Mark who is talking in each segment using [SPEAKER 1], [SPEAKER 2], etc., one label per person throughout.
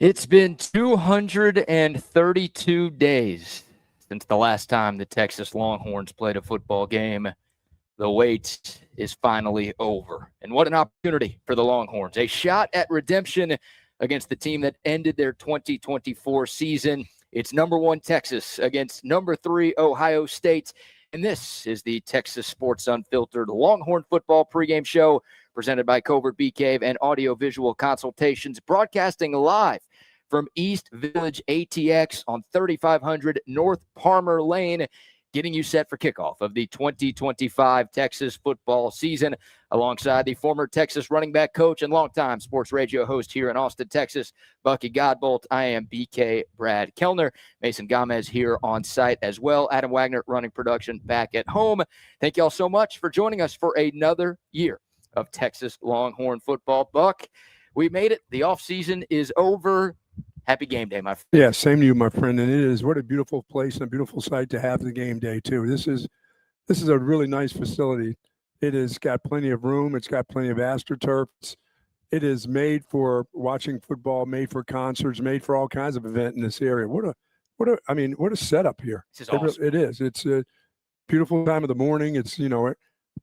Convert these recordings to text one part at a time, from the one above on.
[SPEAKER 1] It's been 232 days since the last time the Texas Longhorns played a football game. The wait is finally over. And what an opportunity for the Longhorns. A shot at redemption against the team that ended their 2024 season. It's number 1 Texas against number 3 Ohio State. And this is the Texas Sports Unfiltered Longhorn Football pregame show presented by Covert Bee Cave and Audio-Visual Consultations, broadcasting live from East Village ATX on 3500 North Parmer Lane, getting you set for kickoff of the 2025 Texas football season, alongside the former Texas running back coach and longtime sports radio host here in Austin, Texas, Bucky Godbolt. I am BK Brad Kellner. Mason Gomez here on site as well. Adam Wagner running production back at home. Thank you all so much for joining us for another year of Texas Longhorn football. Buck, we made it. The offseason is over. Happy game day, my friend.
[SPEAKER 2] Yeah, same to you, my friend. And it is, what a beautiful place and a beautiful site to have the game day too. This is a really nice facility. It has got plenty of room. It's got plenty of AstroTurf. It is made for watching football, made for concerts, made for all kinds of event in this area. What a setup here.
[SPEAKER 1] This is awesome.
[SPEAKER 2] It is. It's a beautiful time of the morning. It's,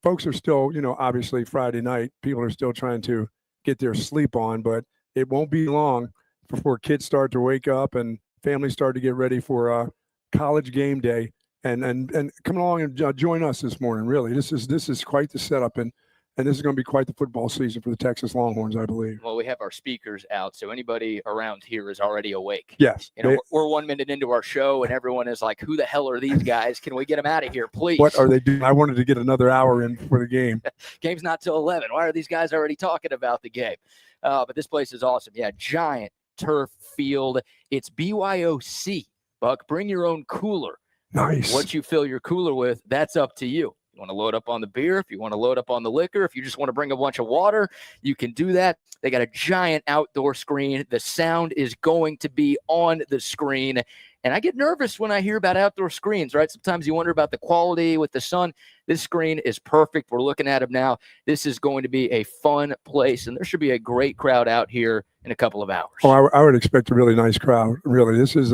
[SPEAKER 2] folks are still, obviously Friday night, people are still trying to get their sleep on, but it won't be long before kids start to wake up and families start to get ready for college game day, and come along and join us this morning. Really, this is quite the setup, and this is going to be quite the football season for the Texas Longhorns, I believe.
[SPEAKER 1] Well, we have our speakers out, so anybody around here is already awake.
[SPEAKER 2] Yes.
[SPEAKER 1] We're 1 minute into our show, and everyone is like, who the hell are these guys? Can we get them out of here, please?
[SPEAKER 2] What are they doing? I wanted to get another hour in for the game.
[SPEAKER 1] Game's not till 11. Why are these guys already talking about the game? But this place is awesome. Yeah, giant turf field. It's BYOC. Buck, bring your own cooler.
[SPEAKER 2] Nice.
[SPEAKER 1] What you fill your cooler with, that's up to you. You want to load up on the beer, if you want to load up on the liquor, if you just want to bring a bunch of water, you can do that. They got a giant outdoor screen. The sound is going to be on the screen. And I get nervous when I hear about outdoor screens, right? Sometimes you wonder about the quality with the sun. This screen is perfect. We're looking at them now. This is going to be a fun place, and there should be a great crowd out here in a couple of hours.
[SPEAKER 2] Oh, I would expect a really nice crowd. Really, this is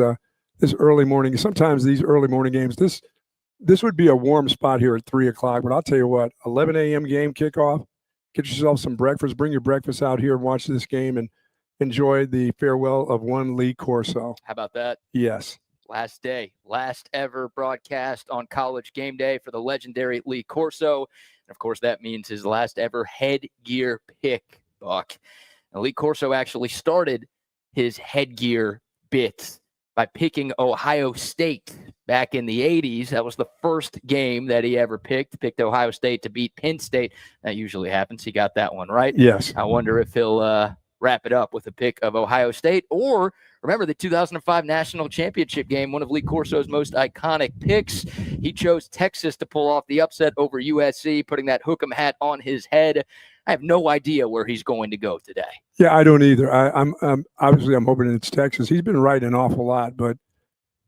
[SPEAKER 2] this early morning. Sometimes these early morning games, this would be a warm spot here at 3:00. But I'll tell you what, 11 a.m. game kickoff. Get yourself some breakfast. Bring your breakfast out here and watch this game and enjoy the farewell of one Lee Corso.
[SPEAKER 1] How about that?
[SPEAKER 2] Yes.
[SPEAKER 1] Last day, last ever broadcast on College Game Day for the legendary Lee Corso. And of course, that means his last ever headgear pick, Buck. And Lee Corso actually started his headgear bit by picking Ohio State back in the 80s. That was the first game that he ever picked Ohio State to beat Penn State. That usually happens. He got that one right.
[SPEAKER 2] Yes.
[SPEAKER 1] I wonder if he'll wrap it up with a pick of Ohio State, or remember the 2005 national championship game, one of Lee Corso's most iconic picks. He chose Texas to pull off the upset over USC, putting that hook'em hat on his head. I have no idea where he's going to go today.
[SPEAKER 2] Yeah, I don't either. I'm obviously I'm hoping it's Texas. He's been right an awful lot, but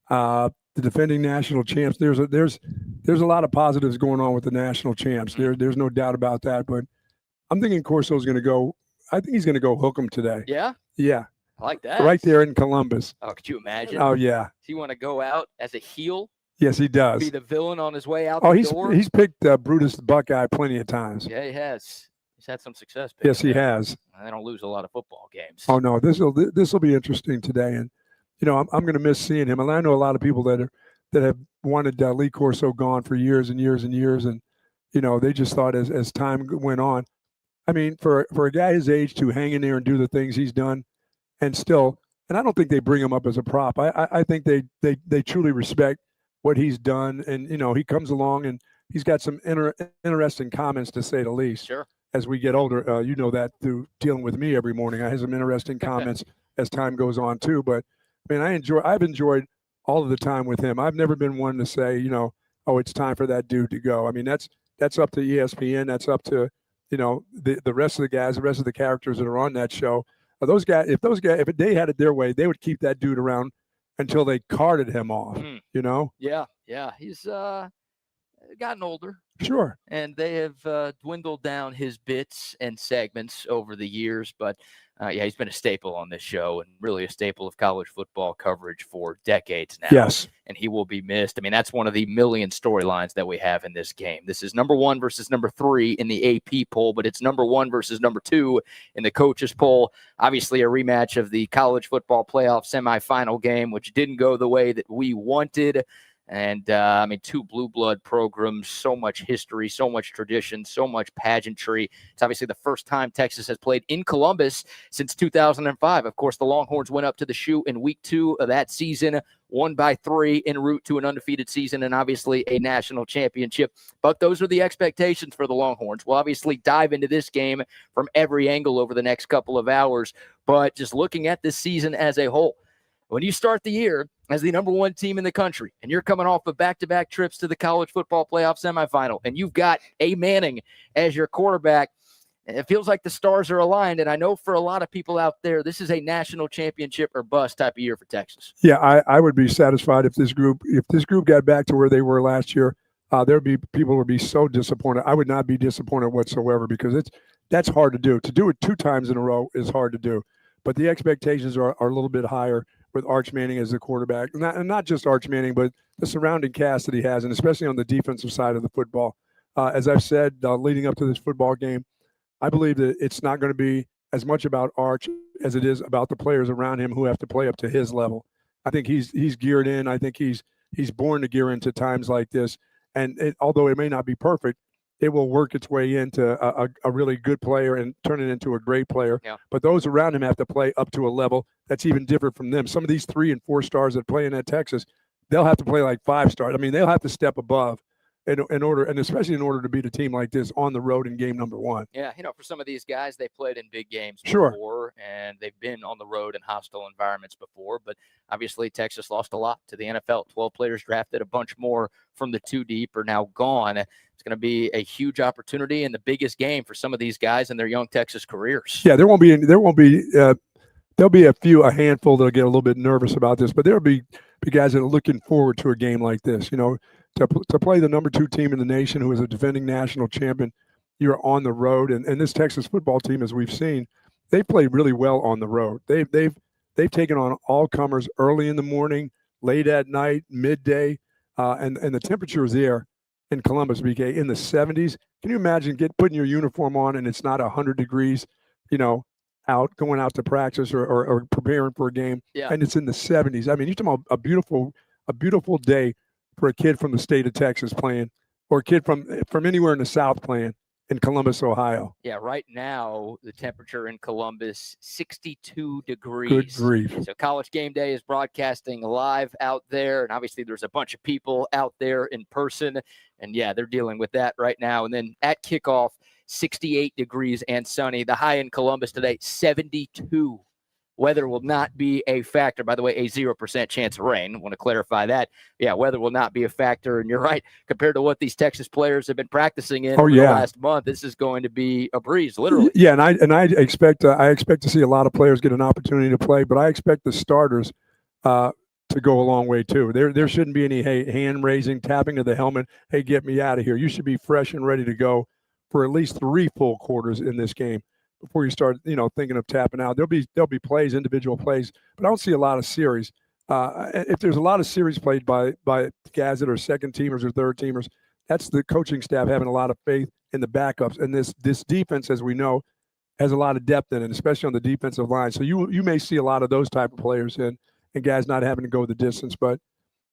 [SPEAKER 2] the defending national champs, there's a lot of positives going on with the national champs. There's no doubt about that. But I'm thinking Corso's going to go. I think he's going to go hook 'em today.
[SPEAKER 1] Yeah?
[SPEAKER 2] Yeah.
[SPEAKER 1] I like that.
[SPEAKER 2] Right there in Columbus.
[SPEAKER 1] Oh, could you imagine?
[SPEAKER 2] Oh, yeah.
[SPEAKER 1] Does he want to go out as a heel?
[SPEAKER 2] Yes, he does.
[SPEAKER 1] Be the villain on his way out the door?
[SPEAKER 2] He's picked Brutus the Buckeye plenty of times.
[SPEAKER 1] Yeah, he has. He's had some success.
[SPEAKER 2] Yes, he has.
[SPEAKER 1] They don't lose a lot of football games.
[SPEAKER 2] Oh, no. This will be interesting today. And, I'm going to miss seeing him. And I know a lot of people that have wanted Lee Corso gone for years and years and years. And, they just thought as time went on, I mean, for a guy his age to hang in there and do the things he's done, and I don't think they bring him up as a prop. I think they truly respect what he's done, and he comes along and he's got some interesting comments, to say the least.
[SPEAKER 1] Sure.
[SPEAKER 2] As we get older, that through dealing with me every morning, I have some interesting comments as time goes on too. But I mean, I've enjoyed all of the time with him. I've never been one to say, oh, it's time for that dude to go. I mean, that's up to ESPN. That's up to the rest of the guys, the rest of the characters that are on that show. Those guys, if they had it their way, they would keep that dude around until they carted him off.
[SPEAKER 1] Yeah. He's gotten older.
[SPEAKER 2] Sure.
[SPEAKER 1] And they have dwindled down his bits and segments over the years, but Yeah, he's been a staple on this show and really a staple of college football coverage for decades now.
[SPEAKER 2] Yes.
[SPEAKER 1] And he will be missed. I mean, that's one of the million storylines that we have in this game. This is number 1 versus number 3 in the AP poll, but it's number 1 versus number 2 in the coaches poll. Obviously, a rematch of the college football playoff semifinal game, which didn't go the way that we wanted. And, I mean, 2 blue blood programs, so much history, so much tradition, so much pageantry. It's obviously the first time Texas has played in Columbus since 2005. Of course, the Longhorns went up to the shoe in week 2 of that season, won by 3 en route to an undefeated season and obviously a national championship. But those are the expectations for the Longhorns. We'll obviously dive into this game from every angle over the next couple of hours. But just looking at this season as a whole, when you start the year as the number 1 team in the country and you're coming off of back-to-back trips to the college football playoff semifinal and you've got A. Manning as your quarterback, it feels like the stars are aligned. And I know for a lot of people out there, this is a national championship or bust type of year for Texas.
[SPEAKER 2] Yeah, I would be satisfied if this group got back to where they were last year. There'd be people would be so disappointed. I would not be disappointed whatsoever because that's hard to do. To do it 2 times in a row is hard to do. But the expectations are a little bit higher with Arch Manning as the quarterback. And not just Arch Manning, but the surrounding cast that he has, and especially on the defensive side of the football. As I've said, leading up to this football game, I believe that it's not going to be as much about Arch as it is about the players around him who have to play up to his level. I think he's geared in. I think he's born to gear into times like this. And although it may not be perfect, it will work its way into a really good player and turn it into a great player.
[SPEAKER 1] Yeah.
[SPEAKER 2] But those around him have to play up to a level that's even different from them. Some of these 3 and 4 stars that play in at Texas, they'll have to play like 5 stars. I mean, they'll have to step above in order, and especially in order to beat a team like this on the road in game number 1.
[SPEAKER 1] Yeah, for some of these guys, they played in big games
[SPEAKER 2] Sure.
[SPEAKER 1] before, and they've been on the road in hostile environments before. But obviously, Texas lost a lot to the NFL. 12 players drafted, a bunch more from the 2 deep are now gone. It's going to be a huge opportunity and the biggest game for some of these guys in their young Texas careers.
[SPEAKER 2] Yeah, there'll be a handful that'll get a little bit nervous about this, but there'll be guys that are looking forward to a game like this. To play the number 2 team in the nation, who is a defending national champion, you're on the road, and this Texas football team, as we've seen, they play really well on the road. They've taken on all comers early in the morning, late at night, midday, and the temperature is there in Columbus, BK, in the 70s. Can you imagine putting your uniform on and it's not 100 degrees, going out to practice or preparing for a game, and it's in the 70s? I mean, you're talking about a beautiful day for a kid from the state of Texas playing, or a kid from anywhere in the South playing in Columbus, Ohio.
[SPEAKER 1] Yeah, right now the temperature in Columbus, 62 degrees.
[SPEAKER 2] Good grief.
[SPEAKER 1] So College Game Day is broadcasting live out there, and obviously there's a bunch of people out there in person, and yeah, they're dealing with that right now. And then at kickoff, 68 degrees and sunny. The high in Columbus today, 72. Weather will not be a factor. By the way, a 0% chance of rain. I want to clarify that. Yeah, weather will not be a factor. And you're right, compared to what these Texas players have been practicing in over the last month, this is going to be a breeze, literally.
[SPEAKER 2] Yeah, and I expect to see a lot of players get an opportunity to play, but I expect the starters to go a long way too. There shouldn't be any hand raising, tapping of the helmet. Hey, get me out of here. You should be fresh and ready to go for at least 3 full quarters in this game before you start, thinking of tapping out. There'll be plays, individual plays, but I don't see a lot of series. If there's a lot of series played by guys that are second teamers or third teamers, that's the coaching staff having a lot of faith in the backups. And this defense, as we know, has a lot of depth in it, especially on the defensive line. So you may see a lot of those type of players and guys not having to go the distance, but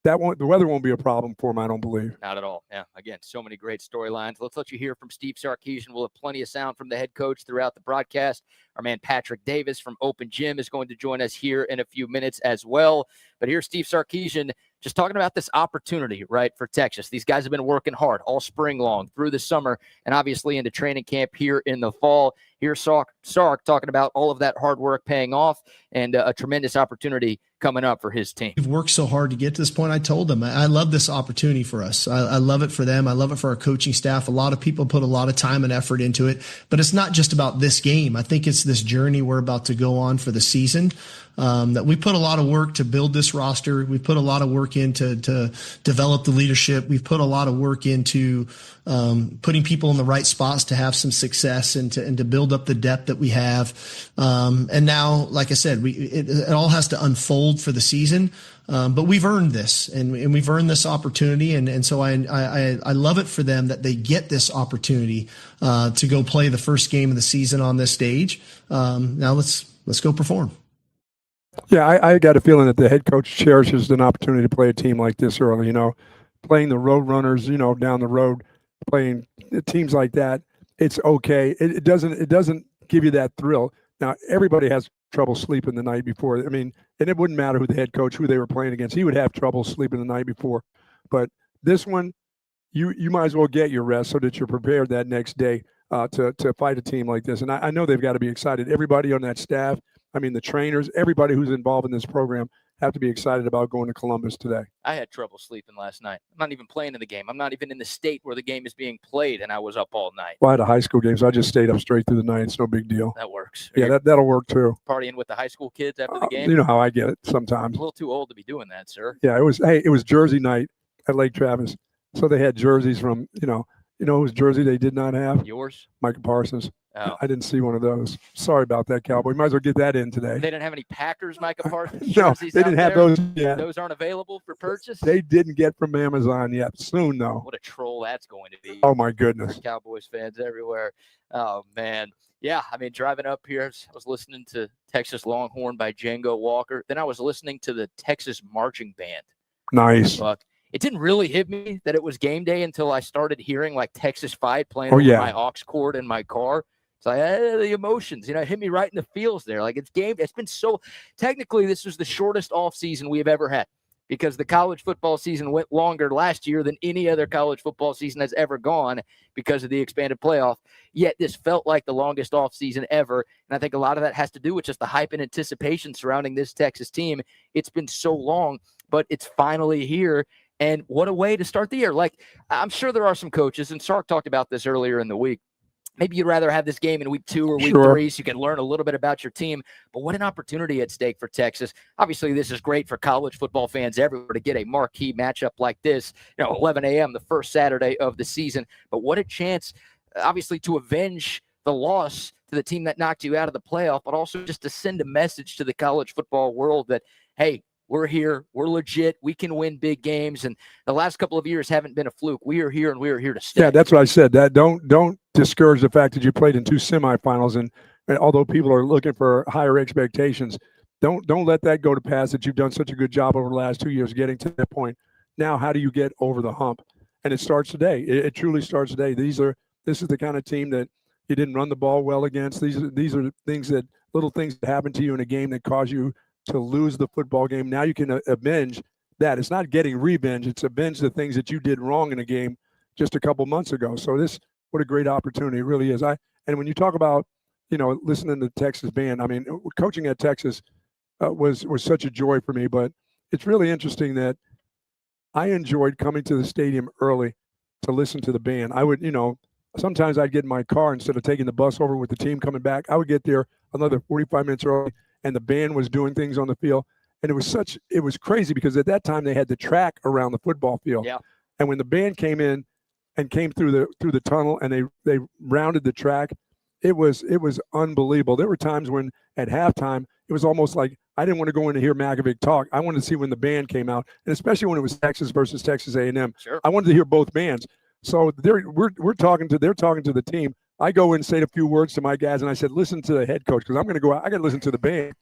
[SPEAKER 2] the weather won't be a problem for them, I don't believe.
[SPEAKER 1] Not at all. Yeah, again, so many great storylines. Let's let you hear from Steve Sarkeesian. We'll have plenty of sound from the head coach throughout the broadcast. Our man Patrick Davis from Open Gym is going to join us here in a few minutes as well. But here's Steve Sarkeesian just talking about this opportunity, right, for Texas. These guys have been working hard all spring long, through the summer, and obviously into training camp here in the fall. Here's Sark talking about all of that hard work paying off and a tremendous opportunity coming up for his team.
[SPEAKER 3] We've worked so hard to get to this point. I told them I love this opportunity for us. I love it for them. I love it for our coaching staff. A lot of people put a lot of time and effort into it, but it's not just about this game. I think it's this journey we're about to go on for the season. That we put a lot of work to build this roster. We put a lot of work into to develop the leadership. We've put a lot of work into putting people in the right spots to have some success and to build build up the depth that we have. And now, like I said, it all has to unfold for the season. But we've earned this, and we've earned this opportunity, and so I love it for them that they get this opportunity to go play the first game of the season on this stage. Now let's go perform.
[SPEAKER 2] Yeah, I got a feeling that the head coach cherishes an opportunity to play a team like this early. Playing the road runners, down the road, playing teams like that. It's okay. It doesn't give you that thrill. Now everybody has trouble sleeping the night before. And it wouldn't matter who the head coach, who they were playing against. He would have trouble sleeping the night before. But this one, you might as well get your rest so that you're prepared that next day to fight a team like this. And I know they've got to be excited. Everybody on that staff, the trainers, everybody who's involved in this program have to be excited about going to Columbus today.
[SPEAKER 1] I had trouble sleeping last night. I'm not even playing in the game. I'm not even in the state where the game is being played, and I was up all night.
[SPEAKER 2] Well, I had a high school game, so I just stayed up straight through the night. It's no big deal.
[SPEAKER 1] That works.
[SPEAKER 2] Yeah, that'll work too.
[SPEAKER 1] Partying with the high school kids after the game?
[SPEAKER 2] You know how I get it sometimes.
[SPEAKER 1] I'm a little too old to be doing that, sir.
[SPEAKER 2] Yeah, it was Jersey night at Lake Travis. So they had jerseys from, whose jersey they did not have?
[SPEAKER 1] Yours?
[SPEAKER 2] Micah Parsons.
[SPEAKER 1] Oh.
[SPEAKER 2] I didn't see one of those. Sorry about that, Cowboy. Might as well get that in today.
[SPEAKER 1] They didn't have any Packers, Micah Parsons?
[SPEAKER 2] No, they didn't have those yet.
[SPEAKER 1] Those aren't available for purchase?
[SPEAKER 2] They didn't get from Amazon yet. Soon, though.
[SPEAKER 1] What a troll that's going to be.
[SPEAKER 2] Oh, my goodness.
[SPEAKER 1] Cowboys fans everywhere. Oh, man. Yeah, driving up here, I was listening to Texas Longhorn by Django Walker. Then I was listening to the Texas Marching Band.
[SPEAKER 2] Nice.
[SPEAKER 1] It didn't really hit me that it was game day until I started hearing Texas Fight playing over my aux cord in my car. So the emotions, it hit me right in the feels there. It's game. It's been so technically this was the shortest off season we have ever had because the college football season went longer last year than any other college football season has ever gone because of the expanded playoff. Yet this felt like the longest off season ever. And I think a lot of that has to do with just the hype and anticipation surrounding this Texas team. It's been so long, but it's finally here. And what a way to start the year. I'm sure there are some coaches, and Sark talked about this earlier in the week. Maybe you'd rather have this game in week 2 or week 3 so you can learn a little bit about your team. But what an opportunity at stake for Texas. Obviously, this is great for college football fans everywhere to get a marquee matchup like this, 11 a.m., the first Saturday of the season. But what a chance, obviously, to avenge the loss to the team that knocked you out of the playoff, but also just to send a message to the college football world that, hey, we're here. We're legit. We can win big games. And the last couple of years haven't been a fluke. We are here, and we are here to stay.
[SPEAKER 2] Yeah, that's what I said. That don't discourage the fact that you played in 2 semifinals. And although people are looking for higher expectations, don't let that go to pass that you've done such a good job over the last 2 years getting to that point. Now, how do you get over the hump? And it starts today. It truly starts today. This is the kind of team that you didn't run the ball well against. These are little things that happen to you in a game that cause you to lose the football game. Now you can avenge that. It's not getting revenge. It's avenge the things that you did wrong in a game just a couple months ago. So what a great opportunity it really is. And when you talk about, listening to the Texas band, coaching at Texas was such a joy for me, but it's really interesting that I enjoyed coming to the stadium early to listen to the band. I would, sometimes I'd get in my car instead of taking the bus over with the team coming back. I would get there another 45 minutes early, and the band was doing things on the field. And it was crazy because at that time they had the track around the football field.
[SPEAKER 1] Yeah.
[SPEAKER 2] And when the band came in and came through the tunnel and they rounded the track, it was unbelievable. There were times when at halftime it was almost like I didn't want to go in to hear Makovic talk. I wanted to see when the band came out, and especially when it was Texas versus Texas A&M.
[SPEAKER 1] Sure.
[SPEAKER 2] I wanted to hear both bands. So they're talking to the team. I go in and say a few words to my guys, and I said, listen to the head coach because I'm going to go out. I got to listen to the band.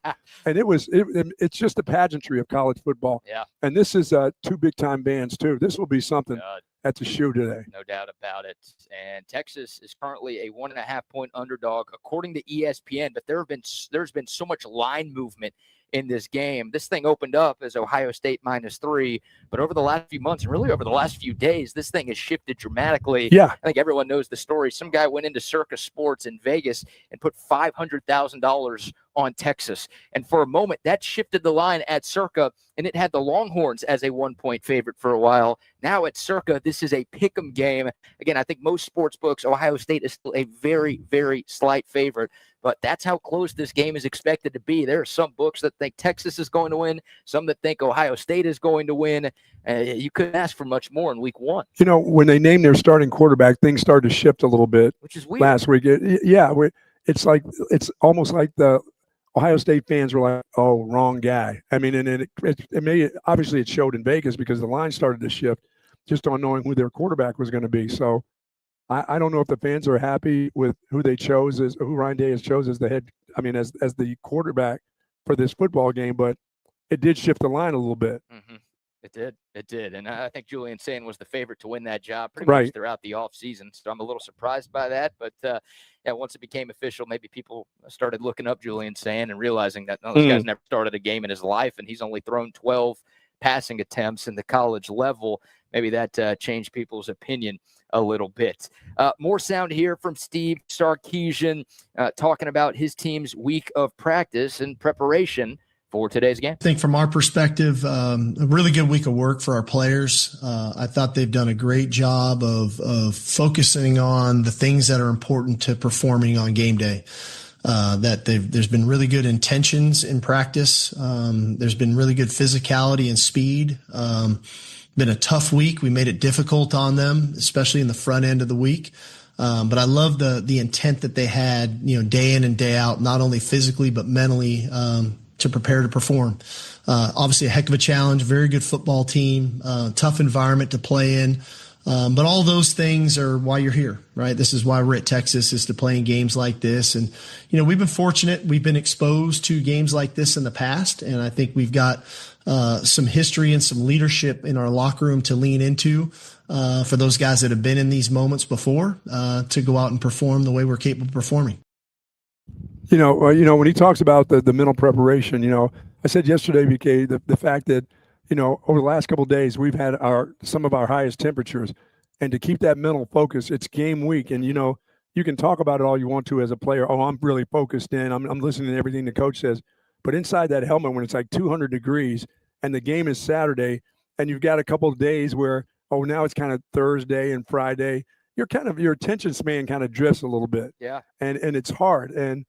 [SPEAKER 2] And it's just a pageantry of college football.
[SPEAKER 1] Yeah.
[SPEAKER 2] And this is 2 big-time bands, too. This will be something at the shoe today.
[SPEAKER 1] No doubt about it. And Texas is currently a 1.5-point underdog, according to ESPN, but there's been so much line movement in this game. This thing opened up as Ohio State -3, but over the last few months and really over the last few days, this thing has shifted dramatically.
[SPEAKER 2] Yeah.
[SPEAKER 1] I think everyone knows the story. Some guy went into Circa Sports in Vegas and put $500,000 on Texas. And for a moment, that shifted the line at Circa, and it had the Longhorns as a 1-point favorite for a while. Now at Circa, this is a pick'em game. Again, I think most sports books, Ohio State is still a very, very slight favorite. But that's how close this game is expected to be. There are some books that think Texas is going to win, some that think Ohio State is going to win. You couldn't ask for much more in week 1.
[SPEAKER 2] When they named their starting quarterback, things started to shift a little bit.
[SPEAKER 1] Which is weird.
[SPEAKER 2] Last week. it's almost like the Ohio State fans were like, "Oh, wrong guy." I mean, and it may obviously it showed in Vegas because the line started to shift just on knowing who their quarterback was going to be. So I don't know if the fans are happy with who they chose as who Ryan Day has chose as the head. I mean, as the quarterback for this football game, but it did shift the line a little bit.
[SPEAKER 1] Mm-hmm. It did. And I think Julian Sain was the favorite to win that job pretty
[SPEAKER 2] Right.
[SPEAKER 1] much throughout the offseason. So I'm a little surprised by that. But, yeah, once it became official, maybe people started looking up Julian Sain and realizing that, no, this guy's never started a game in his life, and he's only thrown 12 passing attempts in the college level. Maybe that changed people's opinion a little bit. More sound here from Steve Sarkeesian talking about his team's week of practice and preparation for today's game.
[SPEAKER 3] I think from our perspective, a really good week of work for our players. I thought they've done a great job of focusing on the things that are important to performing on game day. There's been really good intentions in practice. There's been really good physicality and speed. Been a tough week. We made it difficult on them, especially in the front end of the week. But I love the intent that they had, day in and day out, not only physically, but mentally, to prepare to perform. Obviously a heck of a challenge, very good football team, tough environment to play in. But all those things are why you're here, right? This is why we're at Texas, is to play in games like this. And, we've been fortunate. We've been exposed to games like this in the past. And I think we've got some history and some leadership in our locker room to lean into for those guys that have been in these moments before to go out and perform the way we're capable of performing.
[SPEAKER 2] When he talks about the mental preparation, I said yesterday, BK, the fact that, over the last couple of days, we've had some of our highest temperatures, and to keep that mental focus, it's game week. And, you can talk about it all you want to as a player. Oh, I'm really focused in. I'm listening to everything the coach says. But inside that helmet, when it's like 200 degrees and the game is Saturday, and you've got a couple of days where, now it's kind of Thursday and Friday, your attention span kind of drifts a little bit.
[SPEAKER 1] Yeah.
[SPEAKER 2] And it's hard. And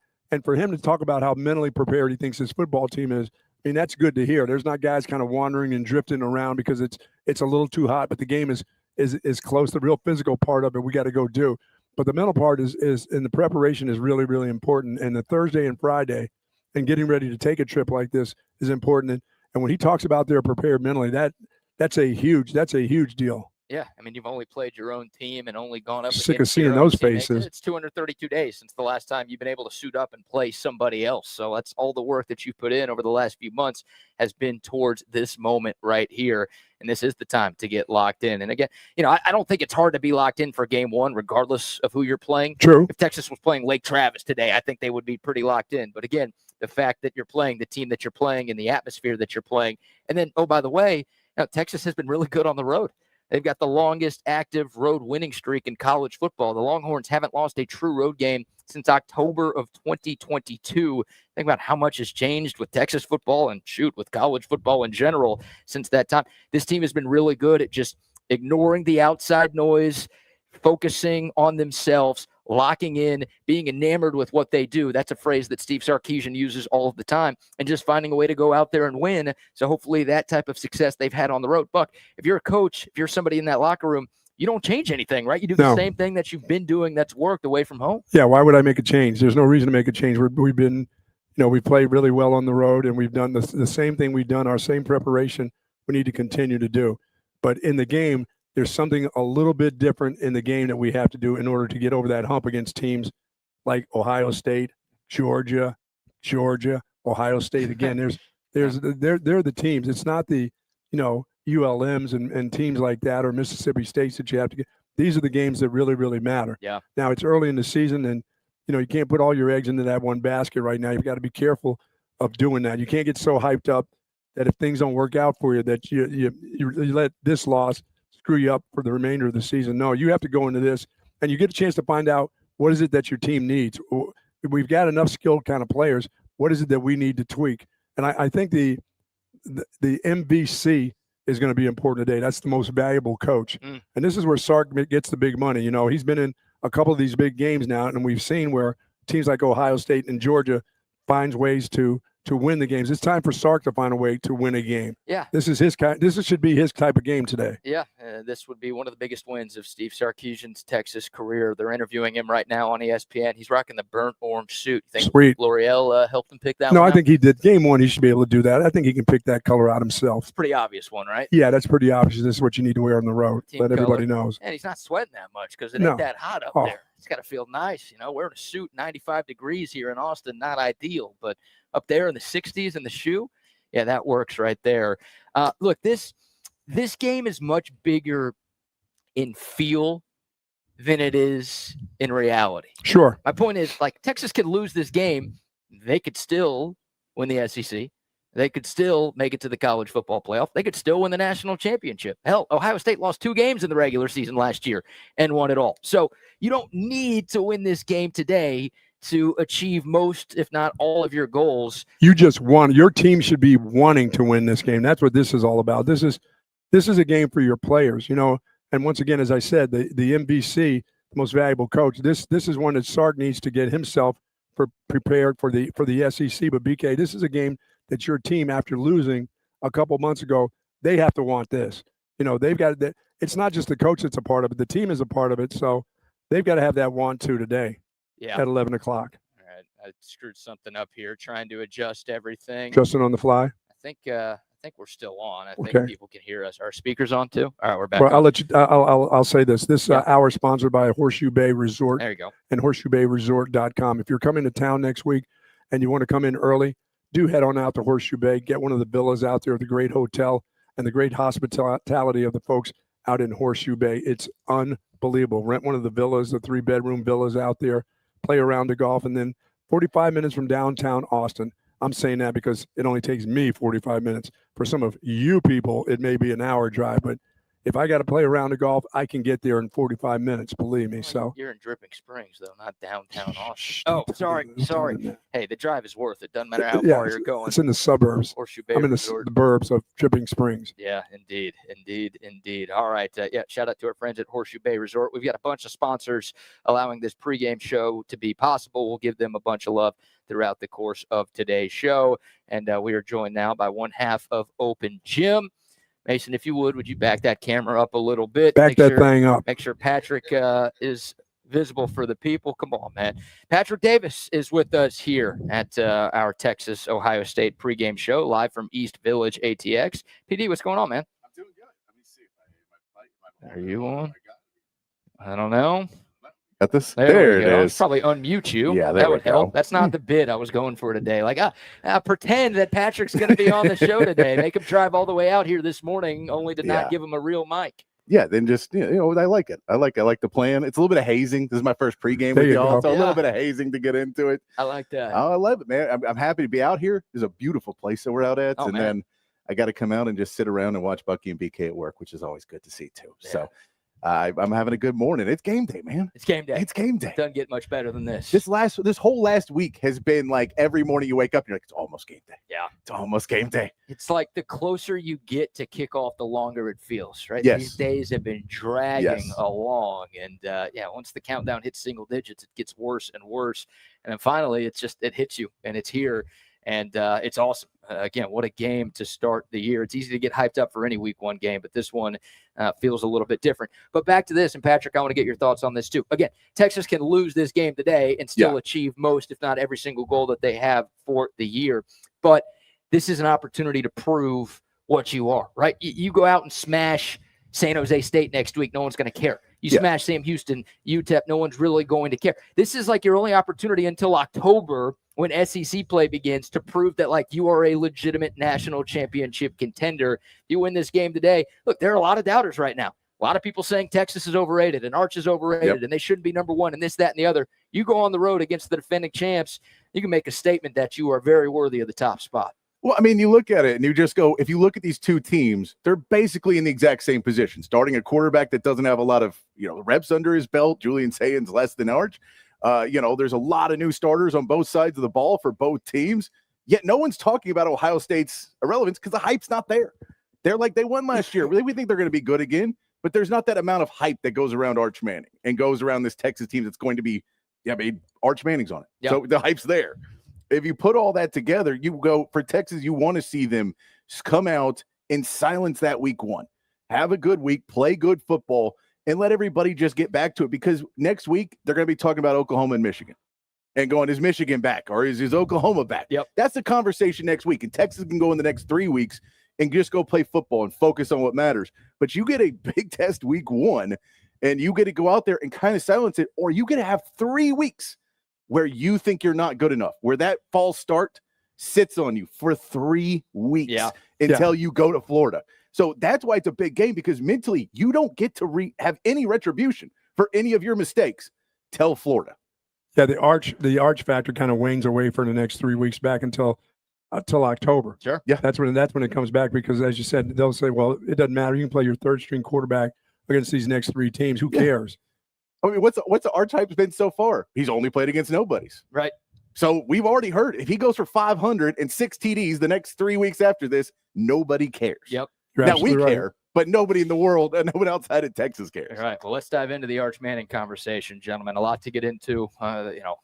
[SPEAKER 2] for him to talk about how mentally prepared he thinks his football team is, I mean, that's good to hear. There's not guys kind of wandering and drifting around because it's a little too hot, but the game is close. The real physical part of it we got to go do. But the mental part is and the preparation is really, really important. And the Thursday and Friday and getting ready to take a trip like this is important. And when he talks about they're prepared mentally, that's a huge deal.
[SPEAKER 1] Yeah, I mean, you've only played your own team and only gone up.
[SPEAKER 2] Sick of seeing those faces.
[SPEAKER 1] It's 232 days since the last time you've been able to suit up and play somebody else. So that's all the work that you put in over the last few months has been towards this moment right here. And this is the time to get locked in. And again, I don't think it's hard to be locked in for game one, regardless of who you're playing.
[SPEAKER 2] True.
[SPEAKER 1] If Texas was playing Lake Travis today, I think they would be pretty locked in. But again, the fact that you're playing the team that you're playing and the atmosphere that you're playing. And then, oh, by the way, Texas has been really good on the road. They've got the longest active road winning streak in college football. The Longhorns haven't lost a true road game since October of 2022. Think about how much has changed with Texas football and with college football in general since that time. This team has been really good at just ignoring the outside noise, focusing on themselves, locking in, being enamored with what they do. That's a phrase that Steve Sarkeesian uses all of the time, and just finding a way to go out there and win. So hopefully that type of success they've had on the road. Buck, if you're a coach, if you're somebody in that locker room, you don't change anything, right? You do the same thing that you've been doing that's worked away from home.
[SPEAKER 2] Yeah, why would I make a change? There's no reason to make a change. We've been, we played really well on the road, and we've done the same thing we've done, our same preparation we need to continue to do. But in the game, there's something a little bit different in the game that we have to do in order to get over that hump against teams like Ohio State, Georgia, Ohio State. Again, they're the teams. It's not the, ULMs and teams like that or Mississippi States that you have to get. These are the games that really, really matter.
[SPEAKER 1] Yeah.
[SPEAKER 2] Now it's early in the season, and you can't put all your eggs into that one basket right now. You've got to be careful of doing that. You can't get so hyped up that if things don't work out for you, that you let this loss screw you up for the remainder of the season. No, you have to go into this, and you get a chance to find out what is it that your team needs. We've got enough skilled kind of players. What is it that we need to tweak? And I think the MVC is going to be important today. That's the most valuable coach. And this is where Sark gets the big money. He's been in a couple of these big games now, and we've seen where teams like Ohio State and Georgia finds ways to to win the games. It's time for Sark to find a way to win a game.
[SPEAKER 1] Yeah.
[SPEAKER 2] This should be his type of game today.
[SPEAKER 1] Yeah, this would be one of the biggest wins of Steve Sarkeesian's Texas career. They're interviewing him right now on ESPN. He's rocking the burnt orange suit. You think
[SPEAKER 2] Sweet.
[SPEAKER 1] L'Oreal helped him pick that
[SPEAKER 2] No,
[SPEAKER 1] one
[SPEAKER 2] I
[SPEAKER 1] out?
[SPEAKER 2] think he did. Game one, he should be able to do that. I think he can pick that color out himself.
[SPEAKER 1] It's a pretty obvious one, right?
[SPEAKER 2] Yeah, that's pretty obvious. This is what you need to wear on the road.
[SPEAKER 1] Team
[SPEAKER 2] Let everybody
[SPEAKER 1] color.
[SPEAKER 2] knows.
[SPEAKER 1] And he's not sweating that much because it
[SPEAKER 2] No.
[SPEAKER 1] ain't that hot up
[SPEAKER 2] Oh.
[SPEAKER 1] there. It's got to feel nice, wearing a suit, 95 degrees here in Austin, not ideal, but up there in the 60s in the shoe, yeah, that works right there. Look, this game is much bigger in feel than it is in reality.
[SPEAKER 2] Sure.
[SPEAKER 1] My point is, Texas could lose this game. They could still win the SEC. They could still make it to the college football playoff. They could still win the national championship. Hell, Ohio State lost 2 games in the regular season last year and won it all. So you don't need to win this game today to achieve most, if not all, of your goals.
[SPEAKER 2] You just won. Your team should be wanting to win this game. That's what this is all about. This is a game for your players, And once again, as I said, the MVC, the most valuable coach, this is one that Sark needs to get himself prepared for the SEC. But BK, this is a game that your team, after losing a couple months ago, they have to want this. They've got that. It's not just the coach that's a part of it. The team is a part of it. So they've got to have that want to today.
[SPEAKER 1] Yeah.
[SPEAKER 2] At 11 o'clock.
[SPEAKER 1] All right, I screwed something up here, trying to adjust everything.
[SPEAKER 2] Justin on the fly.
[SPEAKER 1] I think we're still on. I
[SPEAKER 2] Okay.
[SPEAKER 1] think people can hear us. Are speakers on too? All right, we're back.
[SPEAKER 2] Well,
[SPEAKER 1] on.
[SPEAKER 2] I'll let you. I'll say this. This hour is sponsored by Horseshoe Bay Resort
[SPEAKER 1] There you go.
[SPEAKER 2] and horseshoebayresort.com. If you're coming to town next week and you want to come in early, do head on out to Horseshoe Bay. Get one of the villas out there, the great hotel and the great hospitality of the folks out in Horseshoe Bay. It's unbelievable. Rent one of the villas, the 3-bedroom villas out there. Play around the golf, and then 45 minutes from downtown Austin. I'm saying that because it only takes me 45 minutes. For some of you people, it may be an hour drive, but if I got to play around the golf, I can get there in 45 minutes, believe me. So
[SPEAKER 1] You're in Dripping Springs, though, not downtown Austin.
[SPEAKER 2] Shh,
[SPEAKER 1] Oh,
[SPEAKER 2] don't
[SPEAKER 1] sorry.
[SPEAKER 2] tell them that.
[SPEAKER 1] Hey, the drive is worth it. Doesn't matter how
[SPEAKER 2] Yeah,
[SPEAKER 1] far you're going.
[SPEAKER 2] It's in the suburbs.
[SPEAKER 1] Horseshoe Bay
[SPEAKER 2] I'm in the
[SPEAKER 1] Resort.
[SPEAKER 2] burbs of Dripping Springs.
[SPEAKER 1] Yeah, indeed. All right. Shout out to our friends at Horseshoe Bay Resort. We've got a bunch of sponsors allowing this pregame show to be possible. We'll give them a bunch of love throughout the course of today's show. And we are joined now by one half of Open Gym. Mason, if you would you back that camera up a little bit?
[SPEAKER 2] Back that thing up.
[SPEAKER 1] Make sure Patrick is visible for the people. Come on, man. Patrick Davis is with us here at our Texas Ohio State pregame show, live from East Village ATX. PD, what's going on, man?
[SPEAKER 4] I'm doing good. Let me see if
[SPEAKER 1] Are you on? I don't know.
[SPEAKER 4] Got this?
[SPEAKER 1] There
[SPEAKER 4] There
[SPEAKER 1] we
[SPEAKER 4] it
[SPEAKER 1] go.
[SPEAKER 4] is.
[SPEAKER 1] Probably unmute you.
[SPEAKER 4] Yeah, there
[SPEAKER 1] that
[SPEAKER 4] we
[SPEAKER 1] would help.
[SPEAKER 4] go.
[SPEAKER 1] That's not the bid I was going for today. Pretend that Patrick's going to be on the show today. Make him drive all the way out here this morning, only to not
[SPEAKER 4] Yeah.
[SPEAKER 1] give him a real mic.
[SPEAKER 4] Yeah, then just I like it. I like the plan. It's a little bit of hazing. This is my first pregame
[SPEAKER 2] There
[SPEAKER 4] with
[SPEAKER 2] you
[SPEAKER 4] y'all,
[SPEAKER 2] go.
[SPEAKER 4] so a
[SPEAKER 1] Yeah.
[SPEAKER 4] little bit of hazing to get into it.
[SPEAKER 1] I like that.
[SPEAKER 4] Oh, I love it, man. I'm happy to be out here. There's a beautiful place that we're out at,
[SPEAKER 1] Oh,
[SPEAKER 4] and
[SPEAKER 1] man.
[SPEAKER 4] then I got to come out and just sit around and watch Bucky and BK at work, which is always good to see too.
[SPEAKER 1] Yeah.
[SPEAKER 4] So I'm having a good morning. It's game day, man.
[SPEAKER 1] It's game day.
[SPEAKER 4] It's game day.
[SPEAKER 1] Doesn't get much better than this.
[SPEAKER 4] This whole last week has been like every morning you wake up, you're like, it's almost game day.
[SPEAKER 1] Yeah.
[SPEAKER 4] It's almost game day.
[SPEAKER 1] It's like the closer you get to kickoff, the longer it feels, right?
[SPEAKER 4] Yes.
[SPEAKER 1] These days have been dragging
[SPEAKER 4] Yes.
[SPEAKER 1] along. And once the countdown hits single digits, it gets worse and worse. And then finally, it hits you and it's here. And it's awesome. Again, what a game to start the year. It's easy to get hyped up for any week one game, but this one feels a little bit different. But back to this, and Patrick, I want to get your thoughts on this too. Again, Texas can lose this game today and still achieve most, if not every single goal that they have for the year. But this is an opportunity to prove what you are, right? You go out and smash San Jose State next week, no one's going to care. You smash Sam Houston, UTEP, no one's really going to care. This is like your only opportunity until October when SEC play begins to prove that you are a legitimate national championship contender. You win this game today. Look, there are a lot of doubters right now. A lot of people saying Texas is overrated and Arch is overrated and they shouldn't be number one and this, that, and the other. You go on the road against the defending champs, you can make a statement that you are very worthy of the top spot.
[SPEAKER 4] Well, I mean, you look at it and you just go, if you look at these two teams, they're basically in the exact same position. Starting a quarterback that doesn't have a lot of, reps under his belt. Julian Sayen's less than Arch. There's a lot of new starters on both sides of the ball for both teams. Yet no one's talking about Ohio State's irrelevance because the hype's not there. They're like, they won last year. Really, we think they're going to be good again. But there's not that amount of hype that goes around Arch Manning and goes around this Texas team that's going to be, Arch Manning's on it.
[SPEAKER 1] Yep.
[SPEAKER 4] So the hype's there. if you put all that together, you go for Texas, you want to see them come out and silence that week 1. Have a good week, play good football, and let everybody just get back to it, because next week they're going to be talking about Oklahoma and Michigan and going, is Michigan back or is Oklahoma back?
[SPEAKER 1] Yep.
[SPEAKER 4] That's the conversation next week. And Texas can go in the next 3 weeks and just go play football and focus on what matters. But you get a big test week 1 and you get to go out there and kind of silence it, or you get to have 3 weeks where you think you're not good enough, where that false start sits on you for 3 weeks until you go to Florida. So that's why it's a big game, because mentally you don't get to have any retribution for any of your mistakes till Florida.
[SPEAKER 2] Yeah, the arch factor kind of wanes away for the next 3 weeks back until October.
[SPEAKER 1] Sure.
[SPEAKER 4] Yeah.
[SPEAKER 2] That's when it comes back, because as you said, they'll say, well, it doesn't matter. You can play your third string quarterback against these next 3 teams. Who cares?
[SPEAKER 4] I mean, what's the arch hype been so far? He's only played against nobodies.
[SPEAKER 1] Right.
[SPEAKER 4] So we've already heard if he goes for 500 and 6 TDs the next 3 weeks after this, nobody cares.
[SPEAKER 1] Yep.
[SPEAKER 2] You're
[SPEAKER 4] Now we
[SPEAKER 2] absolutely
[SPEAKER 4] care,
[SPEAKER 2] right.
[SPEAKER 4] but nobody in the world, nobody outside of Texas cares.
[SPEAKER 1] All right. Well, let's dive into the Arch Manning conversation, gentlemen. A lot to get into.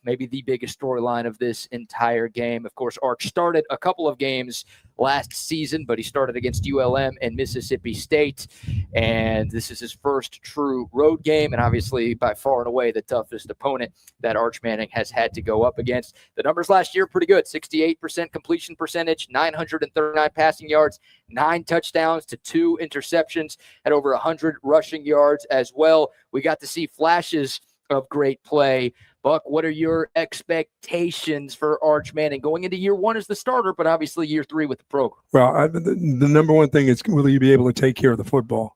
[SPEAKER 1] Maybe the biggest storyline of this entire game. Of course, Arch started a couple of games last season, but he started against ULM and Mississippi State, and this is his first true road game, and obviously by far and away the toughest opponent that Arch Manning has had to go up against. The numbers last year pretty good: 68% completion percentage, 939 passing yards, 9 touchdowns to 2 interceptions, and over 100 rushing yards as well. We got to see flashes of great play. Buck, what are your expectations for Arch Manning going into year 1 as the starter, but obviously year 3 with the program?
[SPEAKER 2] Well, the number one thing is, will you be able to take care of the football?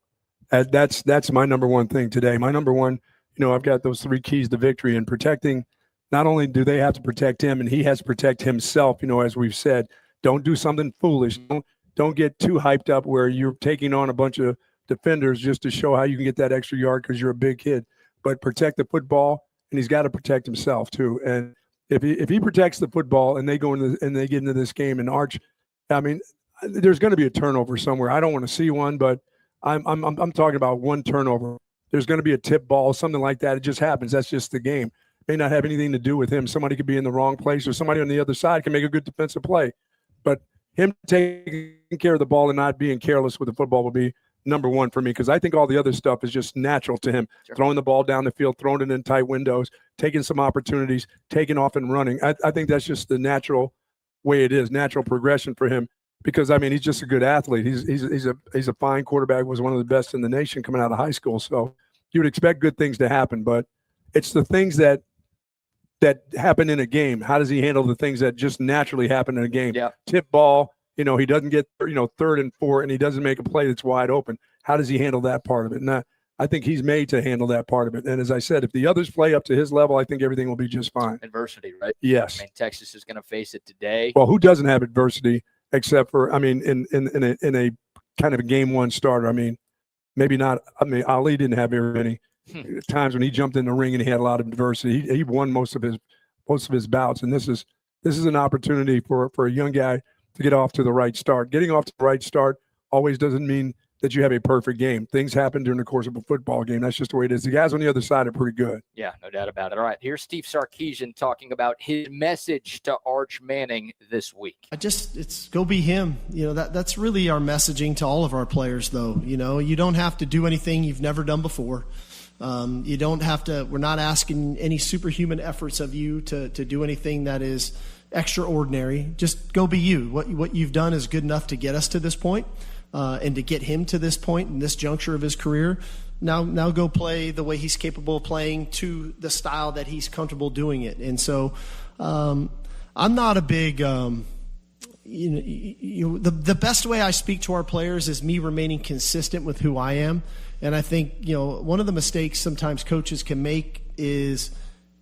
[SPEAKER 2] That's my number one thing today. My number one, I've got those 3 keys to victory, and protecting. Not only do they have to protect him, and he has to protect himself. As we've said, don't do something foolish. Don't get too hyped up where you're taking on a bunch of defenders just to show how you can get that extra yard because you're a big kid. But protect the football, and he's got to protect himself too. And if he protects the football and they go into and they get into this game, and Arch, I mean, there's going to be a turnover somewhere. I don't want to see one, but I'm talking about one turnover. There's going to be a tip ball, something like that. It just happens. That's just the game. It may not have anything to do with him. Somebody could be in the wrong place, or somebody on the other side can make a good defensive play. But him taking care of the ball and not being careless with the football will be number one for me, because I think all the other stuff is just natural to him. Sure. Throwing the ball down the field, throwing it in tight windows, taking some opportunities, taking off and running. I think that's just the natural way it is, natural progression for him, because, I mean, he's just a good athlete. He's a fine quarterback, was one of the best in the nation coming out of high school. So you would expect good things to happen, but it's the things that happen in a game. How does he handle the things that just naturally happen in a game?
[SPEAKER 1] Yeah.
[SPEAKER 2] Tip ball, he doesn't get, 3rd and 4 and he doesn't make a play that's wide open. How does he handle that part of it? And I think he's made to handle that part of it. And as I said, if the others play up to his level, I think everything will be just fine.
[SPEAKER 1] Adversity, right?
[SPEAKER 2] Yes.
[SPEAKER 1] I mean, Texas is going to face it today.
[SPEAKER 2] Well, who doesn't have adversity except for, in a kind of a game 1 starter? I mean, maybe not. I mean, Ali didn't have very many times when he jumped in the ring and he had a lot of adversity. He won most of his bouts, and this is an opportunity for a young guy to get off to the right start. Getting off to the right start always doesn't mean that you have a perfect game. Things happen during the course of a football game. That's just the way it is. The guys on the other side are pretty good.
[SPEAKER 1] Yeah, no doubt about it. All right, here's Steve Sarkeesian talking about his message to Arch Manning this week.
[SPEAKER 3] It's go be him. That's really our messaging to all of our players, though. You don't have to do anything you've never done before. You don't have to. We're not asking any superhuman efforts of you to do anything that is extraordinary. Just go be you. What you've done is good enough to get us to this point, and to get him to this point in this juncture of his career. Now go play the way he's capable of playing, to the style that he's comfortable doing it. And so I'm not a big the best way I speak to our players is me remaining consistent with who I am. And I think, one of the mistakes sometimes coaches can make is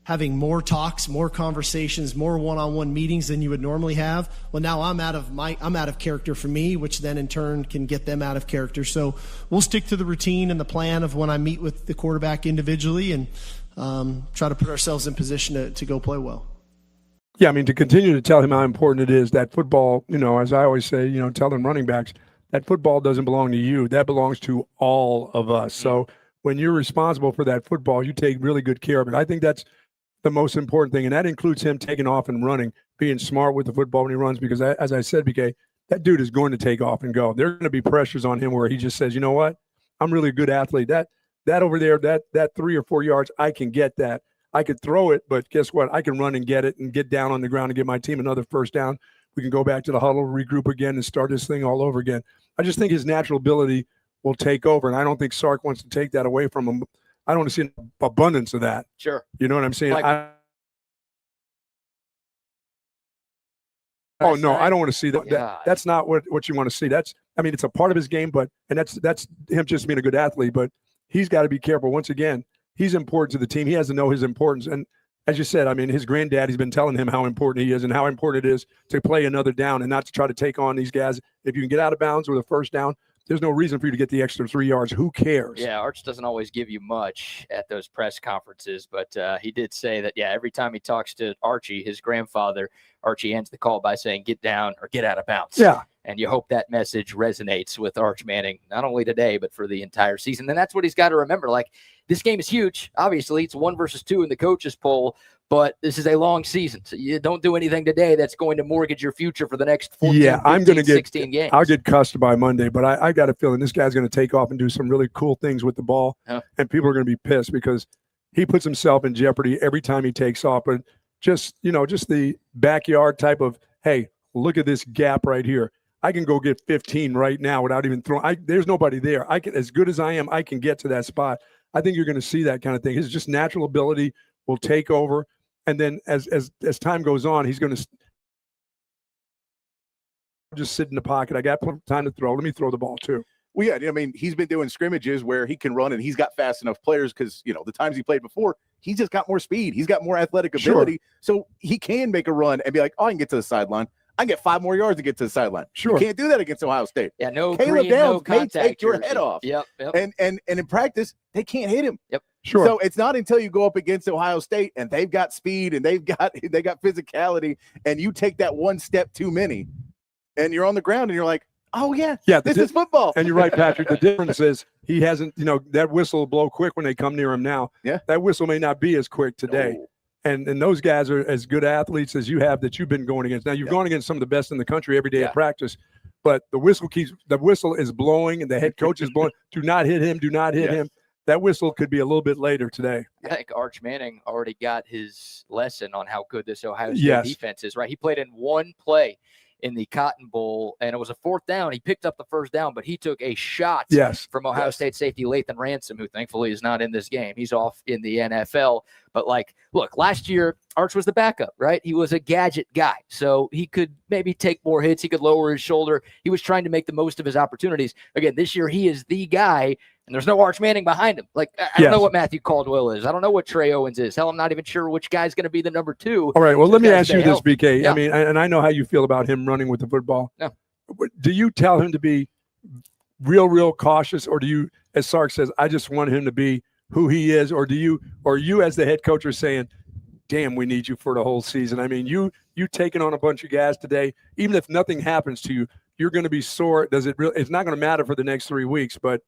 [SPEAKER 3] having more talks, more conversations, more one-on-one meetings than you would normally have. Well, now I'm out of character for me, which then in turn can get them out of character. So we'll stick to the routine and the plan of when I meet with the quarterback individually, and try to put ourselves in position to go play well.
[SPEAKER 2] Yeah, I mean, to continue to tell him how important it is that football, as I always say, tell them running backs, that football doesn't belong to you. That belongs to all of us. So when you're responsible for that football, you take really good care of it. I think that's the most important thing, and that includes him taking off and running, being smart with the football when he runs, because as I said, BK, that dude is going to take off and go. There are going to be pressures on him where he just says, you know what, I'm really a good athlete. That over there, that 3 or 4 yards, I can get that. I could throw it, but guess what? I can run and get it and get down on the ground and get my team another first down. We can go back to the huddle, regroup again, and start this thing all over again. I just think his natural ability will take over, and I don't think Sark wants to take that away from him. I don't want to see an abundance of that.
[SPEAKER 1] Sure.
[SPEAKER 2] You know what I'm saying?
[SPEAKER 1] Like,
[SPEAKER 2] oh, no, I don't want to see that.
[SPEAKER 1] God.
[SPEAKER 2] That's not what you want to see. It's a part of his game, and that's him just being a good athlete, but he's got to be careful. Once again, he's important to the team. He has to know his importance. And as you said, his granddaddy's been telling him how important he is and how important it is to play another down and not to try to take on these guys. If you can get out of bounds with a first down, there's no reason for you to get the extra 3 yards. Who cares?
[SPEAKER 1] Yeah, Arch doesn't always give you much at those press conferences, but he did say that, every time he talks to Archie, his grandfather, Archie ends the call by saying, get down or get out of bounds.
[SPEAKER 2] Yeah.
[SPEAKER 1] And you hope that message resonates with Arch Manning, not only today, but for the entire season. And that's what he's got to remember. Like, this game is huge. Obviously, it's 1 versus 2 in the coaches poll, but this is a long season. So you don't do anything today that's going to mortgage your future for the next 14, 15, 16 games.
[SPEAKER 2] I'll get cussed by Monday, but I got a feeling this guy's going to take off and do some really cool things with the ball, and people are going to be pissed because he puts himself in jeopardy every time he takes off. But just the backyard type of, hey, look at this gap right here. I can go get 15 right now without even throwing. There's nobody there. I can, as good as I am, I can get to that spot. I think you're going to see that kind of thing. His just natural ability will take over, and then as time goes on, he's going to just sit in the pocket. I got time to throw. Let me throw the ball too.
[SPEAKER 4] Well, yeah, he's been doing scrimmages where he can run and he's got fast enough players because, the times he played before, he's just got more speed. He's got more athletic ability.
[SPEAKER 2] Sure.
[SPEAKER 4] So he can make a run and be like, oh, I can get to the sideline. I can get 5 more yards to get to the sideline.
[SPEAKER 2] Sure.
[SPEAKER 4] You can't do that against Ohio State.
[SPEAKER 1] Yeah, no
[SPEAKER 4] Caleb
[SPEAKER 1] green,
[SPEAKER 4] Downs
[SPEAKER 1] no contact
[SPEAKER 4] may take your
[SPEAKER 1] jersey.
[SPEAKER 4] head off.
[SPEAKER 1] Yep.
[SPEAKER 4] And in practice, they can't hit him.
[SPEAKER 1] Yep.
[SPEAKER 2] Sure.
[SPEAKER 4] So it's not until you go up against Ohio State and they've got speed and they got physicality and you take that one step too many and you're on the ground and you're like, oh, yeah, this is football.
[SPEAKER 2] And you're right, Patrick. The difference is he hasn't, that whistle will blow quick when they come near him now.
[SPEAKER 4] Yeah.
[SPEAKER 2] That whistle may not be as quick today.
[SPEAKER 4] No.
[SPEAKER 2] And those guys are as good athletes as you have that you've been going against. Now, you've gone against some of the best in the country every day at practice, but the whistle is blowing and the head coach is blowing. Do not hit him. Do not hit him. That whistle could be a little bit later today.
[SPEAKER 1] I think Arch Manning already got his lesson on how good this Ohio State defense is, right? He played in one play in the Cotton Bowl, and it was a 4th down. He picked up the first down, but he took a shot from Ohio State safety Lathan Ransom, who thankfully is not in this game. He's off in the NFL. But, look, last year, Arch was the backup, right? He was a gadget guy, so he could maybe take more hits. He could lower his shoulder. He was trying to make the most of his opportunities. Again, this year he is the guy, and there's no Arch Manning behind him. I don't know what Matthew Caldwell is. I don't know what Trey Owens is. Hell, I'm not even sure which guy's going to be the number 2.
[SPEAKER 2] All right, well, let me ask you this, BK.
[SPEAKER 1] Yeah.
[SPEAKER 2] And I know how you feel about him running with the football.
[SPEAKER 1] Yeah.
[SPEAKER 2] Do you tell him to be real cautious, or do you, as Sark says, I just want him to be who he is, or you as the head coach are saying, damn, we need you for the whole season? You taking on a bunch of guys today, even if nothing happens to you, you're going to be sore. It's not going to matter for the next 3 weeks, but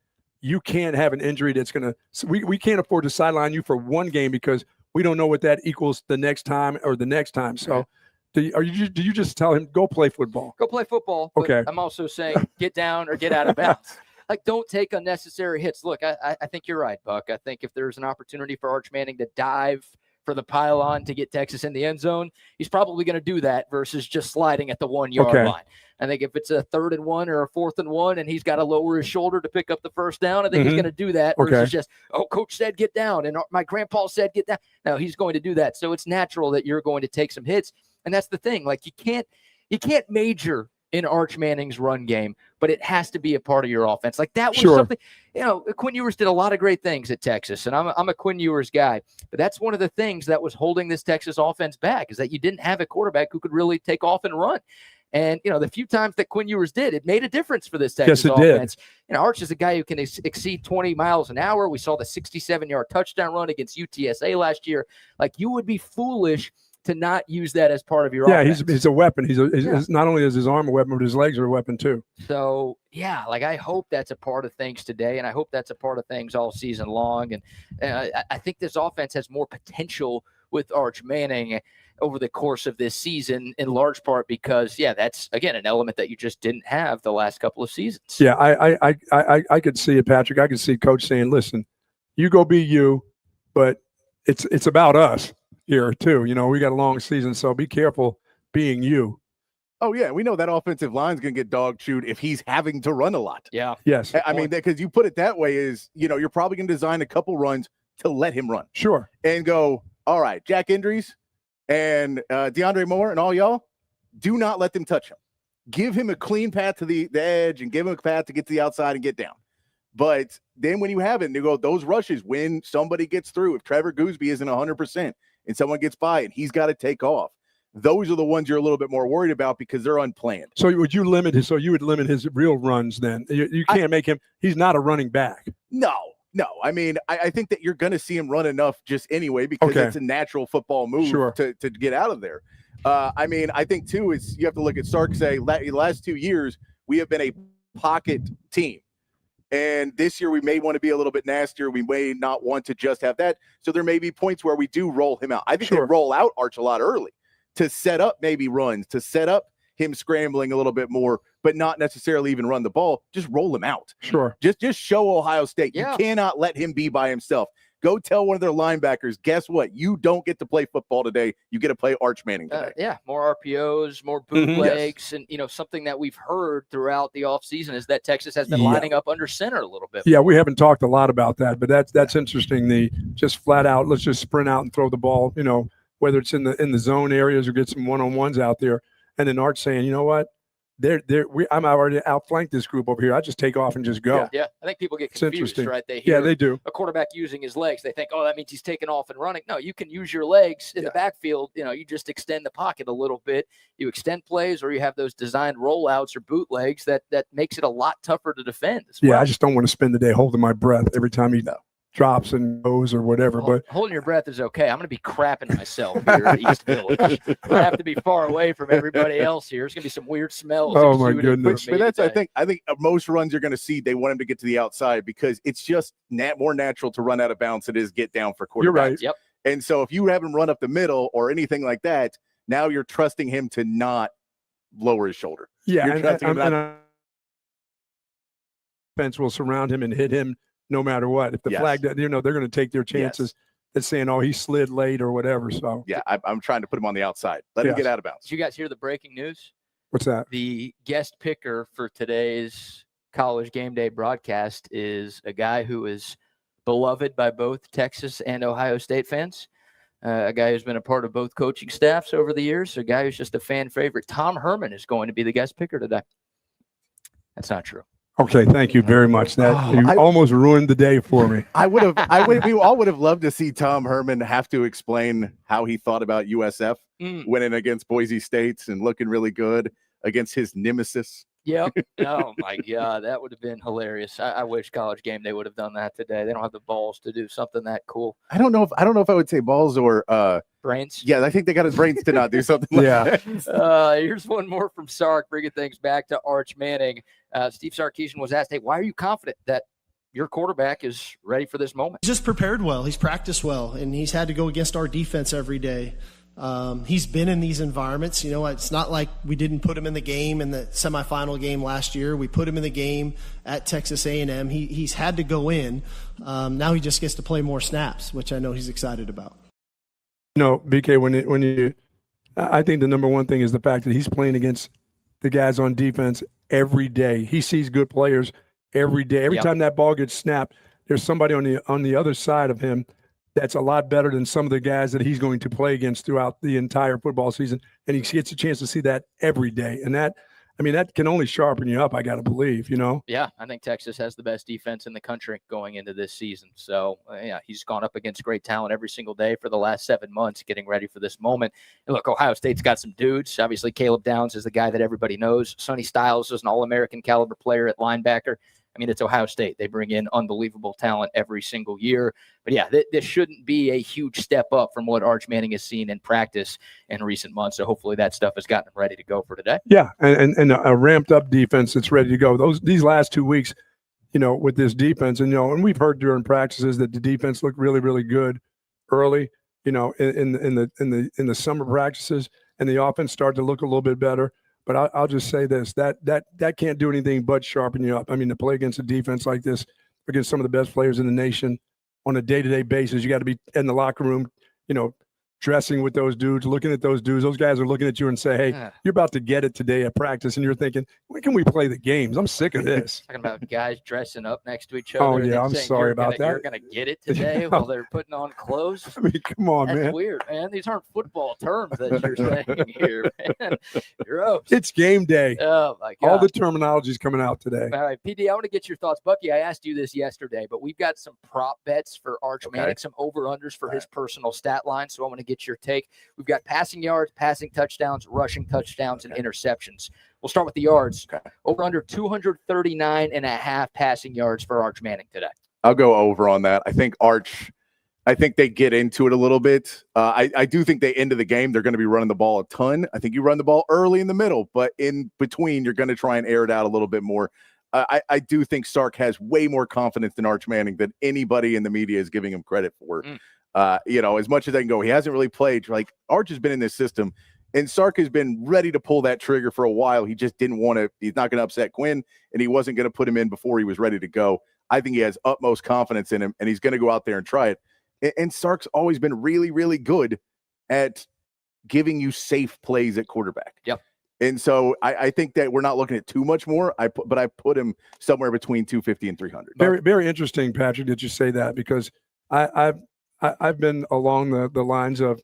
[SPEAKER 2] you can't have an injury that's going to – we can't afford to sideline you for one game because we don't know what that equals the next time or the next time. So do you just tell him, go play football?
[SPEAKER 1] Go play football. But
[SPEAKER 2] okay.
[SPEAKER 1] I'm also saying get down or get out of bounds. Don't take unnecessary hits. Look, I think you're right, Buck. I think if there's an opportunity for Arch Manning to dive for the pylon to get Texas in the end zone, he's probably going to do that versus just sliding at the 1 yard line. I think if it's a 3rd and 1 or a 4th and 1 and he's got to lower his shoulder to pick up the first down, I think he's going to do that versus just, coach said get down and my grandpa said get down. No, he's going to do that. So it's natural that you're going to take some hits. And that's the thing. You can't major in Arch Manning's run game, but it has to be a part of your offense. That was something, Quinn Ewers did a lot of great things at Texas, and I'm a Quinn Ewers guy, but that's one of the things that was holding this Texas offense back is that you didn't have a quarterback who could really take off and run. And, the few times that Quinn Ewers did, it made a difference for this Texas offense. Did. Arch is a guy who can exceed 20 miles an hour. We saw the 67-yard touchdown run against UTSA last year. You would be foolish to not use that as part of your offense.
[SPEAKER 2] He's a weapon. He's not only is his arm a weapon, but his legs are a weapon too.
[SPEAKER 1] So, I hope that's a part of things today, and I hope that's a part of things all season long. And I think this offense has more potential with Arch Manning over the course of this season, in large part because, that's, again, an element that you just didn't have the last couple of seasons.
[SPEAKER 2] Yeah, I could see it, Patrick. I could see Coach saying, listen, you go be you, but it's about us here too. We got a long season, so be careful being you.
[SPEAKER 4] Oh, yeah, we know that offensive line's going to get dog chewed if he's having to run a lot.
[SPEAKER 1] Yeah.
[SPEAKER 2] Yes.
[SPEAKER 4] I mean, because you put it that way is, you're probably going to design a couple runs to let him run.
[SPEAKER 2] Sure.
[SPEAKER 4] And go, all right, Jack Indries and DeAndre Moore and all y'all, do not let them touch him. Give him a clean path to the edge and give him a path to get to the outside and get down. But then when you have it, you go, those rushes, when somebody gets through, if Trevor Gooseby isn't 100% and someone gets by and he's got to take off, those are the ones you're a little bit more worried about because they're unplanned.
[SPEAKER 2] So would you limit his? So you would limit his real runs then? You can't make him. He's not a running back.
[SPEAKER 4] No. I mean, I think that you're going to see him run enough just anyway because it's a natural football move to get out of there. I mean, I think too is you have to look at Sark. Say the last 2 years we have been a pocket team, and this year we may want to be a little bit nastier. We may not want to just have that. So there may be points where we do roll him out. I think they roll out Arch a lot early to set up maybe runs, to set up him scrambling a little bit more, but not necessarily even run the ball. Just roll him out.
[SPEAKER 2] Sure.
[SPEAKER 4] Just show Ohio State. You cannot let him be by himself. Go tell one of their linebackers, guess what? You don't get to play football today. You get to play Arch Manning today.
[SPEAKER 1] More RPOs, more bootlegs, and something that we've heard throughout the offseason is that Texas has been lining up under center a little bit.
[SPEAKER 2] Yeah, we haven't talked a lot about that, but that's interesting. The just flat out, let's just sprint out and throw the ball, whether it's in the zone areas or get some one-on-ones out there. And then Arch saying, you know what? I'm already outflanked this group over here. I just take off and just go.
[SPEAKER 1] Yeah. I think people get confused, right? They
[SPEAKER 2] hear they do.
[SPEAKER 1] A quarterback using his legs. They think, oh, that means he's taking off and running. No, you can use your legs in the backfield. You just extend the pocket a little bit. You extend plays, or you have those designed rollouts or bootlegs that makes it a lot tougher to defend as well.
[SPEAKER 2] Yeah, I just don't want to spend the day holding my breath every time he drops and goes or whatever. But
[SPEAKER 1] holding your breath is okay. I'm going to be crapping myself here at East Village. I have to be far away from everybody else here. There's going to be some weird smells.
[SPEAKER 2] Oh my goodness!
[SPEAKER 4] But that's I think most runs you're going to see they want him to get to the outside because it's just more natural to run out of bounds than it is get down for quarterbacks.
[SPEAKER 2] You're right.
[SPEAKER 1] Yep.
[SPEAKER 4] And so if you have him run up the middle or anything like that, now you're trusting him to not lower his shoulder.
[SPEAKER 2] Yeah,
[SPEAKER 4] you're trusting him
[SPEAKER 2] and defense will surround him and hit him. No matter what, if the flag, they're going to take their chances at saying, "Oh, he slid late" or whatever. So
[SPEAKER 4] I'm trying to put him on the outside. Let him get out of bounds.
[SPEAKER 1] Did you guys hear the breaking news?
[SPEAKER 2] What's that?
[SPEAKER 1] The guest picker for today's College Game Day broadcast is a guy who is beloved by both Texas and Ohio State fans. A guy who's been a part of both coaching staffs over the years. A guy who's just a fan favorite. Tom Herman is going to be the guest picker today. That's not true.
[SPEAKER 2] Okay, thank you very much. You almost ruined the day for me.
[SPEAKER 4] We all would have loved to see Tom Herman have to explain how he thought about USF winning against Boise State and looking really good against his nemesis.
[SPEAKER 1] Yep. Oh my God, that would have been hilarious. I wish College Game Day would have done that today. They don't have the balls to do something that cool.
[SPEAKER 4] I don't know if I would say balls or
[SPEAKER 1] brains.
[SPEAKER 4] Yeah, I think they got his brains to not do something like that.
[SPEAKER 1] Here's one more from Sark, bringing things back to Arch Manning. Steve Sarkeesian was asked, "Hey, why are you confident that your quarterback is ready for this moment?"
[SPEAKER 3] He's just prepared well. He's practiced well, and he's had to go against our defense every day. He's been in these environments. It's not like we didn't put him in the game in the semifinal game last year. We put him in the game at Texas A&M. He's had to go in. Now he just gets to play more snaps, which I know he's excited about.
[SPEAKER 2] BK, I think the number one thing is the fact that he's playing against the guys on defense every day. He sees good players every day. Every time that ball gets snapped, there's somebody on the other side of him that's a lot better than some of the guys that he's going to play against throughout the entire football season. And he gets a chance to see that every day. And that can only sharpen you up, I got to believe,
[SPEAKER 1] Yeah, I think Texas has the best defense in the country going into this season. So, he's gone up against great talent every single day for the last 7 months, getting ready for this moment. And look, Ohio State's got some dudes. Obviously, Caleb Downs is the guy that everybody knows. Sonny Styles is an All-American caliber player at linebacker. It's Ohio State. They bring in unbelievable talent every single year. But, this shouldn't be a huge step up from what Arch Manning has seen in practice in recent months. So hopefully that stuff has gotten him ready to go for today.
[SPEAKER 2] Yeah, and a ramped-up defense that's ready to go. These last 2 weeks, with this defense, and we've heard during practices that the defense looked really, really good early. in the summer practices, and the offense started to look a little bit better. But I'll just say this: that can't do anything but sharpen you up. I mean, to play against a defense like this, against some of the best players in the nation on a day-to-day basis, you got to be in the locker room, dressing with those dudes, looking at those dudes. Those guys are looking at you and say, hey, you're about to get it today at practice. And you're thinking, when can we play the games? I'm sick of this.
[SPEAKER 1] Talking about guys dressing up next to each other.
[SPEAKER 2] Oh, yeah, I'm sorry about that.
[SPEAKER 1] You're going to get it today while they're putting on clothes.
[SPEAKER 2] I mean, come on,
[SPEAKER 1] That's
[SPEAKER 2] man.
[SPEAKER 1] weird, man. These aren't football terms that you're saying here, man. Gross.
[SPEAKER 2] It's game day.
[SPEAKER 1] Oh, my God.
[SPEAKER 2] All the terminology is coming out today.
[SPEAKER 1] All right, PD, I want to get your thoughts. Bucky, I asked you this yesterday, but we've got some prop bets for Arch Manning, some over-unders for his personal stat line, so I want to get your take. We've got passing yards, passing touchdowns, rushing touchdowns, and interceptions. We'll start with the yards. Over under 239.5 passing yards for Arch Manning today.
[SPEAKER 4] I'll go over on that. I think they get into it a little bit. I do think they end of the game, they're going to be running the ball a ton. I think you run the ball early in the middle, but in between, you're going to try and air it out a little bit more. I do think Sark has way more confidence in Arch Manning than anybody in the media is giving him credit for. As much as they can go, he hasn't really played. Like, Arch has been in this system, and Sark has been ready to pull that trigger for a while. He just didn't want to. He's not going to upset Quinn, and he wasn't going to put him in before he was ready to go. I think he has utmost confidence in him, and he's going to go out there and try it. And Sark's always been really, really good at giving you safe plays at quarterback.
[SPEAKER 1] Yep.
[SPEAKER 4] And so I think that we're not looking at too much more. I put him somewhere between 250 and 300.
[SPEAKER 2] Very, very interesting, Patrick, that you say that, because I've been along the lines of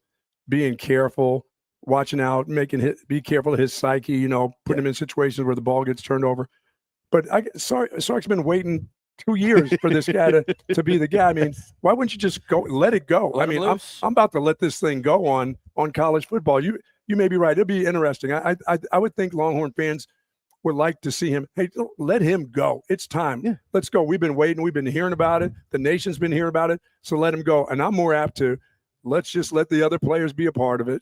[SPEAKER 2] being careful, watching out, be careful of his psyche, putting him in situations where the ball gets turned over. But Sark's been waiting 2 years for this guy to be the guy. I mean, why wouldn't you just let it go? I mean, I'm about to let this thing go on college football. You may be right. It'll be interesting. I would think Longhorn fans would like to see him. Hey, let him go. It's time. Yeah. Let's go. We've been waiting. We've been hearing about it. The nation's been hearing about it. So let him go. And I'm more apt to let's just let the other players be a part of it,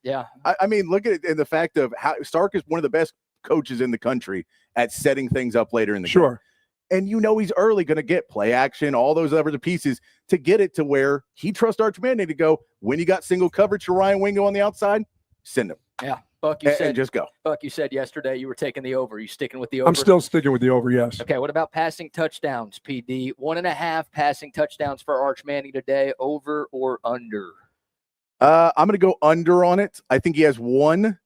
[SPEAKER 1] Yeah.
[SPEAKER 4] I mean, look at it in the fact of how Sark is one of the best coaches in the country at setting things up later in the game. And he's early going to get play action, all those other pieces to get it to where he trusts Arch Manning to go, when you got single coverage to Ryan Wingo on the outside, send him.
[SPEAKER 1] Yeah. Buck, you said
[SPEAKER 4] just go.
[SPEAKER 1] Buck, you said yesterday you were taking the over. You sticking with the over?
[SPEAKER 2] I'm still sticking with the over, yes.
[SPEAKER 1] Okay, what about passing touchdowns, PD? 1.5 passing touchdowns for Arch Manning today, over or under?
[SPEAKER 4] I'm going to go under on it. I think he has one,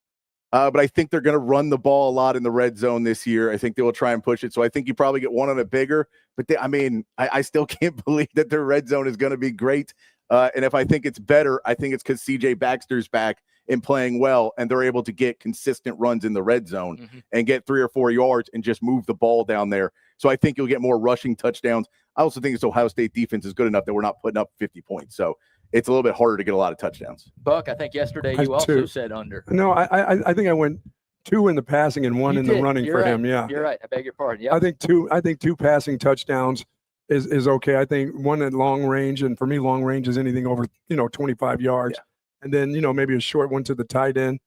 [SPEAKER 4] but I think they're going to run the ball a lot in the red zone this year. I think they will try and push it. So I think you probably get one on it bigger. But I still can't believe that their red zone is going to be great. And if I think it's better, I think it's because CJ Baxter's back and playing well, and they're able to get consistent runs in the red zone and get 3 or 4 yards and just move the ball down there. So I think you'll get more rushing touchdowns. I also think this Ohio State defense is good enough that we're not putting up 50 points. So it's a little bit harder to get a lot of touchdowns.
[SPEAKER 1] Buck, I think yesterday you also said under.
[SPEAKER 2] No, I think I went 2 in the passing and 1 in the running for him. Yeah,
[SPEAKER 1] you're right. I beg your pardon. Yeah,
[SPEAKER 2] I think two passing touchdowns is okay. I think 1 at long range, and for me, long range is anything over 25 yards. Yeah. And then, maybe a short one to the tight end,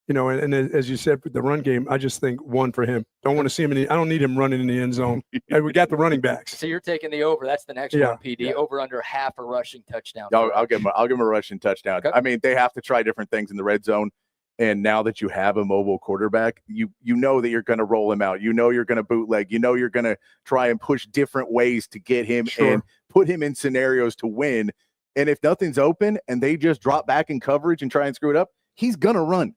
[SPEAKER 2] and as you said, with the run game, I just think 1 for him. Don't want to see him I don't need him running in the end zone. And we got the running backs.
[SPEAKER 1] So you're taking the over. That's the next one, PD. Yeah. Over under half a rushing touchdown.
[SPEAKER 4] I'll give him a rushing touchdown. Okay. I mean, they have to try different things in the red zone. And now that you have a mobile quarterback, you know that you're going to roll him out. You're going to bootleg. You're going to try and push different ways to get him and put him in scenarios to win. And if nothing's open and they just drop back in coverage and try and screw it up, he's going to run.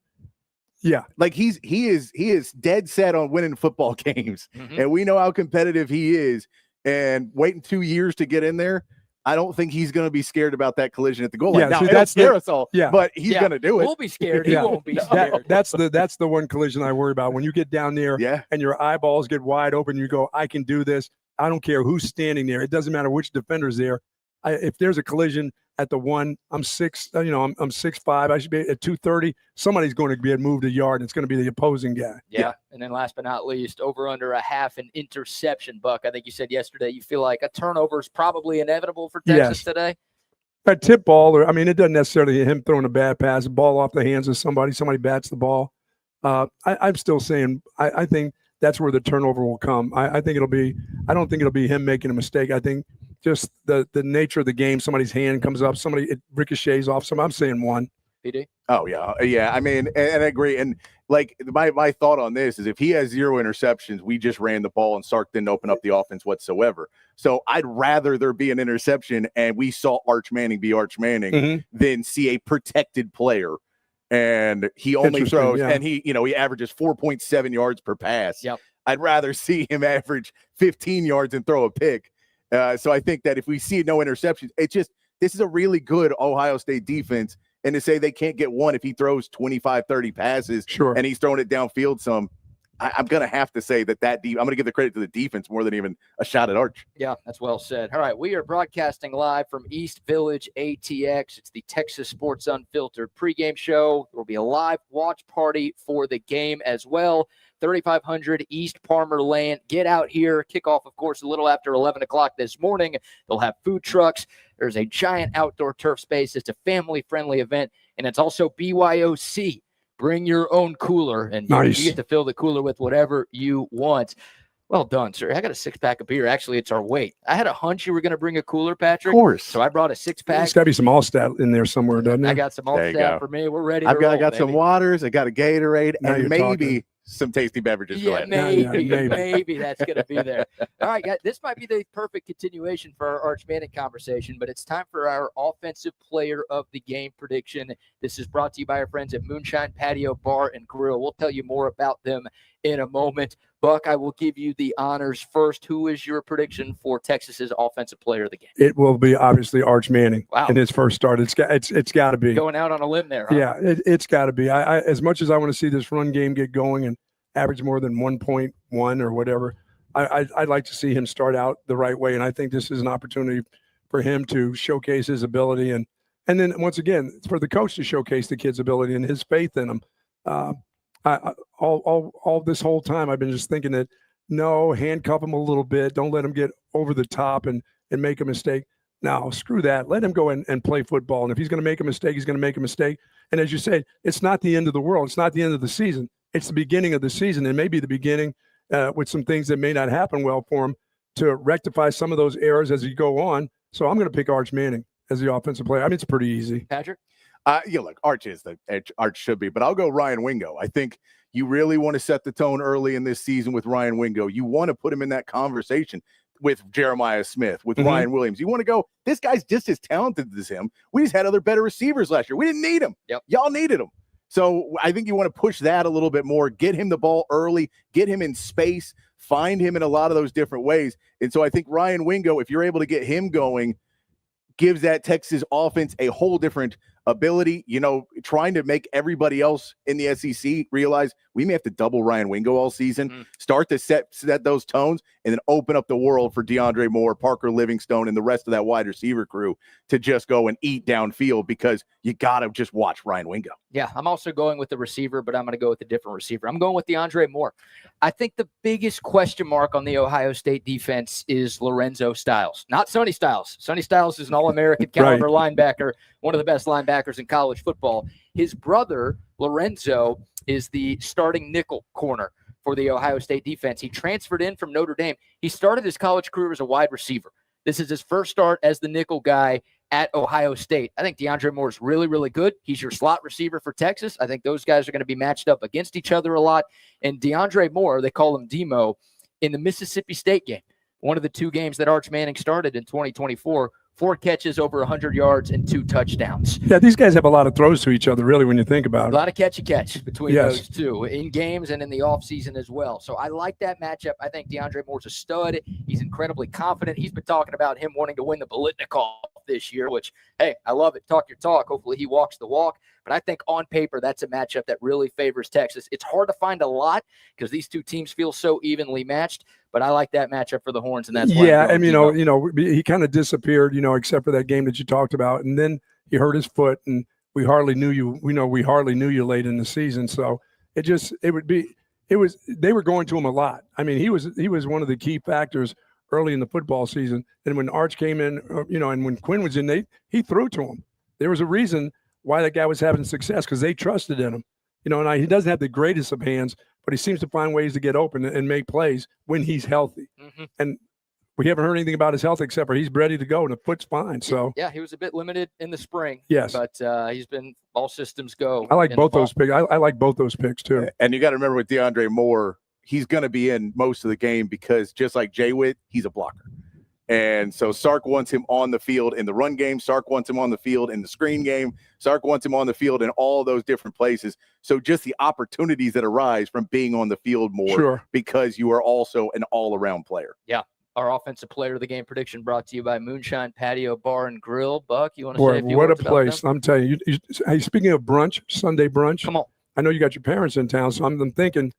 [SPEAKER 2] Yeah.
[SPEAKER 4] Like he is dead set on winning football games. And we know how competitive he is. And waiting 2 years to get in there, I don't think he's going to be scared about that collision at the goal line. Now, that'll scare us all, but he's going to do it.
[SPEAKER 1] We'll be scared. He won't be scared.
[SPEAKER 2] That's the one collision I worry about. When you get down there and your eyeballs get wide open, you go, I can do this. I don't care who's standing there. It doesn't matter which defender's there. If there's a collision at the 1, I'm 6'5". I should be at 230. Somebody's going to be moved a yard, and it's going to be the opposing guy.
[SPEAKER 1] Yeah. And then last but not least, over under a half an interception, Buck. I think you said yesterday you feel like a turnover is probably inevitable for Texas today.
[SPEAKER 2] A tip ball, it doesn't necessarily him throwing a bad pass, a ball off the hands of somebody bats the ball. I'm still saying I think that's where the turnover will come. I don't think it'll be him making a mistake. I think just the nature of the game. Somebody's hand comes up, it ricochets off. I'm saying 1.
[SPEAKER 1] PD?
[SPEAKER 4] Oh, yeah. I mean, and I agree. And, like, my thought on this is if he has 0 interceptions, we just ran the ball and Sark didn't open up the offense whatsoever. So I'd rather there be an interception and we saw Arch Manning be Arch Manning than see a protected player. And he only throws, and he averages 4.7 yards per pass.
[SPEAKER 1] Yep.
[SPEAKER 4] I'd rather see him average 15 yards and throw a pick. So I think that if we see no interceptions, this is a really good Ohio State defense. And to say they can't get one if he throws 25, 30 passes and he's throwing it downfield some, I'm going to have to say that I'm going to give the credit to the defense more than even a shot at Arch.
[SPEAKER 1] Yeah, that's well said. All right, we are broadcasting live from East Village ATX. It's the Texas Sports Unfiltered pregame show. There will be a live watch party for the game as well. 3500 East Parmer Ln. Get out here. Kickoff, of course, a little after 11 o'clock this morning. They'll have food trucks. There's a giant outdoor turf space. It's a family-friendly event, and it's also BYOC. Bring your own cooler, and you get to fill the cooler with whatever you want. Well done, sir. I got a 6-pack of beer. Actually, it's our weight. I had a hunch you were going to bring a cooler, Patrick.
[SPEAKER 4] Of course.
[SPEAKER 1] So I brought a 6-pack.
[SPEAKER 2] There's got to be some Allstat in there somewhere, doesn't it?
[SPEAKER 1] I got some Allstat for me. We're ready to
[SPEAKER 4] roll, I got
[SPEAKER 1] baby.
[SPEAKER 4] some waters. I got a Gatorade, and maybe
[SPEAKER 2] talking.
[SPEAKER 4] Some tasty beverages.
[SPEAKER 1] Yeah, maybe that's going to be there. All right, guys, this might be the perfect continuation for our Arch Manning conversation, but it's time for our offensive player of the game prediction. This is brought to you by our friends at Moonshine Patio Bar and Grill. We'll tell you more about them in a moment. Buck, I will give you the honors first. Who is your prediction for Texas's offensive player of the game?
[SPEAKER 2] It will be obviously Arch Manning in his first start. It's got to be
[SPEAKER 1] going out on a limb there. Huh?
[SPEAKER 2] Yeah, it's got to be. I as much as I want to see this run game get going and average more than 1.1 or whatever, I'd like to see him start out the right way. And I think this is an opportunity for him to showcase his ability and then once again it's for the coach to showcase the kid's ability and his faith in him. All this whole time I've been just thinking that handcuff him a little bit, don't let him get over the top and make a mistake. Now screw that, let him go and play football, and if he's going to make a mistake, he's going to make a mistake. And as you say, it's not the end of the world, it's not the end of the season, it's the beginning of the season, and maybe the beginning with some things that may not happen well for him to rectify some of those errors as you go on. So I'm going to pick Arch Manning as the offensive player. I mean, it's pretty easy.
[SPEAKER 1] Patrick?
[SPEAKER 4] Look, Arch should be, but I'll go Ryan Wingo. I think you really want to set the tone early in this season with Ryan Wingo. You want to put him in that conversation with Jeremiah Smith, with Ryan Williams. You want to go, this guy's just as talented as him. We just had other better receivers last year. We didn't need him.
[SPEAKER 1] Yep.
[SPEAKER 4] Y'all needed him. So I think you want to push that a little bit more, get him the ball early, get him in space, find him in a lot of those different ways. And so I think Ryan Wingo, if you're able to get him going, gives that Texas offense a whole different ability, trying to make everybody else in the SEC realize we may have to double Ryan Wingo all season, start to set those tones, and then open up the world for DeAndre Moore, Parker Livingstone, and the rest of that wide receiver crew to just go and eat downfield, because you got to just watch Ryan Wingo.
[SPEAKER 1] Yeah, I'm also going with the receiver, but I'm going to go with a different receiver. I'm going with DeAndre Moore. I think the biggest question mark on the Ohio State defense is Lorenzo Styles, not Sonny Styles. Sonny Styles is an All-American caliber linebacker, one of the best linebackers in college football. His brother, Lorenzo, is the starting nickel corner for the Ohio State defense. He transferred in from Notre Dame. He started his college career as a wide receiver. This is his first start as the nickel guy at Ohio State. I think DeAndre Moore is really, really good. He's your slot receiver for Texas. I think those guys are going to be matched up against each other a lot. And DeAndre Moore, they call him Demo, in the Mississippi State game, one of the 2 games that Arch Manning started in 2024, 4 catches, over 100 yards, and 2 touchdowns.
[SPEAKER 2] Yeah, these guys have a lot of throws to each other, really, when you think about it.
[SPEAKER 1] A lot of catch between those two in games and in the offseason as well. So I like that matchup. I think DeAndre Moore's a stud. He's incredibly confident. He's been talking about him wanting to win the Biletnikoff this year, which, hey, I love it. Talk your talk. Hopefully he walks the walk. But I think on paper, that's a matchup that really favors Texas. It's hard to find a lot because these two teams feel so evenly matched. But I like that matchup for the Horns, and that's why.
[SPEAKER 2] Yeah, and he kind of disappeared, except for that game that you talked about, and then he hurt his foot, and we hardly knew you. We hardly knew you late in the season, so they were going to him a lot. I mean, he was one of the key factors early in the football season, and when Arch came in, and when Quinn was in, he threw to him. There was a reason why that guy was having success, because they trusted in him. And he doesn't have the greatest of hands, but he seems to find ways to get open and make plays when he's healthy. And we haven't heard anything about his health except for he's ready to go and the foot's fine. So
[SPEAKER 1] yeah, he was a bit limited in the spring.
[SPEAKER 2] Yes.
[SPEAKER 1] But he's been all systems go.
[SPEAKER 2] I like both those picks. I like both those picks too.
[SPEAKER 4] And you got to remember with DeAndre Moore, he's going to be in most of the game because just like Jay Witt, he's a blocker. And so Sark wants him on the field in the run game. Sark wants him on the field in the screen game. Sark wants him on the field in all those different places. So just the opportunities that arise from being on the field more because you are also an all-around player.
[SPEAKER 1] Yeah. Our offensive player of the game prediction brought to you by Moonshine Patio Bar and Grill. Buck, you want to say a few words
[SPEAKER 2] what a place. I'm telling you. Hey, speaking of brunch, Sunday brunch.
[SPEAKER 1] Come on.
[SPEAKER 2] I know you got your parents in town, so I'm thinking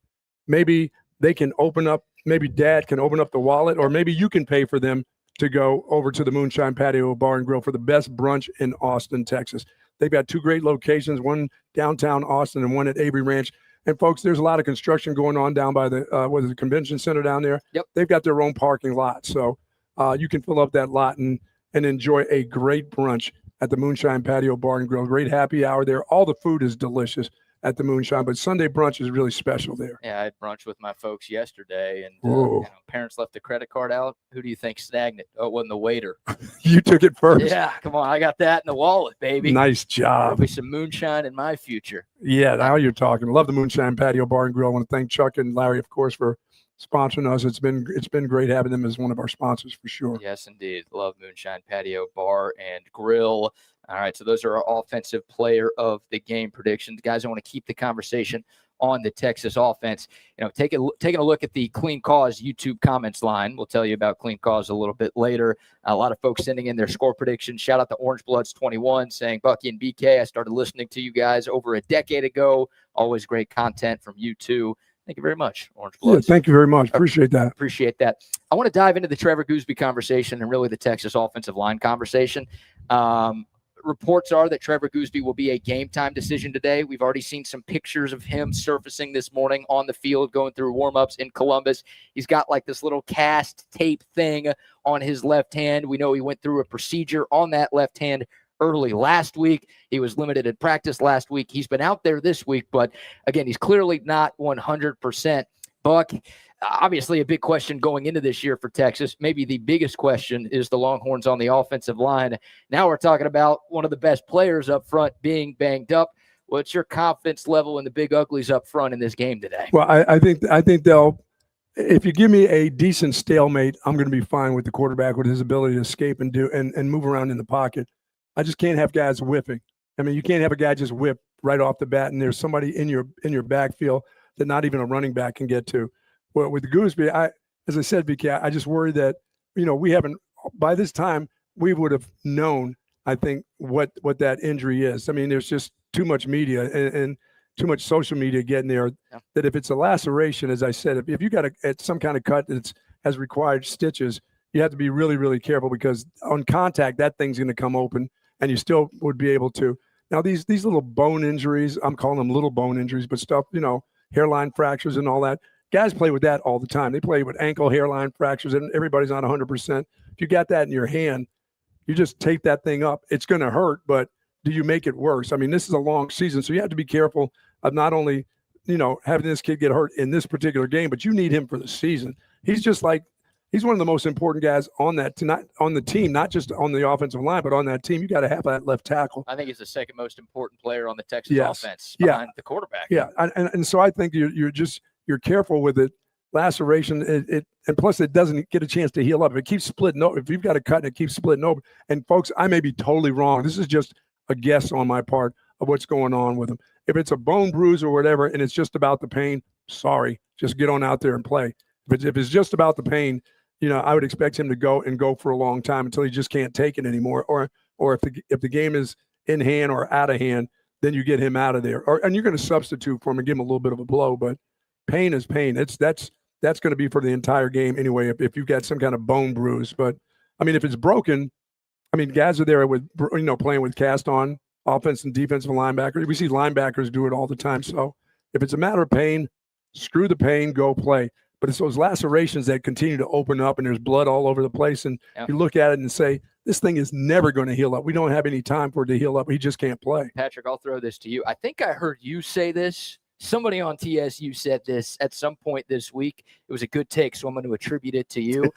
[SPEAKER 2] maybe they can open up, maybe Dad can open up the wallet, or maybe you can pay for them to go over to the Moonshine Patio Bar and Grill for the best brunch in Austin, Texas. They've got 2 great locations, one downtown Austin and one at Avery Ranch. And folks, there's a lot of construction going on down by the convention center down there.
[SPEAKER 1] Yep.
[SPEAKER 2] They've got their own parking lot. So you can fill up that lot and enjoy a great brunch at the Moonshine Patio Bar and Grill. Great happy hour there. All the food is delicious at the Moonshine, but Sunday brunch is really special there.
[SPEAKER 1] Yeah, I had brunch with my folks yesterday, and parents left the credit card out. Who do you think snagged it? Oh, it wasn't the waiter.
[SPEAKER 2] You took it first.
[SPEAKER 1] Yeah, come on. I got that in the wallet, baby.
[SPEAKER 2] Nice job.
[SPEAKER 1] There'll be some moonshine in my future.
[SPEAKER 2] Yeah, now you're talking. I love the Moonshine Patio Bar and Grill. I want to thank Chuck and Larry, of course, for sponsoring us. It's been great having them as one of our sponsors for sure.
[SPEAKER 1] Yes, indeed. Love Moonshine Patio Bar and Grill. All right, so those are our offensive player of the game predictions. Guys, I want to keep the conversation on the Texas offense. Taking a look at the Clean Cause YouTube comments line. We'll tell you about Clean Cause a little bit later. A lot of folks sending in their score predictions. Shout out to Orange Bloods 21 saying, Bucky and BK, I started listening to you guys over a decade ago. Always great content from you two. Thank you very much, Orange Bloods.
[SPEAKER 2] Yeah, thank you very much. Appreciate that.
[SPEAKER 1] Appreciate that. I want to dive into the Trevor Gooseby conversation and really the Texas offensive line conversation. Reports are that Trevor Gooseby will be a game-time decision today. We've already seen some pictures of him surfacing this morning on the field, going through warm-ups in Columbus. He's got like this little cast tape thing on his left hand. We know he went through a procedure on that left hand early last week. He was limited in practice last week. He's been out there this week, but again, he's clearly not 100%. Buck, obviously a big question going into this year for Texas. Maybe the biggest question is the Longhorns on the offensive line. Now we're talking about one of the best players up front being banged up. What's your confidence level in the big uglies up front in this game today?
[SPEAKER 2] Well, I think they'll, if you give me a decent stalemate, I'm going to be fine with the quarterback with his ability to escape and do and move around in the pocket. I just can't have guys whipping. I mean, you can't have a guy just whip right off the bat, and there's somebody in your backfield that not even a running back can get to. Well, with Gooseby, as I said, BK, I just worry that, we haven't, by this time, we would have known, I think, what that injury is. I mean, there's just too much media and too much social media getting there that if it's a laceration, as I said, if you got some kind of cut that has required stitches, you have to be really, really careful because on contact, that thing's going to come open and you still would be able to. Now, these little bone injuries, I'm calling them little bone injuries, but stuff, hairline fractures and all that. Guys play with that all the time. They play with ankle hairline fractures, and everybody's not 100%. If you got that in your hand, you just tape that thing up. It's going to hurt, but do you make it worse? I mean, this is a long season, so you have to be careful of not only, having this kid get hurt in this particular game, but you need him for the season. He's one of the most important guys on that, not on the team, not just on the offensive line, but on that team. You got to have that left tackle.
[SPEAKER 1] I think he's the second most important player on the Texas offense behind the quarterback.
[SPEAKER 2] Yeah, and so I think you're careful with it. Laceration, and plus it doesn't get a chance to heal up. If it keeps splitting open, if you've got a cut and it keeps splitting open, and folks, I may be totally wrong. This is just a guess on my part of what's going on with him. If it's a bone bruise or whatever, and it's just about the pain, sorry, just get on out there and play. If it's just about the pain, I would expect him to go for a long time until he just can't take it anymore. Or if the game is in hand or out of hand, then you get him out of there. And you're going to substitute for him and give him a little bit of a blow. But pain is pain. That's going to be for the entire game anyway. If you've got some kind of bone bruise, but I mean, if it's broken, I mean, guys are there with playing with cast on offense and defensive linebackers. We see linebackers do it all the time. So if it's a matter of pain, screw the pain, go play. But it's those lacerations that continue to open up and there's blood all over the place. And you look at it and say, this thing is never going to heal up. We don't have any time for it to heal up. He just can't play.
[SPEAKER 1] Patrick, I'll throw this to you. I think I heard you say this Somebody on TSU said this at some point this week. It was a good take, so I'm going to attribute it to you.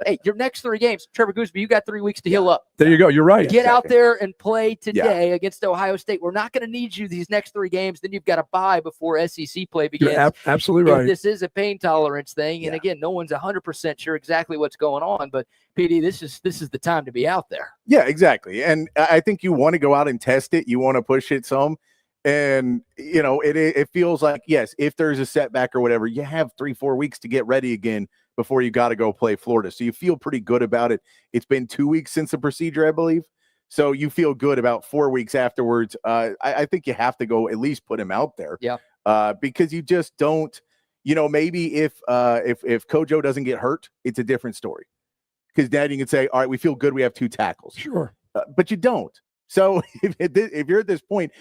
[SPEAKER 1] Hey, your next 3 games, Trevor Gooseby, you got 3 weeks to heal up.
[SPEAKER 2] There you go. You're right.
[SPEAKER 1] Get out there and play today against Ohio State. We're not going to need you these next 3 games. Then you've got to bye before SEC play begins.
[SPEAKER 2] You're absolutely right.
[SPEAKER 1] This is a pain tolerance thing. And again, no one's 100% sure exactly what's going on. But, PD, this is the time to be out there.
[SPEAKER 4] Yeah, exactly. And I think you want to go out and test it. You want to push it some. And, you know, it feels like, yes, if there's a setback or whatever, you have 3-4 weeks to get ready again before you got to go play Florida. So you feel pretty good about it. It's been 2 weeks since the procedure, I believe. So you feel good about 4 weeks afterwards. I think you have to go at least put him out there.
[SPEAKER 1] Yeah.
[SPEAKER 4] Because you just don't, you know, maybe if Kojo doesn't get hurt, it's a different story. Because then you can say, all right, we feel good. We have 2 tackles.
[SPEAKER 2] Sure.
[SPEAKER 4] But you don't. So if you're at this point,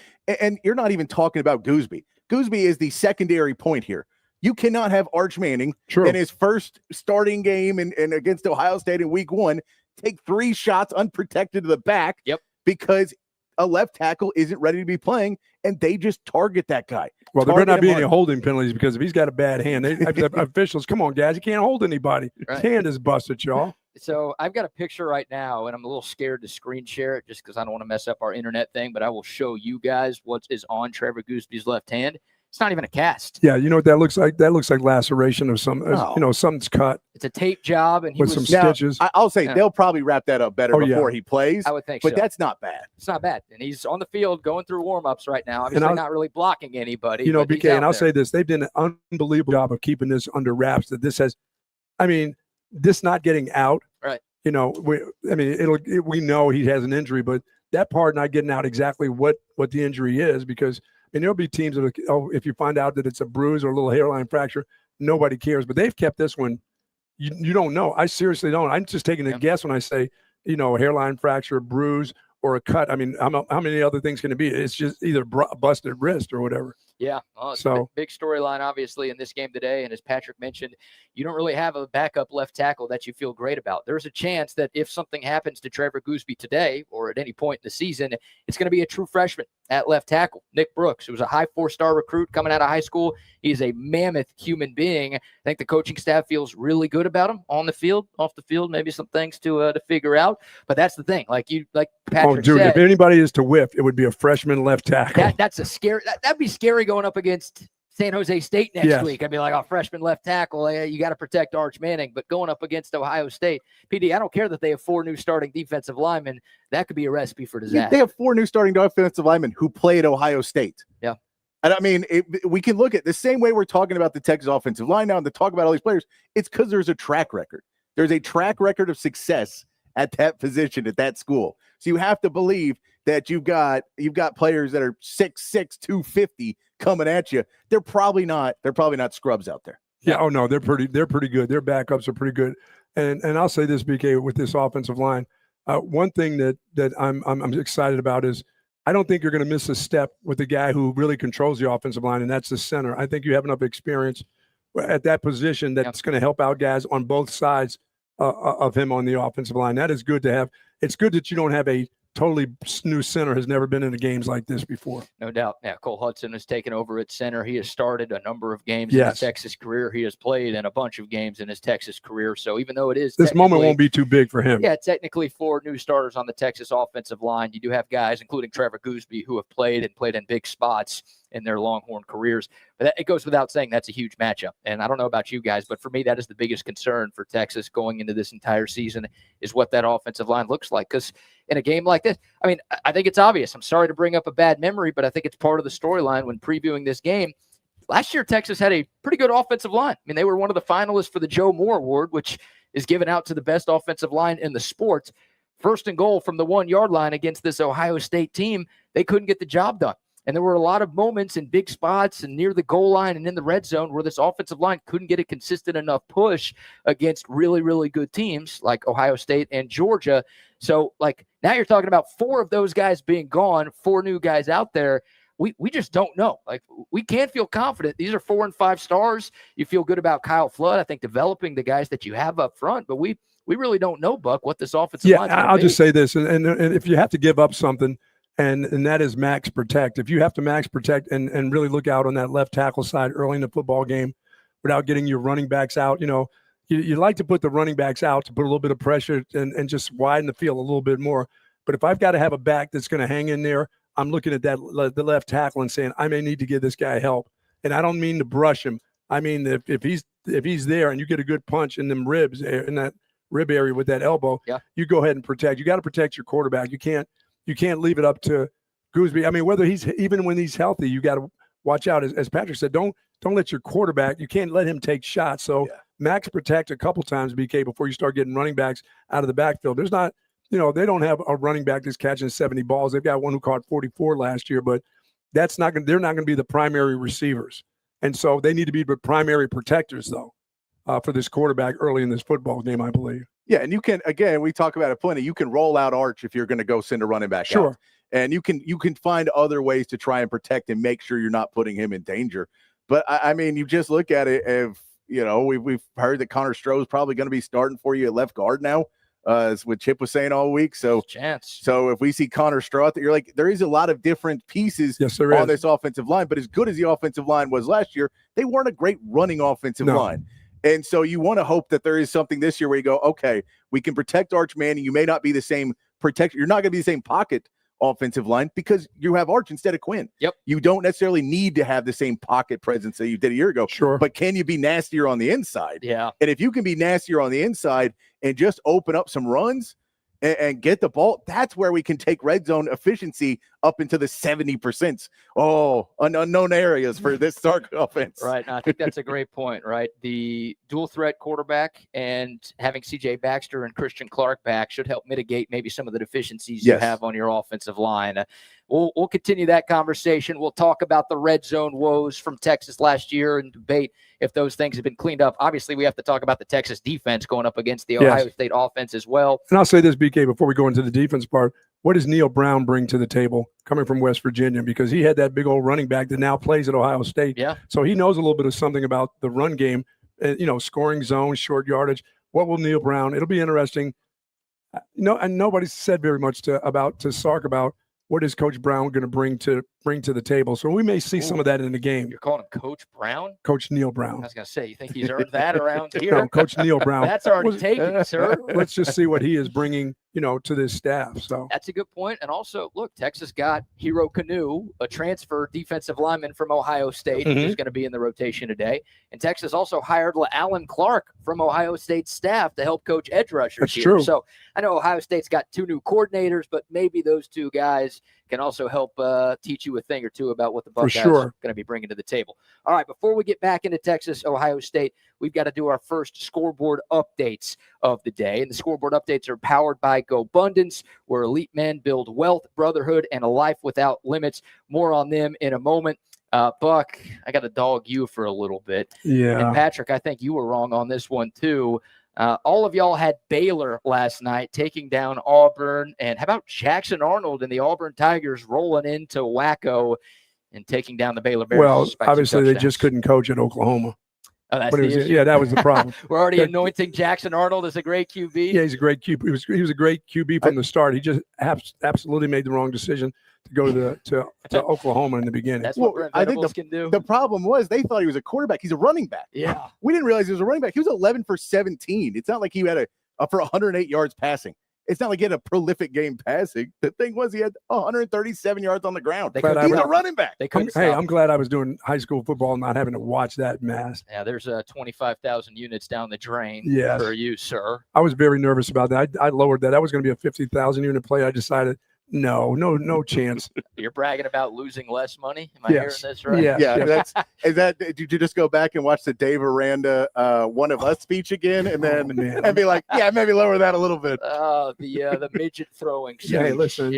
[SPEAKER 4] and you're not even talking about Gooseby. Gooseby is the secondary point here. You cannot have Arch Manning in his first starting game and against Ohio State in week 1 take 3 shots unprotected to the back because a left tackle isn't ready to be playing, and they just target that guy.
[SPEAKER 2] Well, there better not be any holding penalties because if he's got a bad hand, officials, come on, guys, you can't hold anybody. His hand is busted, y'all.
[SPEAKER 1] So I've got a picture right now, and I'm a little scared to screen share it just because I don't want to mess up our internet thing, but I will show you guys what is on Trevor Gooseby's left hand. It's not even a cast.
[SPEAKER 2] Yeah, you know what that looks like? That looks like laceration of some, you know, something's cut.
[SPEAKER 1] It's a tape job, and
[SPEAKER 2] with some stitches.
[SPEAKER 4] I'll say they'll probably wrap that up better before he plays.
[SPEAKER 1] I would think
[SPEAKER 4] but that's not bad.
[SPEAKER 1] It's not bad. And he's on the field going through warm-ups right now. Obviously not really blocking anybody.
[SPEAKER 2] You know, BK, and I'll say this. They've done an unbelievable job of keeping this under wraps. That this has, I mean, this not getting out.
[SPEAKER 1] Right.
[SPEAKER 2] You know, we know he has an injury, but that part not getting out exactly what the injury is, because there'll be teams that if you find out that it's a bruise or a little hairline fracture, nobody cares. But they've kept this one. You don't know. I seriously don't. I'm just taking a guess when I say, you know, a hairline fracture, a bruise, or a cut. I mean, how many other things can it be? It's just either busted wrist or whatever.
[SPEAKER 1] Yeah. Well, it's a big storyline, obviously, in this game today. And as Patrick mentioned, you don't really have a backup left tackle that you feel great about. There's a chance that if something happens to Trevor Gooseby today or at any point in the season, it's going to be a true freshman at left tackle, Nick Brooks, who was a high 4-star recruit coming out of high school. He's a mammoth human being. I think the coaching staff feels really good about him on the field, off the field, maybe some things to figure out. But that's the thing. Like Patrick said,
[SPEAKER 2] if anybody is to whiff, it would be a freshman left tackle.
[SPEAKER 1] That's a scary. That'd be scary going up against San Jose State next week. I'd be like, freshman left tackle, you got to protect Arch Manning. But going up against Ohio State, PD, I don't care that they have 4 new starting defensive linemen. That could be a recipe for disaster.
[SPEAKER 4] They have 4 new starting defensive linemen who played Ohio State.
[SPEAKER 1] Yeah.
[SPEAKER 4] And I mean, we can look at the same way we're talking about the Texas offensive line now and to talk about all these players. It's because there's a track record. There's a track record of success at that position at that school. So you have to believe that you've got players that are 6'6", 250 coming at you. They're probably not scrubs out there.
[SPEAKER 2] Yeah. Oh no, they're pretty good. Their backups are pretty good. And I'll say this, BK, with this offensive line, one thing that I'm excited about is I don't think you're going to miss a step with the guy who really controls the offensive line, and that's the center. I think you have enough experience at that position that's going to help out guys on both sides of him on the offensive line. That is good to have. It's good that you don't have a totally new center, has never been into games like this before.
[SPEAKER 1] No doubt. Yeah, Cole Hudson has taken over at center. He has started a number of games in his Texas career. He has played in a bunch of games in his Texas career. So even though it is
[SPEAKER 2] this moment won't be too big for him.
[SPEAKER 1] Yeah, technically 4 new starters on the Texas offensive line. You do have guys, including Trevor Gooseby, who have played in big spots in their Longhorn careers. But it goes without saying that's a huge matchup. And I don't know about you guys, but for me, that is the biggest concern for Texas going into this entire season is what that offensive line looks like. Because in a game like this, I mean, I think it's obvious. I'm sorry to bring up a bad memory, but I think it's part of the storyline when previewing this game. Last year, Texas had a pretty good offensive line. I mean, they were one of the finalists for the Joe Moore Award, which is given out to the best offensive line in the sport. First and goal from the 1-yard line against this Ohio State team, they couldn't get the job done. And there were a lot of moments in big spots and near the goal line and in the red zone where this offensive line couldn't get a consistent enough push against really, really good teams like Ohio State and Georgia. So, now you're talking about 4 of those guys being gone, 4 new guys out there. We just don't know. We can't feel confident. These are 4 and 5 stars. You feel good about Kyle Flood, I think, developing the guys that you have up front. But we really don't know, Buck, what this offensive line is going to be.
[SPEAKER 2] I'll just say this. And if you have to give up something, and that is max protect. If you have to max protect and really look out on that left tackle side early in the football game without getting your running backs out, you like to put the running backs out to put a little bit of pressure and just widen the field a little bit more. But if I've got to have a back that's going to hang in there, I'm looking at the left tackle and saying, I may need to give this guy help. And I don't mean to brush him. I mean, if he's there and you get a good punch in them ribs, in that rib area with that elbow, you go ahead and protect. You got to protect your quarterback. You can't leave it up to Gooseby. I mean, even when he's healthy, you got to watch out. As Patrick said, don't let your quarterback, you can't let him take shots. So max protect a couple times, BK, before you start getting running backs out of the backfield. There's not, they don't have a running back that's catching 70 balls. They've got one who caught 44 last year, but they're not going to be the primary receivers. And so they need to be the primary protectors, though, for this quarterback early in this football game, I believe.
[SPEAKER 4] Yeah, and you can, again, we talk about it plenty. You can roll out Arch if you're going to go send a running back out. And you can find other ways to try and protect and make sure you're not putting him in danger. But, I mean, you just look at it, if, we've heard that Connor Stroh is probably going to be starting for you at left guard now, as what Chip was saying all week. So if we see Connor Stroh out there, you're like, there is a lot of different pieces on this offensive line. But as good as the offensive line was last year, they weren't a great running offensive line. And so you want to hope that there is something this year where you go, okay, we can protect Arch Manning. You may not be the same protector. You're not going to be the same pocket offensive line because you have Arch instead of Quinn. You don't necessarily need to have the same pocket presence that you did a year ago. But can you be nastier on the inside? And if you can be nastier on the inside and just open up some runs and get the ball, that's where we can take red zone efficiency up into the 70%. Unknown areas for this Sark offense.
[SPEAKER 1] Right. I think that's a great point, right? The dual threat quarterback and having CJ Baxter and Christian Clark back should help mitigate maybe some of the deficiencies you have on your offensive line. We'll continue that conversation. We'll talk about the red zone woes from Texas last year and debate if those things have been cleaned up. Obviously, we have to talk about the Texas defense going up against the Ohio State offense as well.
[SPEAKER 2] And I'll say this, BK, before we go into the defense part, what does Neil Brown bring to the table coming from West Virginia? Because he had that big old running back that now plays at Ohio State. So he knows a little bit of something about the run game, scoring zone, short yardage. What will Neil Brown? It'll be interesting. And nobody's said very much to Sark about what is Coach Brown going to bring to the table. So we may see some of that in the game.
[SPEAKER 1] You're calling him Coach Brown?
[SPEAKER 2] Coach Neil Brown.
[SPEAKER 1] I was going to say, you think he's earned that around here?
[SPEAKER 2] No, Coach Neil Brown.
[SPEAKER 1] That's already taken, sir.
[SPEAKER 2] Let's just see what he is bringing, to this staff. So
[SPEAKER 1] that's a good point. And also, look, Texas got Hero Canoe, a transfer defensive lineman from Ohio State, who's going to be in the rotation today. And Texas also hired Alan Clark from Ohio State staff to help coach edge rushers.
[SPEAKER 2] That's true.
[SPEAKER 1] So I know Ohio State's got 2 new coordinators, but maybe those 2 guys can also help teach you a thing or two about what the Buckeyes are going to be bringing to the table. All right, before we get back into Texas, Ohio State, we've got to do our first scoreboard updates of the day. And the scoreboard updates are powered by Gobundance, where elite men build wealth, brotherhood, and a life without limits. More on them in a moment. Buck, I got to dog you for a little bit. And Patrick, I think you were wrong on this one too. All of y'all had Baylor last night taking down Auburn. And how about Jackson Arnold and the Auburn Tigers rolling into Waco and taking down the Baylor Bears?
[SPEAKER 2] Well, obviously they just couldn't coach at Oklahoma.
[SPEAKER 1] Oh, that's the issue.
[SPEAKER 2] That was the problem.
[SPEAKER 1] We're already anointing Jackson Arnold as a great QB.
[SPEAKER 2] Yeah, he's a great QB. He was a great QB from the start. He just absolutely made the wrong decision to go to Oklahoma in the beginning.
[SPEAKER 1] That's what Brent Venables can do.
[SPEAKER 4] The problem was they thought he was a quarterback. He's a running back.
[SPEAKER 1] Yeah.
[SPEAKER 4] We didn't realize he was a running back. He was 11 for 17. It's not like he had for 108 yards passing. It's not like he had a prolific game passing. The thing was he had 137 yards on the ground. He's a running back.
[SPEAKER 2] I'm glad I was doing high school football and not having to watch that mess.
[SPEAKER 1] Yeah, there's 25,000 units down the drain for you, sir.
[SPEAKER 2] I was very nervous about that. I lowered that. That was going to be a 50,000 unit play. I decided, no chance.
[SPEAKER 1] You're bragging about losing less money? Am I hearing this right?
[SPEAKER 4] Yeah. Did you just go back and watch the Dave Aranda One of Us speech again and then and be like, maybe lower that a little bit?
[SPEAKER 1] The midget throwing.
[SPEAKER 2] Hey, listen,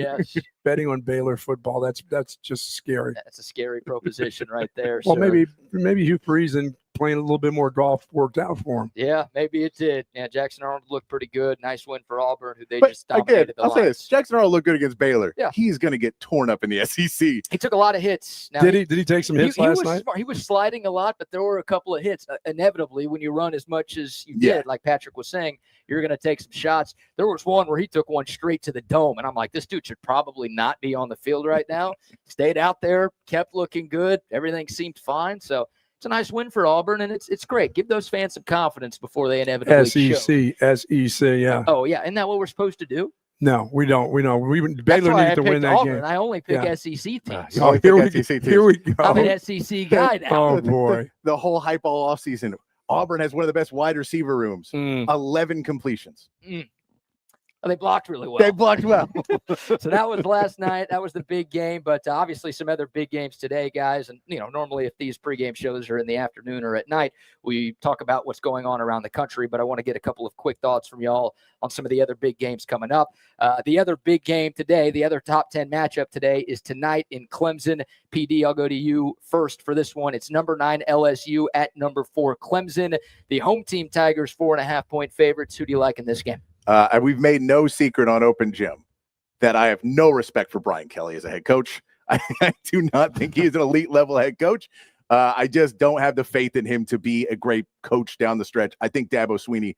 [SPEAKER 2] betting on Baylor football, that's just scary.
[SPEAKER 1] That's a scary proposition right there.
[SPEAKER 2] Well, maybe Hugh Freeze and playing a little bit more golf worked out for him.
[SPEAKER 1] Yeah, maybe it did. Yeah, Jackson Arnold looked pretty good. Nice win for Auburn, who they
[SPEAKER 4] But
[SPEAKER 1] just dominated
[SPEAKER 4] again,
[SPEAKER 1] the
[SPEAKER 4] I'll say
[SPEAKER 1] Lions.
[SPEAKER 4] this: Jackson Arnold looked good against Baylor.
[SPEAKER 1] Yeah.
[SPEAKER 4] He's going to get torn up in the SEC.
[SPEAKER 1] He took a lot of hits. Now,
[SPEAKER 2] Did he take some hits last night?
[SPEAKER 1] Smart. He was sliding a lot, but there were a couple of hits. Inevitably, when you run as much as you did, like Patrick was saying, you're going to take some shots. There was one where he took one straight to the dome, and I'm like, this dude should probably not be on the field right now. Stayed out there, kept looking good. Everything seemed fine. So it's a nice win for Auburn, and it's great. Give those fans some confidence before they inevitably
[SPEAKER 2] SEC, yeah.
[SPEAKER 1] Oh, yeah. Isn't that what we're supposed to do?
[SPEAKER 2] No, we don't. Baylor needs to win that
[SPEAKER 1] Auburn.
[SPEAKER 2] game.
[SPEAKER 1] I only pick SEC teams.
[SPEAKER 2] Here we go.
[SPEAKER 1] I'm an SEC guy now.
[SPEAKER 2] Oh, boy.
[SPEAKER 4] The whole hype all offseason. Auburn has one of the best wide receiver rooms. 11 completions.
[SPEAKER 1] They blocked really well.
[SPEAKER 4] They blocked well.
[SPEAKER 1] So that was last night. That was the big game, but obviously some other big games today, guys. And, normally if these pregame shows are in the afternoon or at night, we talk about what's going on around the country, but I want to get a couple of quick thoughts from y'all on some of the other big games coming up. The other big game today, the other top 10 matchup today is tonight in Clemson. PD, I'll go to you first for this one. It's number 9 LSU at number 4 Clemson. The home team Tigers 4.5-point favorites. Who do you like in this game?
[SPEAKER 4] We've made no secret on Open Gym that I have no respect for Brian Kelly as a head coach. I do not think he is an elite level head coach. I just don't have the faith in him to be a great coach down the stretch. I think Dabo Swinney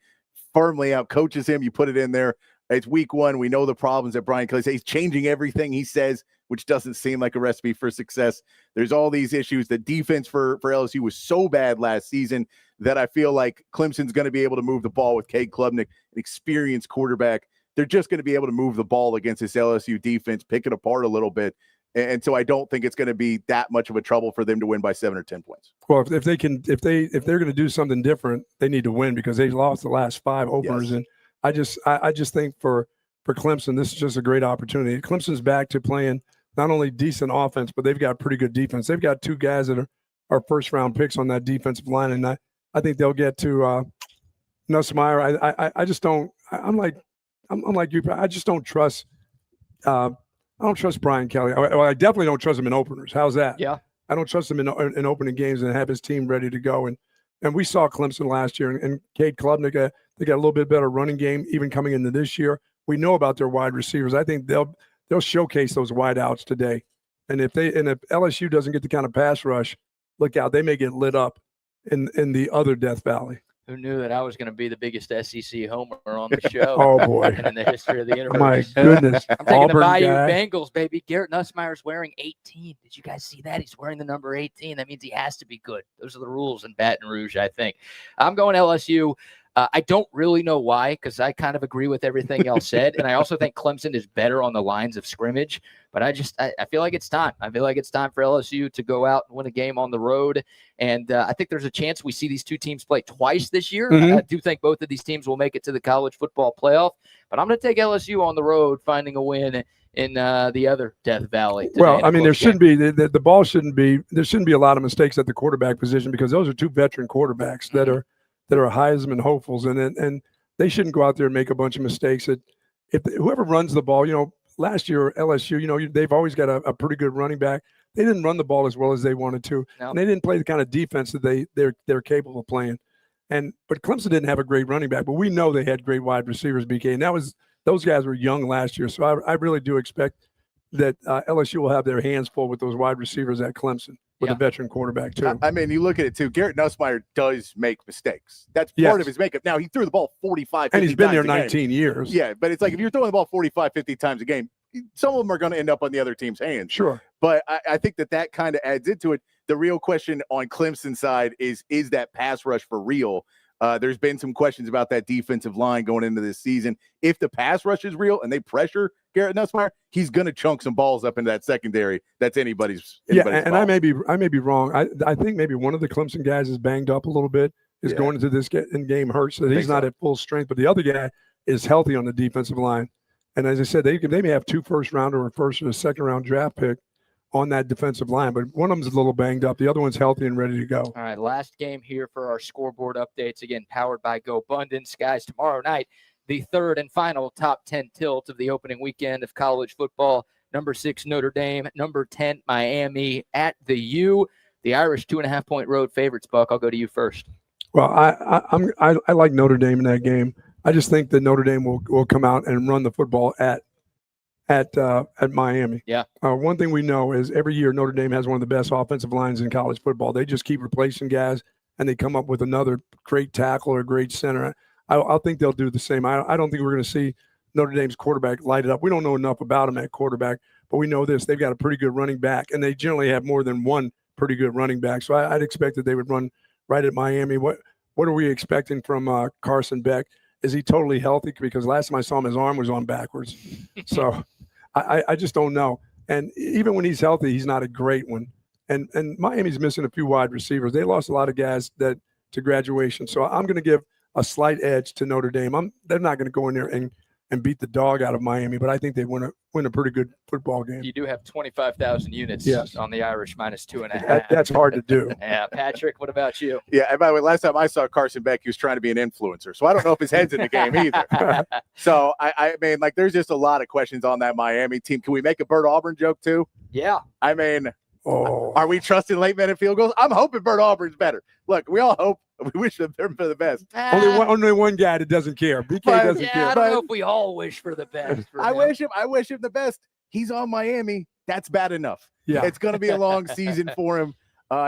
[SPEAKER 4] firmly out coaches him. You put it in there. It's week 1. We know the problems that Brian Kelly says. He's changing everything he says, which doesn't seem like a recipe for success. There's all these issues. The defense for LSU was so bad last season that I feel like Clemson's going to be able to move the ball with Cade Klubnik, an experienced quarterback. They're just going to be able to move the ball against this LSU defense, pick it apart a little bit. And so I don't think it's going to be that much of a trouble for them to win by 7 or 10 points.
[SPEAKER 2] Well, if they're going to do something different, they need to win because they lost the last 5 openers.
[SPEAKER 4] Yes.
[SPEAKER 2] And I just think for Clemson, this is just a great opportunity. Clemson's back to playing not only decent offense, but they've got pretty good defense. They've got 2 guys that are first round picks on that defensive line, and I think they'll get to Nussmeier. I just don't. I'm like you. I just don't trust. I don't trust Brian Kelly. Well, I definitely don't trust him in openers. How's that?
[SPEAKER 1] Yeah.
[SPEAKER 2] I don't trust him in opening games and have his team ready to go. And we saw Clemson last year, and Cade Klubnik, they got a little bit better running game even coming into this year. We know about their wide receivers. I think they'll showcase those wide outs today. And if LSU doesn't get the kind of pass rush, look out, they may get lit up in the other Death Valley.
[SPEAKER 1] Who knew that I was going to be the biggest SEC homer on the show?
[SPEAKER 2] Oh, boy.
[SPEAKER 1] And in the history of the universe.
[SPEAKER 2] My goodness.
[SPEAKER 1] I'm taking
[SPEAKER 2] Auburn
[SPEAKER 1] the Bayou
[SPEAKER 2] guy.
[SPEAKER 1] Bengals, baby. Garrett Nussmeier's wearing 18. Did you guys see that? He's wearing the number 18. That means he has to be good. Those are the rules in Baton Rouge, I think. I'm going LSU. I don't really know why, because I kind of agree with everything y'all said. And I also think Clemson is better on the lines of scrimmage. But I feel like it's time. I feel like it's time for LSU to go out and win a game on the road. And I think there's a chance we see these 2 teams play twice this year.
[SPEAKER 2] Mm-hmm.
[SPEAKER 1] I do think both of these teams will make it to the college football playoff. But I'm going to take LSU on the road, finding a win in the other Death Valley.
[SPEAKER 2] Well, I mean, there shouldn't be the ball shouldn't be there shouldn't be a lot of mistakes at the quarterback position because those are 2 veteran quarterbacks that are Heisman hopefuls, and they shouldn't go out there and make a bunch of mistakes. If whoever runs the ball, last year LSU, they've always got a pretty good running back. They didn't run the ball as well as they wanted to, and they didn't play the kind of defense that they're capable of playing. But Clemson didn't have a great running back, but we know they had great wide receivers, BK, and those guys were young last year. So I really do expect that LSU will have their hands full with those wide receivers at Clemson. With a veteran quarterback, too.
[SPEAKER 4] I mean, you look at it, too. Garrett Nussmeier does make mistakes. That's part of his makeup. Now, he threw the ball 45, 50
[SPEAKER 2] and he's been
[SPEAKER 4] times
[SPEAKER 2] there
[SPEAKER 4] a game.
[SPEAKER 2] 19 years.
[SPEAKER 4] Yeah, but it's like if you're throwing the ball 45, 50 times a game, some of them are going to end up on the other team's hands.
[SPEAKER 2] Sure.
[SPEAKER 4] But I think that kind of adds into it. The real question on Clemson's side is that pass rush for real? There's been some questions about that defensive line going into this season. If the pass rush is real and they pressure Garrett Nussmeier, he's going to chunk some balls up into that secondary. That's anybody's
[SPEAKER 2] and
[SPEAKER 4] ball.
[SPEAKER 2] I may be wrong. I think maybe one of the Clemson guys is banged up a little bit, is going into this game hurt, so he's not at full strength. But the other guy is healthy on the defensive line. And as I said, they may have 2 first-rounder or a first and a second-round draft pick on that defensive line, but one of them's a little banged up. The other one's healthy and ready to go.
[SPEAKER 1] All right, last game here for our scoreboard updates, again, powered by Gobundance. Guys, tomorrow night, the 3rd and final top 10 tilt of the opening weekend of college football. Number 6, Notre Dame. Number 10, Miami at the U. The Irish 2.5-point road favorites, Buck. I'll go to you first.
[SPEAKER 2] Well, I like Notre Dame in that game. I just think that Notre Dame will come out and run the football at Miami.
[SPEAKER 1] Yeah.
[SPEAKER 2] One thing we know is every year Notre Dame has one of the best offensive lines in college football. They just keep replacing guys, and they come up with another great tackle or great center. I think they'll do the same. I don't think we're going to see Notre Dame's quarterback light it up. We don't know enough about him at quarterback, but we know this. They've got a pretty good running back, and they generally have more than one pretty good running back. So I'd expect that they would run right at Miami. What are we expecting from Carson Beck? Is he totally healthy? Because last time I saw him, his arm was on backwards. So I just don't know. And even when he's healthy, he's not a great one. And Miami's missing a few wide receivers. They lost a lot of guys to graduation. So I'm going to give a slight edge to Notre Dame. They're not going to go in there and beat the dog out of Miami, but I think they win a pretty good football game.
[SPEAKER 1] You do have 25,000 units on the Irish minus 2.5.
[SPEAKER 2] That's hard to do.
[SPEAKER 1] Yeah, Patrick, what about you?
[SPEAKER 4] Yeah, and by the way, last time I saw Carson Beck, he was trying to be an influencer, so I don't know if his head's in the game either. So, I mean, like, there's just a lot of questions on that Miami team. Can we make a Bert Auburn joke, too?
[SPEAKER 1] Yeah.
[SPEAKER 4] I mean, are we trusting late-minute field goals? I'm hoping Bert Auburn's better. Look, we all hope. We wish them for the best.
[SPEAKER 2] Only one guy that doesn't care. BK doesn't care.
[SPEAKER 1] I don't know if we all wish for the best.
[SPEAKER 4] I wish him the best. He's on Miami. That's bad enough.
[SPEAKER 2] Yeah.
[SPEAKER 4] It's going to be a long season for him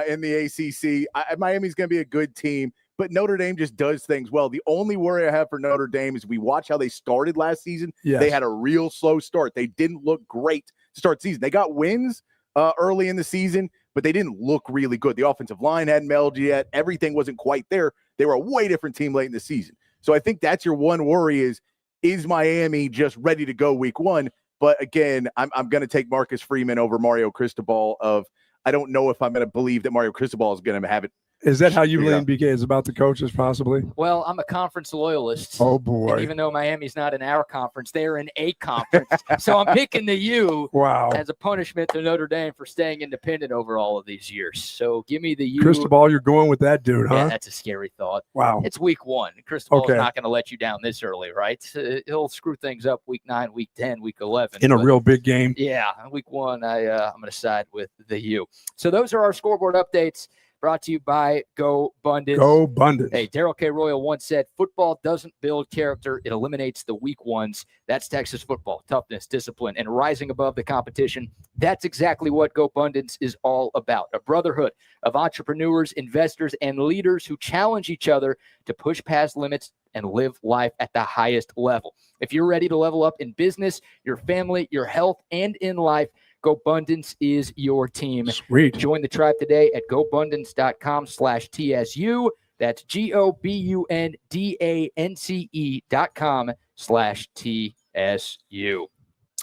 [SPEAKER 4] in the ACC. Miami's going to be a good team, but Notre Dame just does things well. The only worry I have for Notre Dame is we watch how they started last season.
[SPEAKER 2] Yes.
[SPEAKER 4] They had a real slow start. They didn't look great to start the season. They got wins early in the season, but they didn't look really good. The offensive line hadn't melded yet. Everything wasn't quite there. They were a way different team late in the season. So I think that's your one worry is Miami just ready to go week one? But again, I'm going to take Marcus Freeman over Mario Cristobal I don't know if I'm going to believe that Mario Cristobal is going to have it.
[SPEAKER 2] Is that how you lean, BK? Is about the coaches possibly?
[SPEAKER 1] Well, I'm a conference loyalist.
[SPEAKER 2] Oh, boy.
[SPEAKER 1] And even though Miami's not in our conference, they're in a conference. So I'm picking the U as a punishment to Notre Dame for staying independent over all of these years. So give me the U.
[SPEAKER 2] Cristobal, you're going with that dude, huh?
[SPEAKER 1] Yeah, that's a scary thought.
[SPEAKER 2] Wow.
[SPEAKER 1] It's week one. Cristobal's not going to let you down this early, right? He'll screw things up week 9, week 10, week 11.
[SPEAKER 2] In a real big game.
[SPEAKER 1] Yeah, week one, I'm going to side with the U. So those are our scoreboard updates. Brought to you by Gobundance.
[SPEAKER 2] Gobundance.
[SPEAKER 1] Hey, Daryl K. Royal once said, football doesn't build character. It eliminates the weak ones. That's Texas football. Toughness, discipline, and rising above the competition. That's exactly what Gobundance is all about. A brotherhood of entrepreneurs, investors, and leaders who challenge each other to push past limits and live life at the highest level. If you're ready to level up in business, your family, your health, and in life, Gobundance is your team.
[SPEAKER 2] Sweet.
[SPEAKER 1] Join the tribe today at gobundance.com/TSU. That's GOBUNDANCE.com/TSU.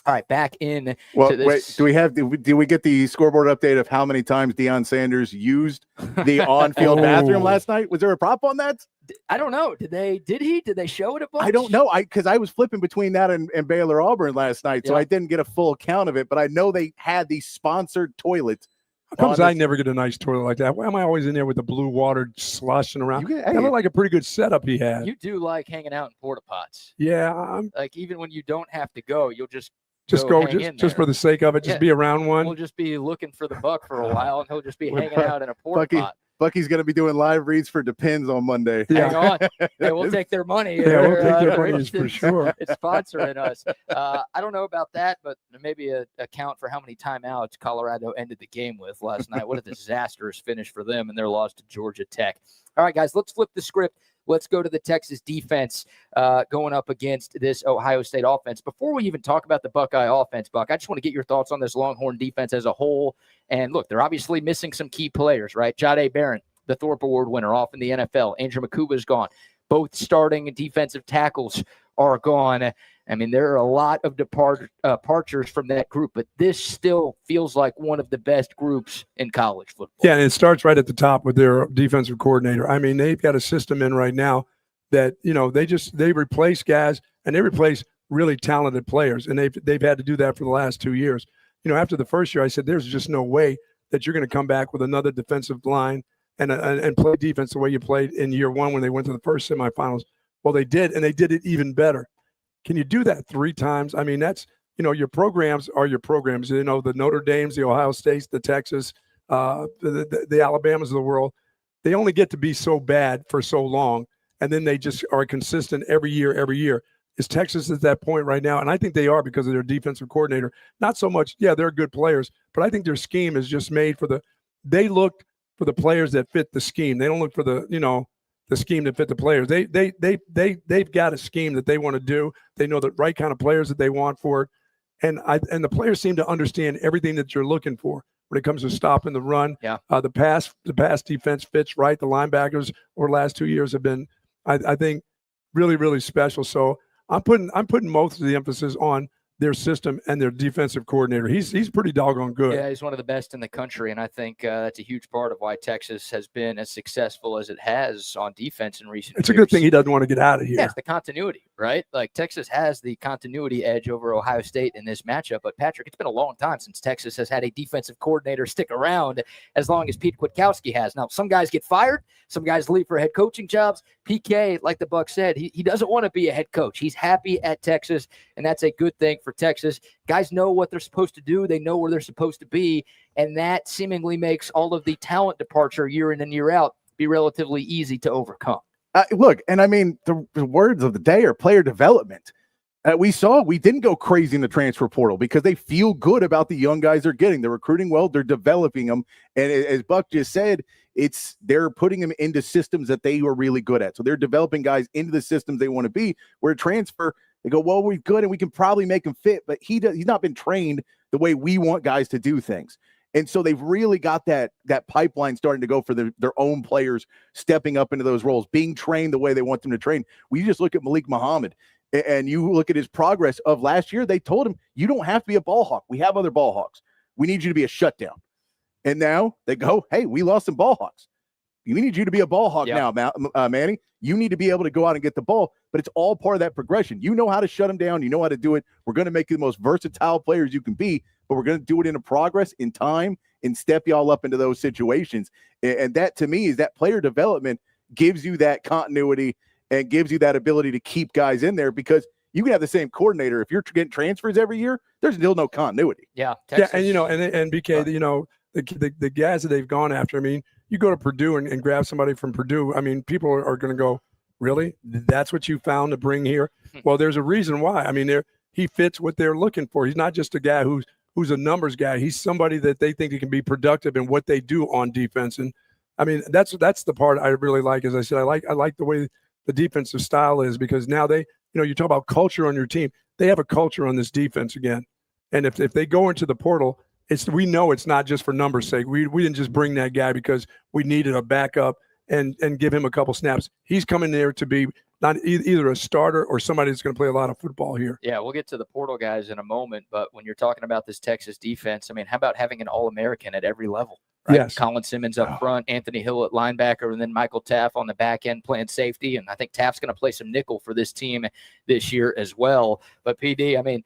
[SPEAKER 1] All right, back in.
[SPEAKER 4] Well,
[SPEAKER 1] to this.
[SPEAKER 4] Wait, do we get the scoreboard update of how many times Deion Sanders used the on-field bathroom last night? Was there a prop on that?
[SPEAKER 1] I don't know. Did they show it a bunch?
[SPEAKER 4] I don't know. Because I was flipping between that and Baylor Auburn last night, so I didn't get a full count of it. But I know they had the sponsored toilet.
[SPEAKER 2] How comes I never get a nice toilet like that? Why am I always in there with the blue water sloshing around? That looked like a pretty good setup he had.
[SPEAKER 1] You do like hanging out in porta pots.
[SPEAKER 2] Yeah.
[SPEAKER 1] Like even when you don't have to go, you'll just
[SPEAKER 2] go just for the sake of it. Just be around one.
[SPEAKER 1] We'll just be looking for the buck for a while, and he'll just be hanging out in a porta pot.
[SPEAKER 4] Bucky's going to be doing live reads for Depends on Monday.
[SPEAKER 1] Hang on. Hey, we'll take their money.
[SPEAKER 2] Yeah, we'll take their money for sure.
[SPEAKER 1] It's sponsoring us. I don't know about that, but maybe a count for how many timeouts Colorado ended the game with last night. What a disastrous finish for them and their loss to Georgia Tech. All right, guys, let's flip the script. Let's go to the Texas defense going up against this Ohio State offense. Before we even talk about the Buckeye offense, Buck, I just want to get your thoughts on this Longhorn defense as a whole. And look, they're obviously missing some key players, right? Jahdae Barron, the Thorpe Award winner, off in the NFL. Andrew Makuba's gone. Both starting defensive tackles are gone. I mean, there are a lot of departures from that group, but this still feels like one of the best groups in college football.
[SPEAKER 2] Yeah, and it starts right at the top with their defensive coordinator. I mean, they've got a system in right now that, they replace guys and they replace really talented players, and they've had to do that for the last 2 years. After the first year, I said, there's just no way that you're going to come back with another defensive line and play defense the way you played in year one when they went to the first semifinals. Well, they did, and they did it even better. Can you do that 3 times? I mean, that's, your programs are your programs. The Notre Dames, the Ohio States, the Texas, the Alabamas of the world, they only get to be so bad for so long, and then they just are consistent every year. Is Texas at that point right now? And I think they are because of their defensive coordinator. Not so much, yeah, they're good players, but I think their scheme is just made they look for the players that fit the scheme. They don't look for the scheme that fit the players. They've got a scheme that they want to do. They know the right kind of players that they want for it. And the players seem to understand everything that you're looking for when it comes to stopping the run.
[SPEAKER 1] Yeah.
[SPEAKER 2] The pass defense fits right. The linebackers over the last 2 years have been, I think, really, really special. So I'm putting most of the emphasis on their system and their defensive coordinator. He's pretty doggone good.
[SPEAKER 1] Yeah, he's one of the best in the country, and I think that's a huge part of why Texas has been as successful as it has on defense in recent years.
[SPEAKER 2] It's a good thing he doesn't want to get out of here.
[SPEAKER 1] Yeah, it's the continuity, right? Like Texas has the continuity edge over Ohio State in this matchup. But Patrick, it's been a long time since Texas has had a defensive coordinator stick around as long as Pete Kwiatkowski has. Now, some guys get fired, some guys leave for head coaching jobs. PK, like the Buck said, he doesn't want to be a head coach. He's happy at Texas, and that's a good thing for Texas. Guys know what they're supposed to do. They know where they're supposed to be, and that seemingly makes all of the talent departure year in and year out be relatively easy to overcome.
[SPEAKER 4] Look, and I mean, the words of the day are player development. We didn't go crazy in the transfer portal because they feel good about the young guys they're getting. They're recruiting well. They're developing them. And as Buck just said, they're putting them into systems that they are really good at. So they're developing guys into the systems they want to be. Where transfer, they go, well, we're good and we can probably make him fit, but he's not been trained the way we want guys to do things. And so they've really got that pipeline starting to go for their own players stepping up into those roles, being trained the way they want them to train. We just look at Malik Muhammad and you look at his progress of last year. They told him, you don't have to be a ball hawk. We have other ball hawks. We need you to be a shutdown. And now they go, hey, we lost some ball hawks. We need you to be a ball hawk now, Manny. You need to be able to go out and get the ball, but it's all part of that progression. You know how to shut them down. You know how to do it. We're going to make you the most versatile players you can be, but we're going to do it in a progress, in time, and step y'all up into those situations. And that, to me, is that player development gives you that continuity and gives you that ability to keep guys in there, because you can have the same coordinator. If you're getting transfers every year, there's still no continuity.
[SPEAKER 1] Yeah.
[SPEAKER 2] Texas. Yeah, and BK, the guys that they've gone after, I mean, you go to Purdue and grab somebody from Purdue, I mean, people are going to go, really? That's what you found to bring here? Well, there's a reason why. I mean, he fits what they're looking for. He's not just a guy who's a numbers guy. He's somebody that they think he can be productive in what they do on defense. And I mean, that's the part I really like. As I said, I like the way the defensive style is, because now you talk about culture on your team. They have a culture on this defense again. And if they go into the portal, we know it's not just for numbers' sake. We didn't just bring that guy because we needed a backup and give him a couple snaps. He's coming there to be not either a starter or somebody that's going to play a lot of football here.
[SPEAKER 1] Yeah, we'll get to the portal guys in a moment, but when you're talking about this Texas defense, I mean, how about having an All-American at every level? Right?
[SPEAKER 2] Yes.
[SPEAKER 1] Colin Simmons up front, Anthony Hill at linebacker, and then Michael Taff on the back end playing safety. And I think Taff's going to play some nickel for this team this year as well. But PD, I mean,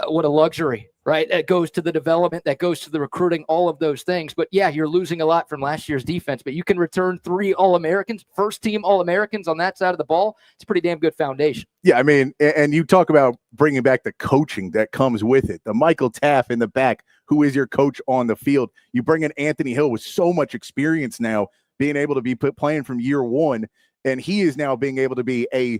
[SPEAKER 1] what a luxury, right? That goes to the development, that goes to the recruiting, all of those things. But yeah, you're losing a lot from last year's defense, but you can return 3 All-Americans, first-team All-Americans on that side of the ball. It's a pretty damn good foundation.
[SPEAKER 4] Yeah, I mean, and you talk about bringing back the coaching that comes with it. The Michael Taff in the back, who is your coach on the field. You bring in Anthony Hill with so much experience now, being able to be playing from year one, and he is now being able to be a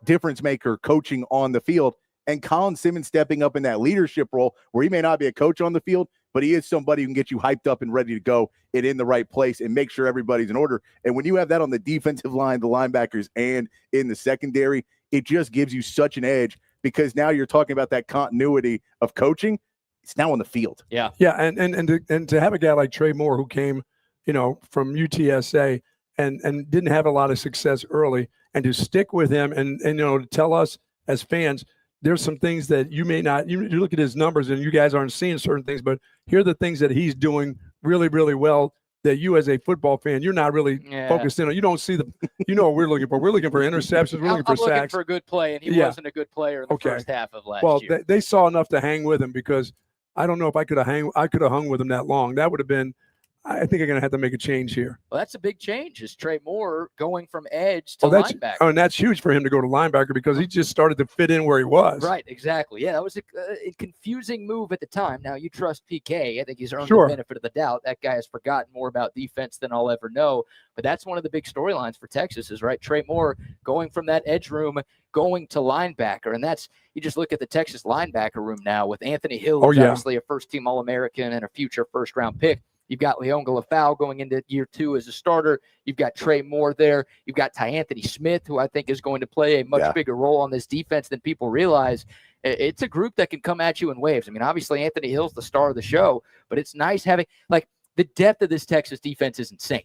[SPEAKER 4] difference maker coaching on the field. And Colin Simmons stepping up in that leadership role where he may not be a coach on the field, but he is somebody who can get you hyped up and ready to go and in the right place and make sure everybody's in order. And when you have that on the defensive line, the linebackers, and in the secondary, it just gives you such an edge, because now you're talking about that continuity of coaching. It's now on the field.
[SPEAKER 1] Yeah.
[SPEAKER 2] Yeah. And to have a guy like Trey Moore, who came, from UTSA and didn't have a lot of success early, and to stick with him and to tell us as fans, there's some things that you may not, you look at his numbers and you guys aren't seeing certain things, but here are the things that he's doing really, really well that you as a football fan, you're not really focused in on. You don't see what we're looking for. We're looking for interceptions. We're looking for sacks.
[SPEAKER 1] Looking for a good play, and he wasn't a good player in the first half of last year.
[SPEAKER 2] Well, they saw enough to hang with him, because I don't know if I could have hung with him that long. That would have been, I think I'm going to have to make a change here.
[SPEAKER 1] Well, that's a big change. Is Trey Moore going from edge to linebacker?
[SPEAKER 2] And that's huge for him to go to linebacker because he just started to fit in where he was.
[SPEAKER 1] Right, exactly. Yeah, that was a confusing move at the time. Now, you trust PK. I think he's earned
[SPEAKER 2] Sure.
[SPEAKER 1] the benefit of the doubt. That guy has forgotten more about defense than I'll ever know. But that's one of the big storylines for Texas is, right, Trey Moore going from that edge room, going to linebacker. And that's, you just look at the Texas linebacker room now with Anthony Hill, who's obviously a first-team All-American and a future first-round pick. You've got Leon Galafau going into year 2 as a starter. You've got Trey Moore there. You've got Anthony Smith, who I think is going to play a much bigger role on this defense than people realize. It's a group that can come at you in waves. I mean, obviously, Anthony Hill's the star of the show, but it's nice having, like, the depth of this Texas defense is insane.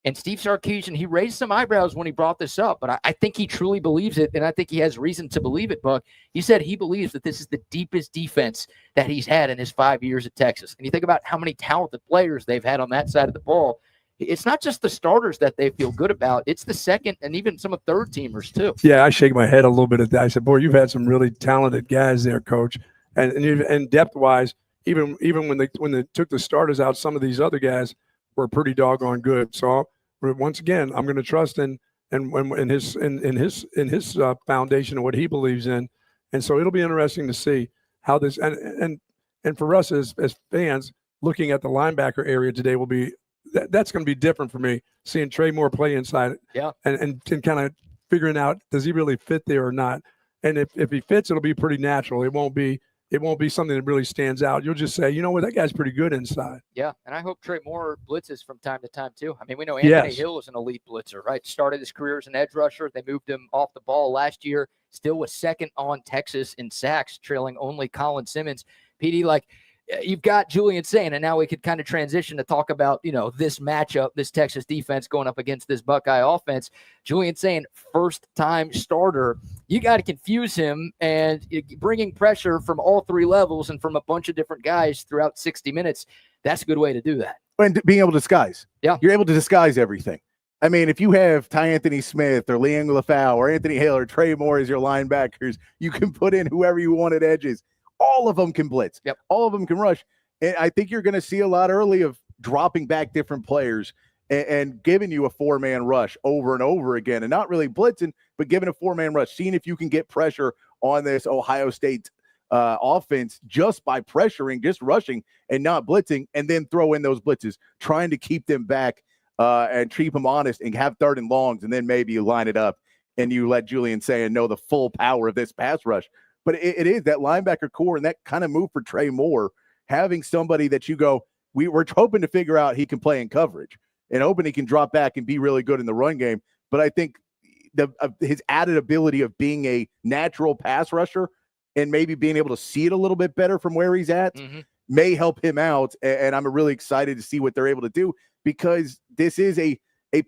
[SPEAKER 1] And Steve Sarkeesian, he raised some eyebrows when he brought this up, but I think he truly believes it, and I think he has reason to believe it, Buck. He said he believes that this is the deepest defense that he's had in his 5 years at Texas. And you think about how many talented players they've had on that side of the ball. It's not just the starters that they feel good about. It's the second and even some of third-teamers too.
[SPEAKER 2] Yeah, I shake my head a little bit at that. I said, boy, you've had some really talented guys there, Coach. And depth-wise, even when they took the starters out, some of these other guys were pretty doggone good. So once again, I'm going to trust in his foundation and what he believes in, and so it'll be interesting to see how this and for us as fans looking at the linebacker area today will be that's going to be different for me seeing Trey Moore play inside, and kind of figuring out does he really fit there or not, and if he fits, it'll be pretty natural. It won't be something that really stands out. You'll just say, you know what, that guy's pretty good inside. Yeah,
[SPEAKER 1] and I hope Trey Moore blitzes from time to time too. I mean, we know Anthony Hill is an elite blitzer, right? Started his career as an edge rusher. They moved him off the ball last year. Still was second on Texas in sacks, trailing only Colin Simmons. PD, like, you've got Julian Sayin, and now we could kind of transition to talk about, this matchup, this Texas defense going up against this Buckeye offense. Julian Sayin, first-time starter. You got to confuse him, and bringing pressure from all 3 levels and from a bunch of different guys throughout 60 minutes, that's a good way to do that.
[SPEAKER 4] And being able to disguise.
[SPEAKER 1] Yeah.
[SPEAKER 4] You're able to disguise everything. I mean, if you have Anthony Smith or Leon Galafau or Anthony Hill or Trey Moore as your linebackers, you can put in whoever you want at edges. All of them can blitz.
[SPEAKER 1] Yep.
[SPEAKER 4] All of them can rush. And I think you're going to see a lot early of dropping back different players and giving you a 4-man rush over and over again, and not really blitzing, but giving a 4-man rush, seeing if you can get pressure on this Ohio State offense just by pressuring, just rushing and not blitzing, and then throw in those blitzes, trying to keep them back and keep them honest and have 3rd and longs, and then maybe you line it up and you let Julian Sayin know the full power of this pass rush. But it is that linebacker core and that kind of move for Trey Moore, having somebody that you go, we're hoping to figure out he can play in coverage and hoping he can drop back and be really good in the run game. But I think his added ability of being a natural pass rusher and maybe being able to see it a little bit better from where he's at may help him out. And I'm really excited to see what they're able to do, because this is a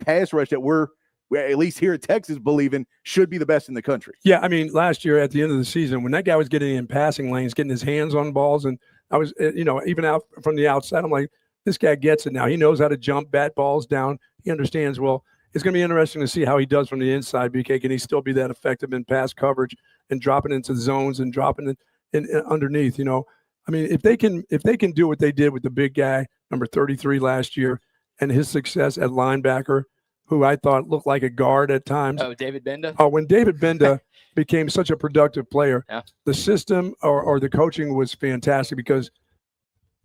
[SPEAKER 4] pass rush that we're at least here at Texas believing should be the best in the country.
[SPEAKER 2] Yeah, I mean, last year at the end of the season, when that guy was getting in passing lanes, getting his hands on balls, and I was, even out from the outside, I'm like, this guy gets it now. He knows how to jump, bat balls down. He understands well. It's going to be interesting to see how he does from the inside, BK. Can he still be that effective in pass coverage and dropping into zones and dropping in underneath? I mean, if they can do what they did with the big guy, number 33 last year, and his success at linebacker, who I thought looked like a guard at times.
[SPEAKER 1] Oh, David Benda?
[SPEAKER 2] Oh, when David Benda became such a productive player, the system or the coaching was fantastic, because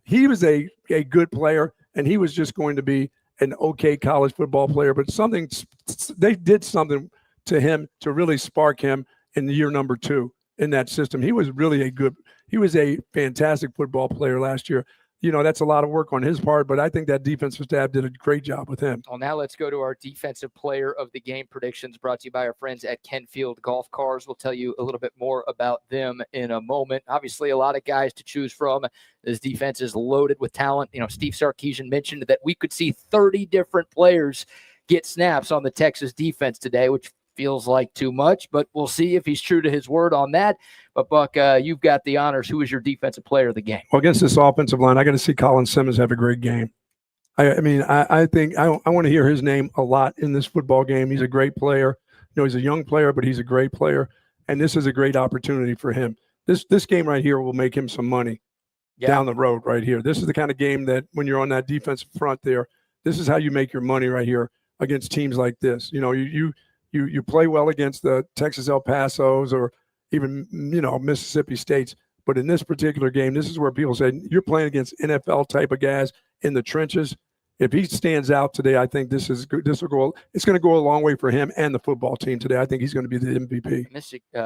[SPEAKER 2] he was a good player, and he was just going to be an okay college football player. But they did something to him to really spark him in the year number 2 in that system. He was really he was a fantastic football player last year. That's a lot of work on his part, but I think that defensive staff did a great job with him.
[SPEAKER 1] Well, now let's go to our defensive player of the game predictions, brought to you by our friends at Kenfield Golf Cars. We'll tell you a little bit more about them in a moment. Obviously, a lot of guys to choose from. This defense is loaded with talent. Steve Sarkeesian mentioned that we could see 30 different players get snaps on the Texas defense today, which feels like too much, but we'll see if he's true to his word on that. But, Buck, you've got the honors. Who is your defensive player of the game?
[SPEAKER 2] Well, against this offensive line, I got to see Colin Simmons have a great game. I think I want to hear his name a lot in this football game. He's a great player. He's a young player, but he's a great player, and this is a great opportunity for him. This game right here will make him some money. down the road right here. This is the kind of game that when you're on that defensive front there, this is how you make your money right here against teams like this. You know, you play well against the Texas El Pasos or even, you know, Mississippi States. But in this particular game, this is where people say you're playing against NFL type of guys in the trenches. If he stands out today, I think this will go. It's going to go a long way for him and the football team today. I think he's going to be the MVP.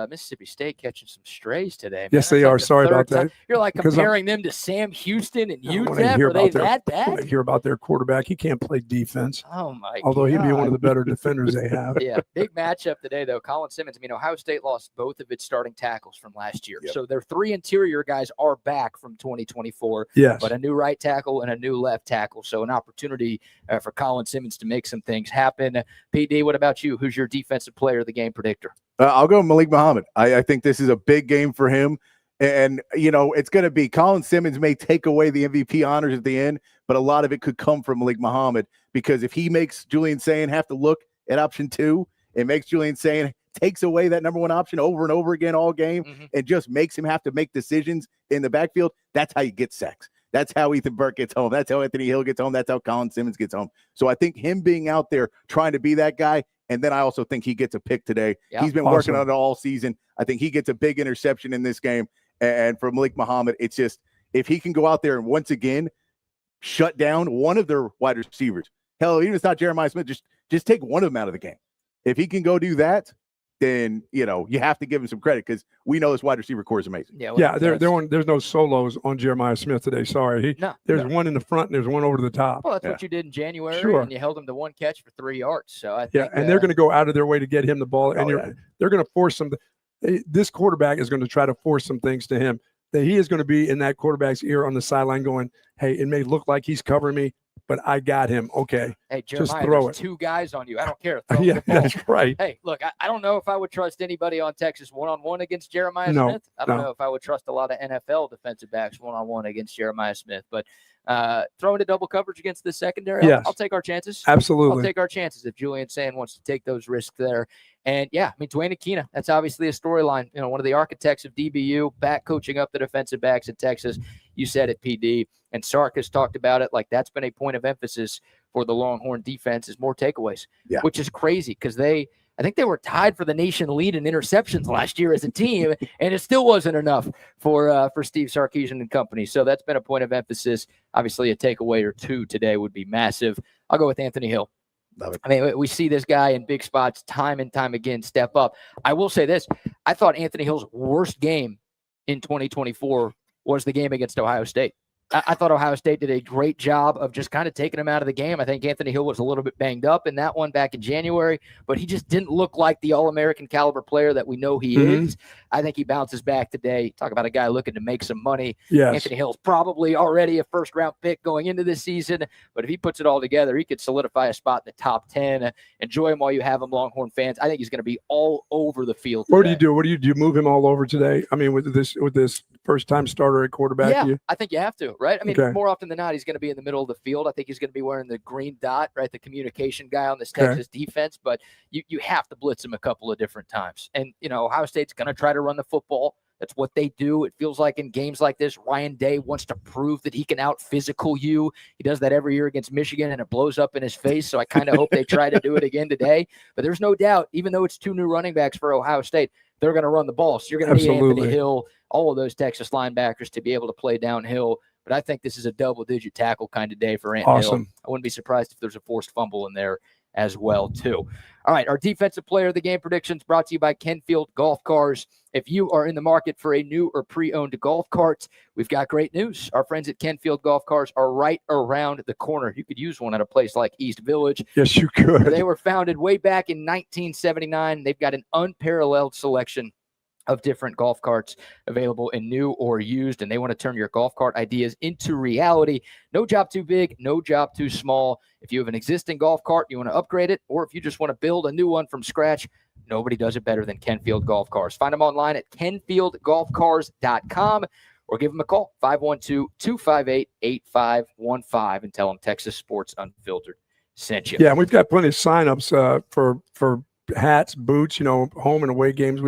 [SPEAKER 1] Mississippi State catching some strays today. Man.
[SPEAKER 2] Yes, they are. Sorry about that.
[SPEAKER 1] You're like comparing them to Sam Houston and UTEP. Are they that bad?
[SPEAKER 2] I hear about their quarterback. He can't play defense.
[SPEAKER 1] Oh my!
[SPEAKER 2] Although
[SPEAKER 1] God.
[SPEAKER 2] he'd be one of the better defenders they have.
[SPEAKER 1] Yeah, big matchup today though. Colin Simmons. I mean, Ohio State lost both of its starting tackles from last year, so their 3 interior guys are back from 2024.
[SPEAKER 2] Yes,
[SPEAKER 1] but a new right tackle and a new left tackle. So an opportunity for Colin Simmons to make some things happen. PD, what about you? Who's your defensive player of the game predictor?
[SPEAKER 4] I'll go Malik Muhammad. I think this is a big game for him. And, you know, it's going to be Colin Simmons may take away the MVP honors at the end, but a lot of it could come from Malik Muhammad, because if he makes Julian Sayin have to look at option 2, it makes Julian Sayin takes away that number 1 option over and over again all game and just makes him have to make decisions in the backfield. That's how you get sacks. That's how Ethan Burke gets home. That's how Anthony Hill gets home. That's how Colin Simmons gets home. So I think him being out there trying to be that guy, and then I also think he gets a pick today. Yep. He's been working on it all season. I think he gets a big interception in this game. And for Malik Muhammad, it's just if he can go out there and once again shut down one of their wide receivers. Hell, even if it's not Jeremiah Smith, just take one of them out of the game. If he can go do that, then, you know, you have to give him some credit, because we know this wide receiver core is amazing.
[SPEAKER 2] There's no solos on Jeremiah Smith today. Sorry. There's one in the front and there's one over the top.
[SPEAKER 1] Well, that's what you did in January, and you held him to 1 catch for 3 yards. So I think,
[SPEAKER 2] and they're going to go out of their way to get him the ball, and they're going to force him. This quarterback is going to try to force some things to him that he is going to be in that quarterback's ear on the sideline going, hey, it may look like he's covering me, but I got him. Okay.
[SPEAKER 1] Hey, Jeremiah,
[SPEAKER 2] just throw
[SPEAKER 1] there's 2 guys on you. I don't care.
[SPEAKER 2] Yeah, that's right.
[SPEAKER 1] Hey, look, I don't know if I would trust anybody on Texas one-on-one against Jeremiah Smith. I don't know if I would trust a lot of NFL defensive backs one-on-one against Jeremiah Smith. But throwing a double coverage against the secondary, I'll take our chances.
[SPEAKER 2] Absolutely.
[SPEAKER 1] I'll take our chances if Julian Sayin wants to take those risks there. And, I mean, Dwayne Aquina, that's obviously a storyline. You know, one of the architects of DBU, back coaching up the defensive backs in Texas. You said it, PD. And Sark has talked about it. Like, that's been a point of emphasis for the Longhorn defense, is more takeaways, which is crazy, because I think they were tied for the nation lead in interceptions last year as a team, and it still wasn't enough for Steve Sarkeesian and company. So that's been a point of emphasis. Obviously, a takeaway or 2 today would be massive. I'll go with Anthony Hill. I mean, we see this guy in big spots time and time again step up. I will say this. I thought Anthony Hill's worst game in 2024 was the game against Ohio State. I thought Ohio State did a great job of just kind of taking him out of the game. I think Anthony Hill was a little bit banged up in that one back in January, but he just didn't look like the All-American caliber player that we know he is. I think he bounces back today. Talk about a guy looking to make some money.
[SPEAKER 2] Yes.
[SPEAKER 1] Anthony Hill's probably already a first-round pick going into this season, but if he puts it all together, he could solidify a spot in the top 10. Enjoy him while you have him, Longhorn fans. I think he's going to be all over the field today.
[SPEAKER 2] What do you do? Do you move him all over today? I mean, with this first-time starter at quarterback?
[SPEAKER 1] Yeah, I think you have to, right? I mean, more often than not, he's going to be in the middle of the field. I think he's going to be wearing the green dot, right, the communication guy on this Texas defense, but you have to blitz him a couple of different times. And, you know, Ohio State's going to try to run the football. That's what they do. It feels like in games like this, Ryan Day wants to prove that he can out-physical you. He does that every year against Michigan, and it blows up in his face, so I kind of hope they try to do it again today. But there's no doubt, even though it's 2 new running backs for Ohio State, they're going to run the ball. So you're going to need Anthony Hill, all of those Texas linebackers to be able to play downhill. But I think this is a double-digit tackle kind of day for Anthony Hill. I wouldn't be surprised if there's a forced fumble in there as well, too. All right, our defensive player of the game predictions brought to you by Kenfield Golf Cars. If you are in the market for a new or pre-owned golf cart, we've got great news. Our friends at Kenfield Golf Cars are right around the corner. You could use one at a place like East Village.
[SPEAKER 2] Yes, you could.
[SPEAKER 1] They were founded way back in 1979. They've got an unparalleled selection of different golf carts available in new or used, and they want to turn your golf cart ideas into reality. No job too big, no job too small. If you have an existing golf cart, you want to upgrade it, or if you just want to build a new one from scratch, nobody does it better than Kenfield Golf Cars. Find them online at kenfieldgolfcars.com or give them a call, 512-258-8515, and tell them Texas Sports Unfiltered sent you.
[SPEAKER 2] Yeah, we've got plenty of signups for hats, boots, you know, home and away games.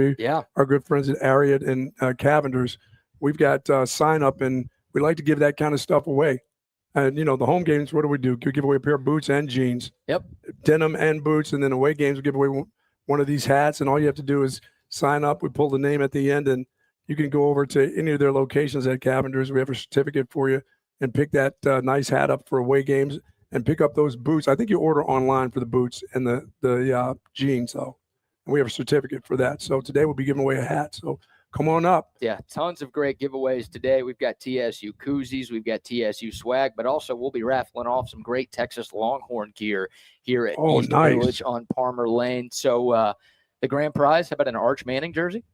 [SPEAKER 2] Our good friends at Ariat and Cavender's, we've got sign up, and We like to give that kind of stuff away. And, you know, the home games, what do? We give away a pair of boots and jeans.
[SPEAKER 1] Yep.
[SPEAKER 2] Denim and boots. And then away games, we give away one of these hats. And all you have to do is sign up. We pull the name at the end, and you can go over to any of their locations at Cavender's. We have a certificate for you, and pick that nice hat up for away games and pick up those boots. I think you order online for the boots and the jeans, though. And we have a certificate for that. So today we'll be giving away a hat. So come on up.
[SPEAKER 1] Yeah, tons of great giveaways today. We've got TSU koozies, we've got TSU swag, but also we'll be raffling off some great Texas Longhorn gear here at East Village on Parmer Lane. So the grand prize, how about an Arch Manning jersey?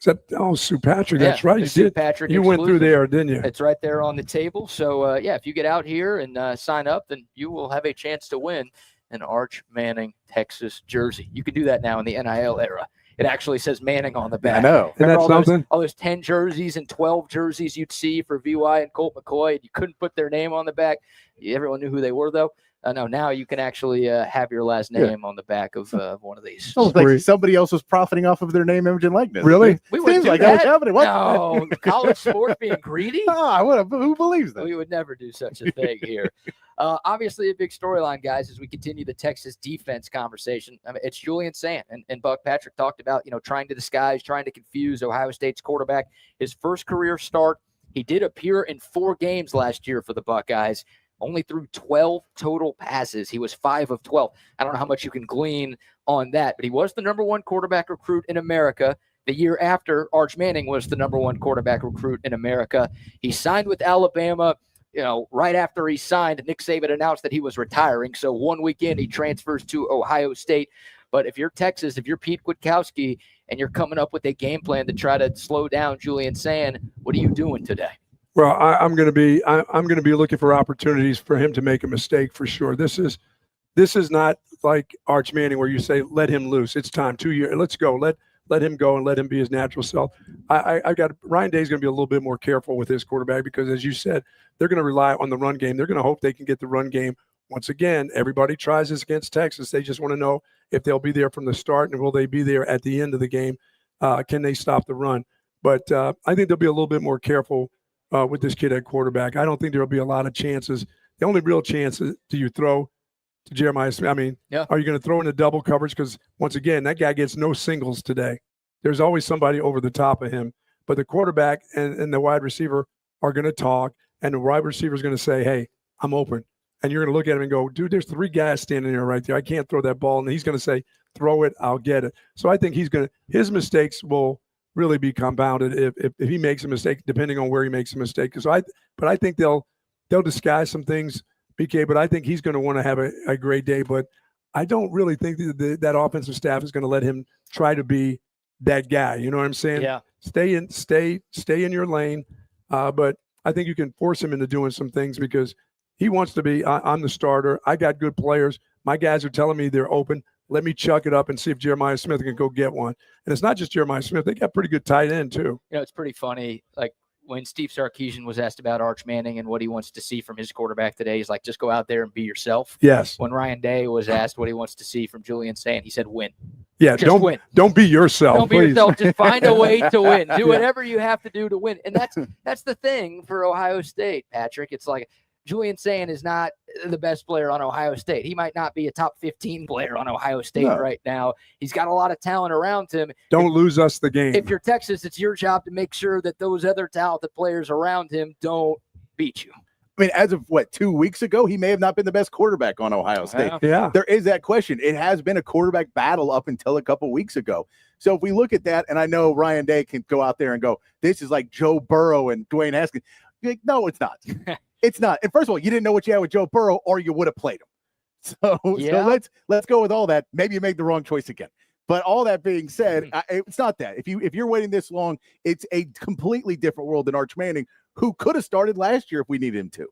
[SPEAKER 2] Is that, Sue Patrick, that's right. You
[SPEAKER 1] Sue
[SPEAKER 2] did.
[SPEAKER 1] Patrick
[SPEAKER 2] you went through there, didn't you?
[SPEAKER 1] It's right there on the table. So, yeah, if you get out here and sign up, then you will have a chance to win an Arch Manning Texas jersey. You can do that now in the NIL era. It actually says Manning on the back.
[SPEAKER 4] I know.
[SPEAKER 2] Isn't that something?
[SPEAKER 1] All those 10 jerseys and 12 jerseys you'd see for VY and Colt McCoy, and you couldn't put their name on the back. Everyone knew who they were, though. No, now you can actually have your last name on the back of one of these.
[SPEAKER 4] Oh, like somebody else was profiting off of their name, image, and likeness.
[SPEAKER 2] Really?
[SPEAKER 1] We would do
[SPEAKER 4] like
[SPEAKER 1] that.
[SPEAKER 4] That was happening. What?
[SPEAKER 1] No, college sports being greedy?
[SPEAKER 4] Who believes that?
[SPEAKER 1] We would never do such a thing here. Obviously, a big storyline, guys, as we continue the Texas defense conversation. I mean, it's Julian Sand, and Buck Patrick talked about, trying to disguise, trying to confuse Ohio State's quarterback. His first career start, he did appear in 4 games last year for the Buckeyes. Only threw 12 total passes. He was 5 of 12. I don't know how much you can glean on that, but he was the #1 quarterback recruit in America the year after Arch Manning was the #1 quarterback recruit in America. He signed with Alabama. Right after he signed, Nick Saban announced that he was retiring. So 1 weekend he transfers to Ohio State. But if you're Texas, if you're Pete Kwiatkowski, and you're coming up with a game plan to try to slow down Julian Sand, what are you doing today?
[SPEAKER 2] Well, I'm going to be looking for opportunities for him to make a mistake for sure. This is not like Arch Manning where you say let him loose. It's time. 2 years. Let's go. Let him go and let him be his natural self. I got Ryan Day's going to be a little bit more careful with his quarterback because, as you said, they're going to rely on the run game. They're going to hope they can get the run game. Once again, everybody tries this against Texas. They just want to know if they'll be there from the start and will they be there at the end of the game. Can they stop the run? But I think they'll be a little bit more careful with this kid at quarterback. I don't think there'll be a lot of chances. The only real chance is, do you throw to Jeremiah Smith? I mean, Are you going to throw into double coverage? Because, once again, that guy gets no singles today. There's always somebody over the top of him. But the quarterback and the wide receiver are going to talk, and the wide receiver is going to say, hey, I'm open. And you're going to look at him and go, dude, there's 3 guys standing there right there. I can't throw that ball. And he's going to say, throw it, I'll get it. So I think his mistakes will really be compounded if he makes a mistake, depending on where he makes a mistake. But I think they'll disguise some things, BK. But I think he's going to want to have a great day. But I don't really think that offensive staff is going to let him try to be that guy. You know what I'm saying?
[SPEAKER 1] Yeah.
[SPEAKER 2] Stay in your lane. But I think you can force him into doing some things because he wants to be. I'm the starter. I got good players. My guys are telling me they're open. Let me chuck it up and see if Jeremiah Smith can go get one. And it's not just Jeremiah Smith. They got pretty good tight end, too.
[SPEAKER 1] It's pretty funny. Like when Steve Sarkeesian was asked about Arch Manning and what he wants to see from his quarterback today, he's like, just go out there and be yourself.
[SPEAKER 2] Yes.
[SPEAKER 1] When Ryan Day was asked what he wants to see from Julian Sand, he said win.
[SPEAKER 2] Yeah,
[SPEAKER 1] just win.
[SPEAKER 2] Don't be yourself.
[SPEAKER 1] Don't be
[SPEAKER 2] please.
[SPEAKER 1] yourself. Just find a way to win. Do whatever you have to do to win. And that's the thing for Ohio State, Patrick. It's like Julian Sand is not the best player on Ohio State. He might not be a top 15 player on Ohio State right now. He's got a lot of talent around him.
[SPEAKER 2] Don't lose us the game.
[SPEAKER 1] If you're Texas, it's your job to make sure that those other talented players around him don't beat you.
[SPEAKER 4] I mean, as of 2 weeks ago, he may have not been the best quarterback on Ohio State.
[SPEAKER 2] Yeah.
[SPEAKER 4] There is that question. It has been a quarterback battle up until a couple weeks ago. So if we look at that, and I know Ryan Day can go out there and go, this is like Joe Burrow and Dwayne Haskins. You're like, no, it's not. It's not. And first of all, you didn't know what you had with Joe Burrow, or you would have played him. So let's go with all that. Maybe you made the wrong choice again. But all that being said, it's not that. If you're waiting this long, it's a completely different world than Arch Manning, who could have started last year if we needed him to,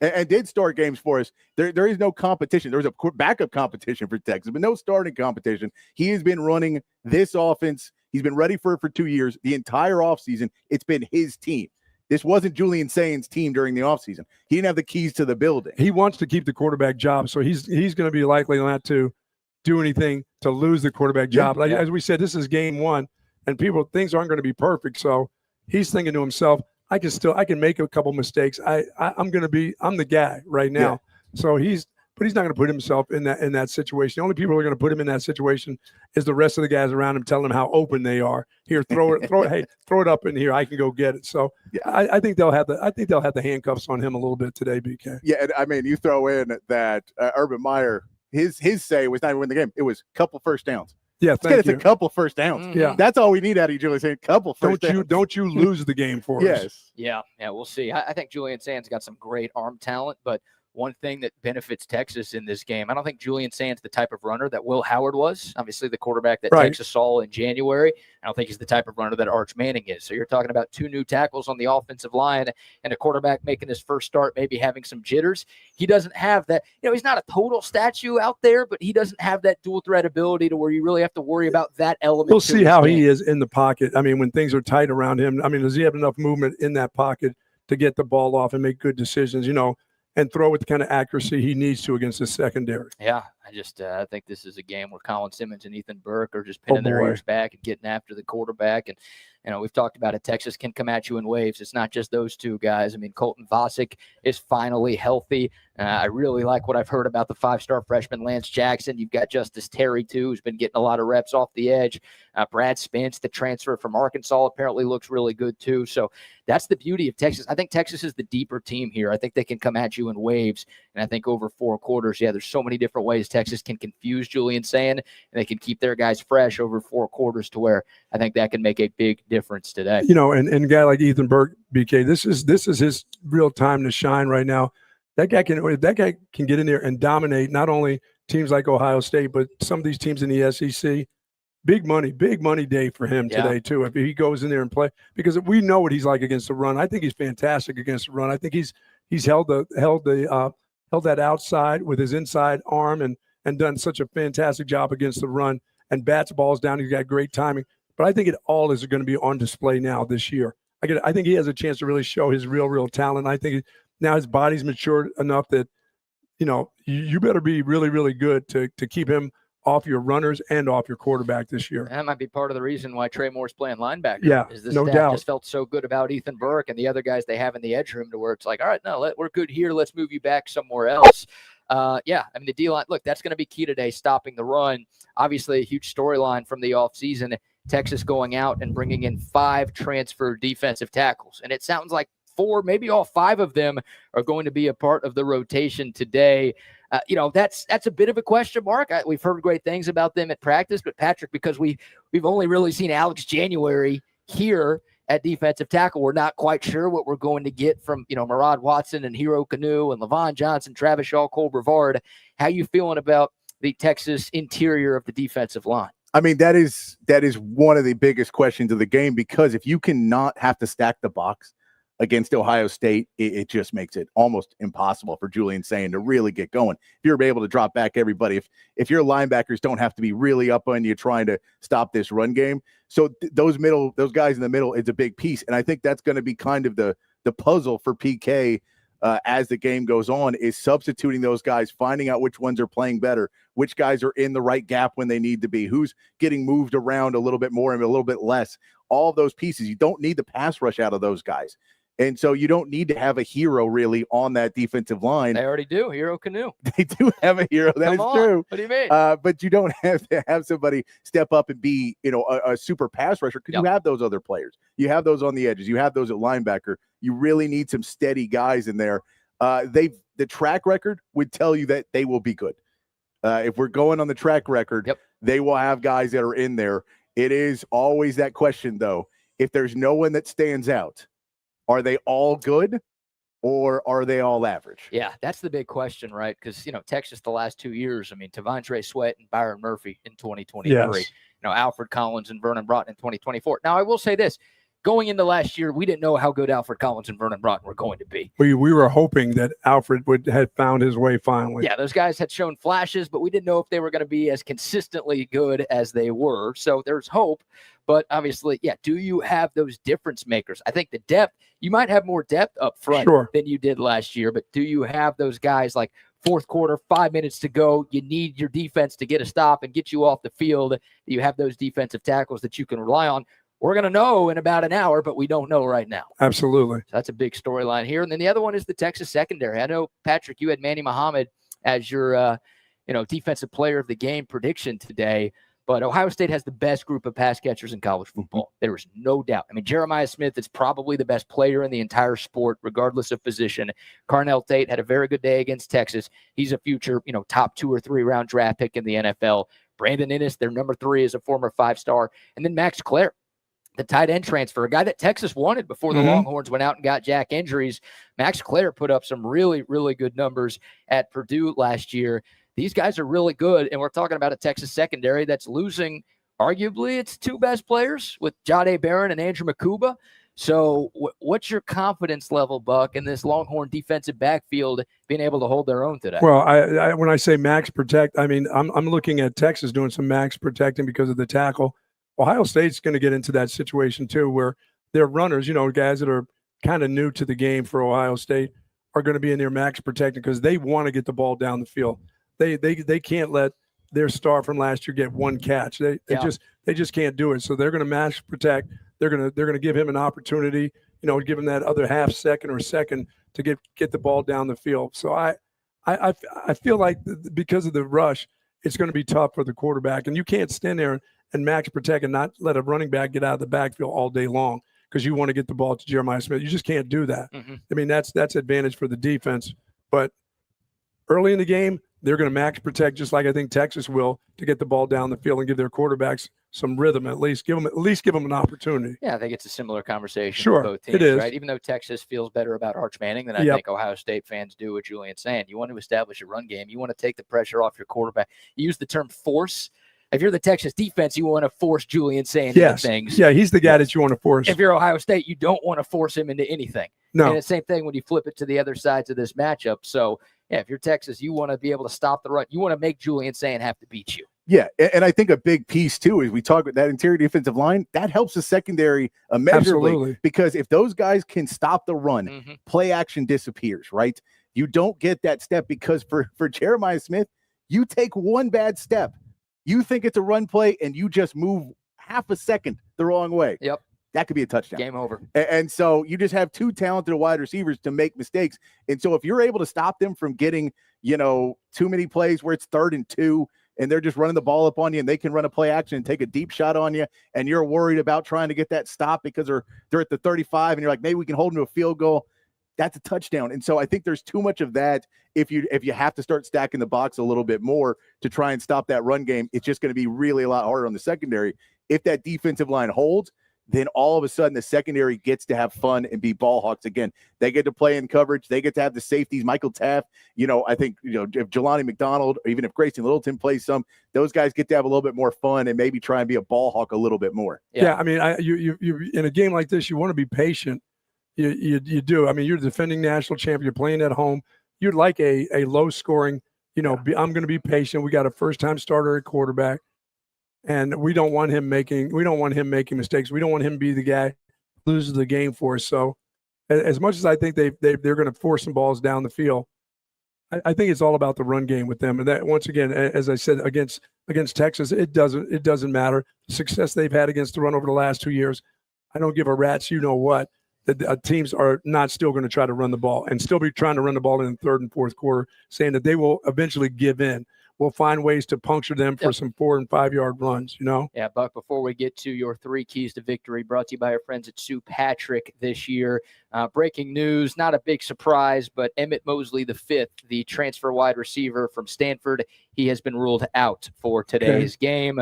[SPEAKER 4] and did start games for us. There is no competition. There's a backup competition for Texas, but no starting competition. He has been running this offense. He's been ready for it for 2 years. The entire offseason, it's been his team. This wasn't Julian Sand's team during the offseason. He didn't have the keys to the building.
[SPEAKER 2] He wants to keep the quarterback job, so he's going to be likely not to do anything to lose the quarterback job. As we said, this is game 1, and things aren't going to be perfect. So he's thinking to himself, I can make a couple mistakes. I'm the guy right now. Yeah. So but he's not going to put himself in that situation. The only people who are going to put him in that situation is the rest of the guys around him, telling him how open they are. Here, throw it, hey, throw it up in here. I can go get it. So yeah. I think they'll have the handcuffs on him a little bit today, BK.
[SPEAKER 4] Yeah, and I mean, you throw in that Urban Meyer, his say was not even win the game. It was a couple first downs.
[SPEAKER 2] Yeah,
[SPEAKER 4] it's a couple first downs.
[SPEAKER 2] Mm-hmm. Yeah,
[SPEAKER 4] that's all we need out of you, Julian. Saying couple first downs.
[SPEAKER 2] Don't you lose the game for us?
[SPEAKER 1] Yeah, we'll see. I think Julian Sands got some great arm talent, but one thing that benefits Texas in this game, I don't think Julian Sands the type of runner that Will Howard was, obviously the quarterback that Texas saw in January. I don't think he's the type of runner that Arch Manning is. So you're talking about 2 new tackles on the offensive line and a quarterback making his first start, maybe having some jitters. He doesn't have that. He's not a total statue out there, but he doesn't have that dual threat ability to where you really have to worry about that element.
[SPEAKER 2] We'll see how he is in the pocket. I mean, when things are tight around him, I mean, does he have enough movement in that pocket to get the ball off and make good decisions, and throw with the kind of accuracy he needs to against the secondary?
[SPEAKER 1] Yeah, I think this is a game where Colin Simmons and Ethan Burke are just pinning their ears back and getting after the quarterback. And, we've talked about it. Texas can come at you in waves. It's not just those 2 guys. I mean, Colton Vasek is finally healthy. I really like what I've heard about the 5-star freshman Lance Jackson. You've got Justice Terry, too, who's been getting a lot of reps off the edge. Brad Spence, the transfer from Arkansas, apparently looks really good, too. So that's the beauty of Texas. I think Texas is the deeper team here. I think they can come at you in waves. And I think over 4 quarters, there's so many different ways Texas can confuse Julian Sand, and they can keep their guys fresh over 4 quarters to where I think that can make a big difference today.
[SPEAKER 2] And a guy like Ethan Burke, BK, this is his real time to shine right now. That guy can get in there and dominate not only teams like Ohio State, but some of these teams in the SEC. Big money day for him today too. If he goes in there and play, because we know what he's like against the run. I think he's fantastic against the run. I think he's held that outside with his inside arm and done such a fantastic job against the run and bats balls down. He's got great timing. But I think it all is going to be on display now this year. I think he has a chance to really show his real talent. I think now his body's matured enough that, you better be really, really good to keep him off your runners and off your quarterback this year.
[SPEAKER 1] That might be part of the reason why Trey Moore's playing linebacker.
[SPEAKER 2] Yeah,
[SPEAKER 1] no doubt. Just felt so good about Ethan Burke and the other guys they have in the edge room to where it's like, all right, no, we're good here. Let's move you back somewhere else. I mean, the D-line, look, that's going to be key today, stopping the run. Obviously, a huge storyline from the offseason, Texas going out and bringing in 5 transfer defensive tackles. And it sounds like 4, maybe all 5 of them are going to be a part of the rotation today. That's a bit of a question mark. We've heard great things about them at practice, but Patrick, because we've only really seen Alex January here at defensive tackle, we're not quite sure what we're going to get from, Murad Watson and Hero Canoe and Levon Johnson, Travis Shaw, Cole Brevard. How you feeling about the Texas interior of the defensive line?
[SPEAKER 4] I mean, that is one of the biggest questions of the game, because if you cannot have to stack the box against Ohio State, it just makes it almost impossible for Julian Sand to really get going. If you're able to drop back everybody, if your linebackers don't have to be really up on you trying to stop this run game. So those guys in the middle is a big piece. And I think that's going to be kind of the puzzle for PK as the game goes on, is substituting those guys, finding out which ones are playing better, which guys are in the right gap when they need to be, who's getting moved around a little bit more and a little bit less. All of those pieces. You don't need the pass rush out of those guys. And so you don't need to have a hero really on that defensive line.
[SPEAKER 1] They already do. Hero Canoe.
[SPEAKER 4] They do have a hero. That is true.
[SPEAKER 1] What do you mean?
[SPEAKER 4] But you don't have to have somebody step up and be, a super pass rusher, because you have those other players. You have those on the edges. You have those at linebacker. You really need some steady guys in there. The track record would tell you that they will be good. If we're going on the track record, they will have guys that are in there. It is always that question, though. If there's no one that stands out, are they all good or are they all average?
[SPEAKER 1] Yeah, that's the big question, right? Because, Texas the last 2 years, I mean, Tavontre Sweat and Byron Murphy in 2023,
[SPEAKER 2] yes.
[SPEAKER 1] Alfred Collins and Vernon Broughton in 2024. Now, I will say this. Going into last year, we didn't know how good Alfred Collins and Vernon Broughton were going to be.
[SPEAKER 2] We were hoping that Alfred had found his way finally.
[SPEAKER 1] Yeah, those guys had shown flashes, but we didn't know if they were going to be as consistently good as they were. So there's hope. But obviously, do you have those difference makers? I think the depth, you might have more depth up front than you did last year, but do you have those guys like fourth quarter, 5 minutes to go, you need your defense to get a stop and get you off the field? You have those defensive tackles that you can rely on. We're going to know in about an hour, but we don't know right now.
[SPEAKER 2] Absolutely.
[SPEAKER 1] So that's a big storyline here. And then the other one is the Texas secondary. I know, Patrick, you had Manny Muhammad as your defensive player of the game prediction today. But Ohio State has the best group of pass catchers in college football. There is no doubt. I mean, Jeremiah Smith is probably the best player in the entire sport, regardless of position. Carnell Tate had a very good day against Texas. He's a future, top 2 or 3 round draft pick in the NFL. Brandon Innes, their number 3, is a former 5-star. And then Max Clare, the tight end transfer, a guy that Texas wanted before the Longhorns went out and got Jack injuries. Max Clare put up some really, really good numbers at Purdue last year. These guys are really good, and we're talking about a Texas secondary that's losing, arguably, its 2 best players with Jahdae Barron and Andrew Makuba. So what's your confidence level, Buck, in this Longhorn defensive backfield being able to hold their own today?
[SPEAKER 2] Well, I when I say max protect, I mean, I'm looking at Texas doing some max protecting because of the tackle. Ohio State's going to get into that situation, too, where their runners, guys that are kind of new to the game for Ohio State, are going to be in their max protecting because they want to get the ball down the field. They can't let their star from last year get 1 catch. They just can't do it. So they're going to max protect. They're going to give him an opportunity, give him that other half second or second to get the ball down the field. So I feel like because of the rush, it's going to be tough for the quarterback. And you can't stand there and max protect and not let a running back get out of the backfield all day long because you want to get the ball to Jeremiah Smith. You just can't do that. I mean, that's advantage for the defense. But early in the game, they're going to max protect just like I think Texas will to get the ball down the field and give their quarterbacks some rhythm, at least give them an opportunity.
[SPEAKER 1] Yeah, I think it's a similar conversation
[SPEAKER 2] sure,
[SPEAKER 1] with both teams,
[SPEAKER 2] it is.
[SPEAKER 1] Right? Even though Texas feels better about Arch Manning than I think Ohio State fans do with Julian Sand. You want to establish a run game. You want to take the pressure off your quarterback. You use the term force. If you're the Texas defense, you want to force Julian Sand into things.
[SPEAKER 2] Yeah, he's the guy that you want to force.
[SPEAKER 1] If you're Ohio State, you don't want to force him into anything.
[SPEAKER 2] No.
[SPEAKER 1] And the same thing when you flip it to the other sides of this matchup. So, yeah, if you're Texas, you want to be able to stop the run. You want to make Julian Sand have to beat you.
[SPEAKER 4] Yeah, and I think a big piece, too, is we talk about that interior defensive line. That helps the secondary immeasurably.
[SPEAKER 2] Absolutely.
[SPEAKER 4] Because if those guys can stop the run, play action disappears, right? You don't get that step because for Jeremiah Smith, you take 1 bad step. You think it's a run play, and you just move half a second the wrong way.
[SPEAKER 1] Yep.
[SPEAKER 4] That could be a touchdown.
[SPEAKER 1] Game over.
[SPEAKER 4] And so you just have 2 talented wide receivers to make mistakes. And so if you're able to stop them from getting, too many plays where it's 3rd and 2, and they're just running the ball up on you, and they can run a play action and take a deep shot on you, and you're worried about trying to get that stop because they're at the 35, and you're like, maybe we can hold them to a field goal. That's a touchdown. And so I think there's too much of that. If you have to start stacking the box a little bit more to try and stop that run game, it's just going to be really a lot harder on the secondary. If that defensive line holds, then all of a sudden the secondary gets to have fun and be ball hawks again. They get to play in coverage. They get to have the safeties. Michael Taft, I think, if Jelani McDonald, or even if Grayson Littleton plays some, those guys get to have a little bit more fun and maybe try and be a ball hawk a little bit more.
[SPEAKER 2] Yeah, I mean, you in a game like this, you want to be patient. You do. I mean, you're the defending national champion. You're playing at home. You'd like a low scoring, I'm going to be patient. We got a first-time starter at quarterback. And we don't want him making mistakes. We don't want him to be the guy who loses the game for us. So as much as I think they're going to force some balls down the field, I think it's all about the run game with them. And that, once again, as I said, against Texas, it doesn't matter. The success they've had against the run over the last 2 years, I don't give a rat's what. The teams are not still going to try to run the ball and still be trying to run the ball in the 3rd and 4th quarter, saying that they will eventually give in. We'll find ways to puncture them for some 4- and 5-yard runs,
[SPEAKER 1] Yeah, Buck, before we get to your 3 keys to victory, brought to you by our friends at Sue Patrick this year. Breaking news, not a big surprise, but Emmett Mosley V, the transfer wide receiver from Stanford, he has been ruled out for today's game.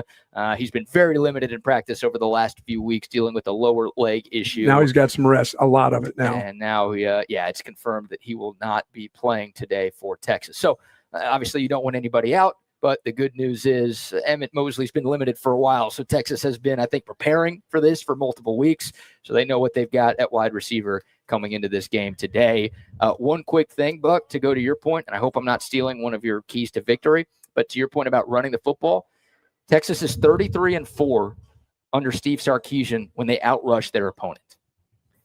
[SPEAKER 1] He's been very limited in practice over the last few weeks, dealing with a lower leg issue.
[SPEAKER 2] Now he's got some rest, a lot of it now.
[SPEAKER 1] And now, it's confirmed that he will not be playing today for Texas. So, obviously, you don't want anybody out, but the good news is Emmett Mosley's been limited for a while. So Texas has been, I think, preparing for this for multiple weeks. So they know what they've got at wide receiver coming into this game today. One quick thing, Buck, to go to your point, and I hope I'm not stealing one of your keys to victory, but to your point about running the football, Texas is 33-4 under Steve Sarkeesian when they outrush their opponent.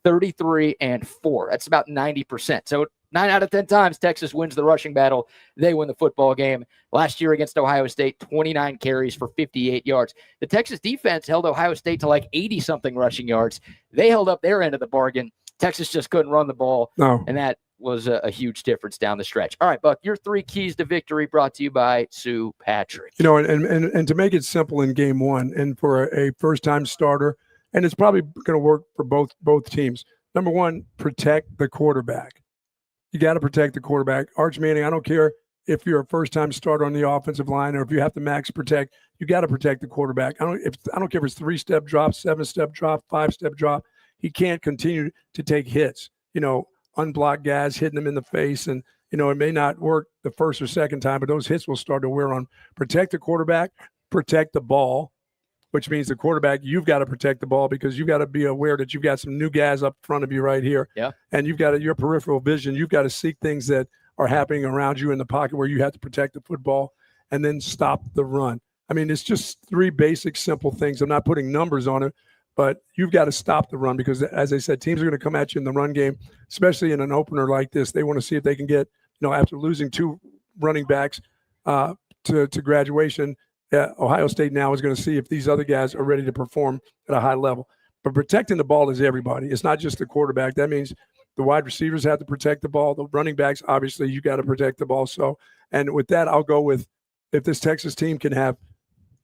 [SPEAKER 1] 33-4. That's about 90%. So 9 out of 10 times, Texas wins the rushing battle. They win the football game. Last year against Ohio State, 29 carries for 58 yards. The Texas defense held Ohio State to like 80-something rushing yards. They held up their end of the bargain. Texas just couldn't run the ball, and that was a huge difference down the stretch. All right, Buck, your 3 keys to victory brought to you by Sue Patrick.
[SPEAKER 2] You know, and to make it simple in game one, and for a first-time starter, and it's probably going to work for both teams. Number one, protect the quarterback. You got to protect the quarterback. Arch Manning, I don't care if you're a first-time starter on the offensive line or if you have to max protect, you got to protect the quarterback. I don't care if it's 3-step drop, 7-step drop, 5-step drop. He can't continue to take hits, you know, unblocked guys, hitting them in the face. And, you know, it may not work the first or second time, but those hits will start to wear on. Protect the quarterback, protect the ball, which means the quarterback, you've got to protect the ball because you've got to be aware that you've got some new guys up front of you right here.
[SPEAKER 1] Yeah.
[SPEAKER 2] And you've got your peripheral vision. You've got to seek things that are happening around you in the pocket where you have to protect the football and then stop the run. I mean, it's just 3 basic, simple things. I'm not putting numbers on it, but you've got to stop the run because, as I said, teams are going to come at you in the run game, especially in an opener like this. They want to see if they can get, you know, after losing 2 running backs to graduation, Ohio State now is going to see if these other guys are ready to perform at a high level. But protecting the ball is everybody. It's not just the quarterback. That means the wide receivers have to protect the ball. The running backs, obviously, you got to protect the ball. So, and with that, I'll go with if this Texas team can have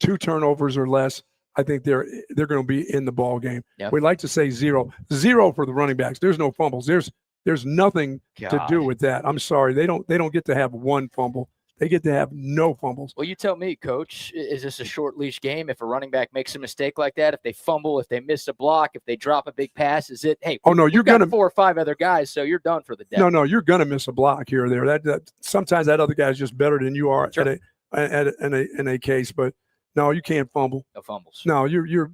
[SPEAKER 2] 2 turnovers or less, I think they're going to be in the ball game.
[SPEAKER 1] Yep.
[SPEAKER 2] We like to say 0 for the running backs. There's no fumbles. There's nothing to do with that. I'm sorry. They don't get to have 1 fumble. They get to have no fumbles.
[SPEAKER 1] Well, you tell me, Coach, is this a short leash game? If a running back makes a mistake like that, if they fumble, if they miss a block, if they drop a big pass, is it, hey,
[SPEAKER 2] you're going to
[SPEAKER 1] 4 or 5 other guys, so you're done for the day.
[SPEAKER 2] No, you're going to miss a block here or there. That sometimes that other guy is just better than you are
[SPEAKER 1] sure.
[SPEAKER 2] in a case, but no, you can't fumble.
[SPEAKER 1] No fumbles.
[SPEAKER 2] No, you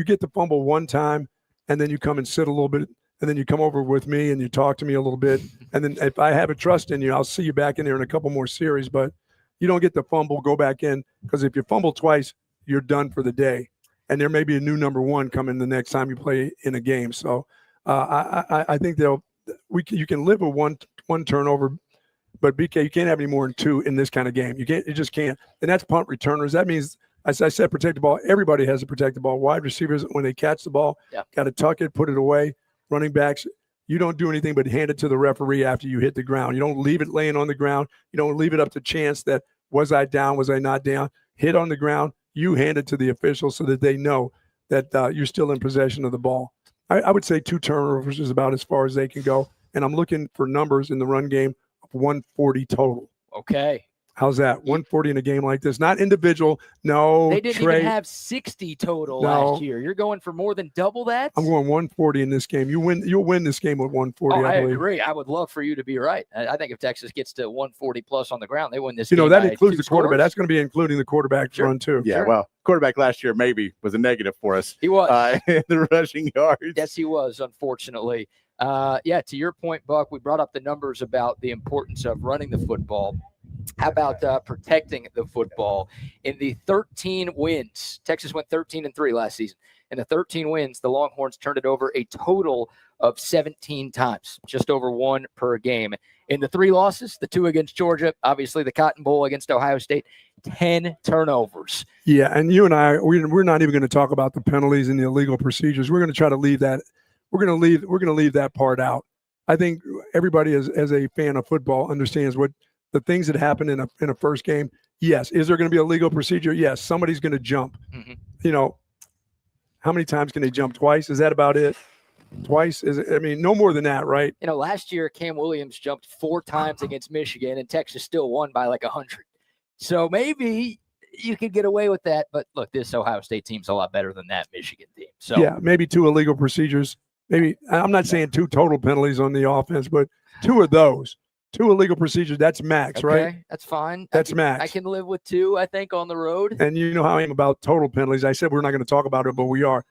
[SPEAKER 2] get the fumble one time, and then you come and sit a little bit, and then you come over with me and you talk to me a little bit, and then if I have a trust in you, I'll see you back in there in a couple more series. But you don't get the fumble, go back in, because if you fumble twice, you're done for the day, and there may be a new number 1 coming the next time you play in a game. So I think you can live with one turnover, but BK, you can't have any more than 2 in this kind of game. You just can't, and that's punt returners. That means, as I said, protect the ball. Everybody has to protect the ball. Wide receivers, when they catch the ball, got to tuck it, put it away. Running backs, you don't do anything but hand it to the referee after you hit the ground. You don't leave it laying on the ground. You don't leave it up to chance that, was I down, was I not down? Hit on the ground, you hand it to the officials so that they know that you're still in possession of the ball. I would say 2 turnovers is about as far as they can go, and I'm looking for numbers in the run game of 140 total.
[SPEAKER 1] Okay.
[SPEAKER 2] How's that? 140 in a game like this. Not individual. No.
[SPEAKER 1] They didn't even have 60 total last year. You're going for more than double that?
[SPEAKER 2] I'm going 140 in this game. You'll win this game with 140,
[SPEAKER 1] I
[SPEAKER 2] believe.
[SPEAKER 1] agree. I would love for you to be right. I think if Texas gets to 140 plus on the ground, they win this
[SPEAKER 2] game. That includes the quarterback.
[SPEAKER 1] Scores.
[SPEAKER 2] That's going to be including the quarterback run, too.
[SPEAKER 4] Yeah, well, quarterback last year maybe was a negative for us.
[SPEAKER 1] He was.
[SPEAKER 4] In the rushing yards.
[SPEAKER 1] Yes, he was, unfortunately. To your point, Buck, we brought up the numbers about the importance of running the football. How about protecting the football? In the 13 wins, Texas went 13-3 last season. In the 13 wins, the Longhorns turned it over a total of 17 times, just over 1 per game. In the 3 losses, the 2 against Georgia, obviously the Cotton Bowl against Ohio State, 10 turnovers.
[SPEAKER 2] Yeah, and you and I, we're not even going to talk about the penalties and the illegal procedures. We're going to try to leave that. We're going to leave that part out. I think everybody, as a fan of football, understands what the things that happen in a first game. Yes. Is there going to be a legal procedure? Yes. Somebody's going to jump.
[SPEAKER 1] Mm-hmm.
[SPEAKER 2] You know, how many times can they jump? Twice? Is that about it? Twice? No more than that, right?
[SPEAKER 1] You know, last year, Cam Williams jumped 4 times against Michigan, and Texas still won by like 100. So maybe you could get away with that. But look, this Ohio State team's a lot better than that Michigan team. So
[SPEAKER 2] yeah, maybe 2 illegal procedures. Maybe, I'm not saying 2 total penalties on the offense, but 2 of those. 2 illegal procedures, that's max, right?
[SPEAKER 1] That's fine.
[SPEAKER 2] That's max.
[SPEAKER 1] I can live with 2, I think, on the road.
[SPEAKER 2] And you know how I am about total penalties. I said we're not going to talk about it, but we are.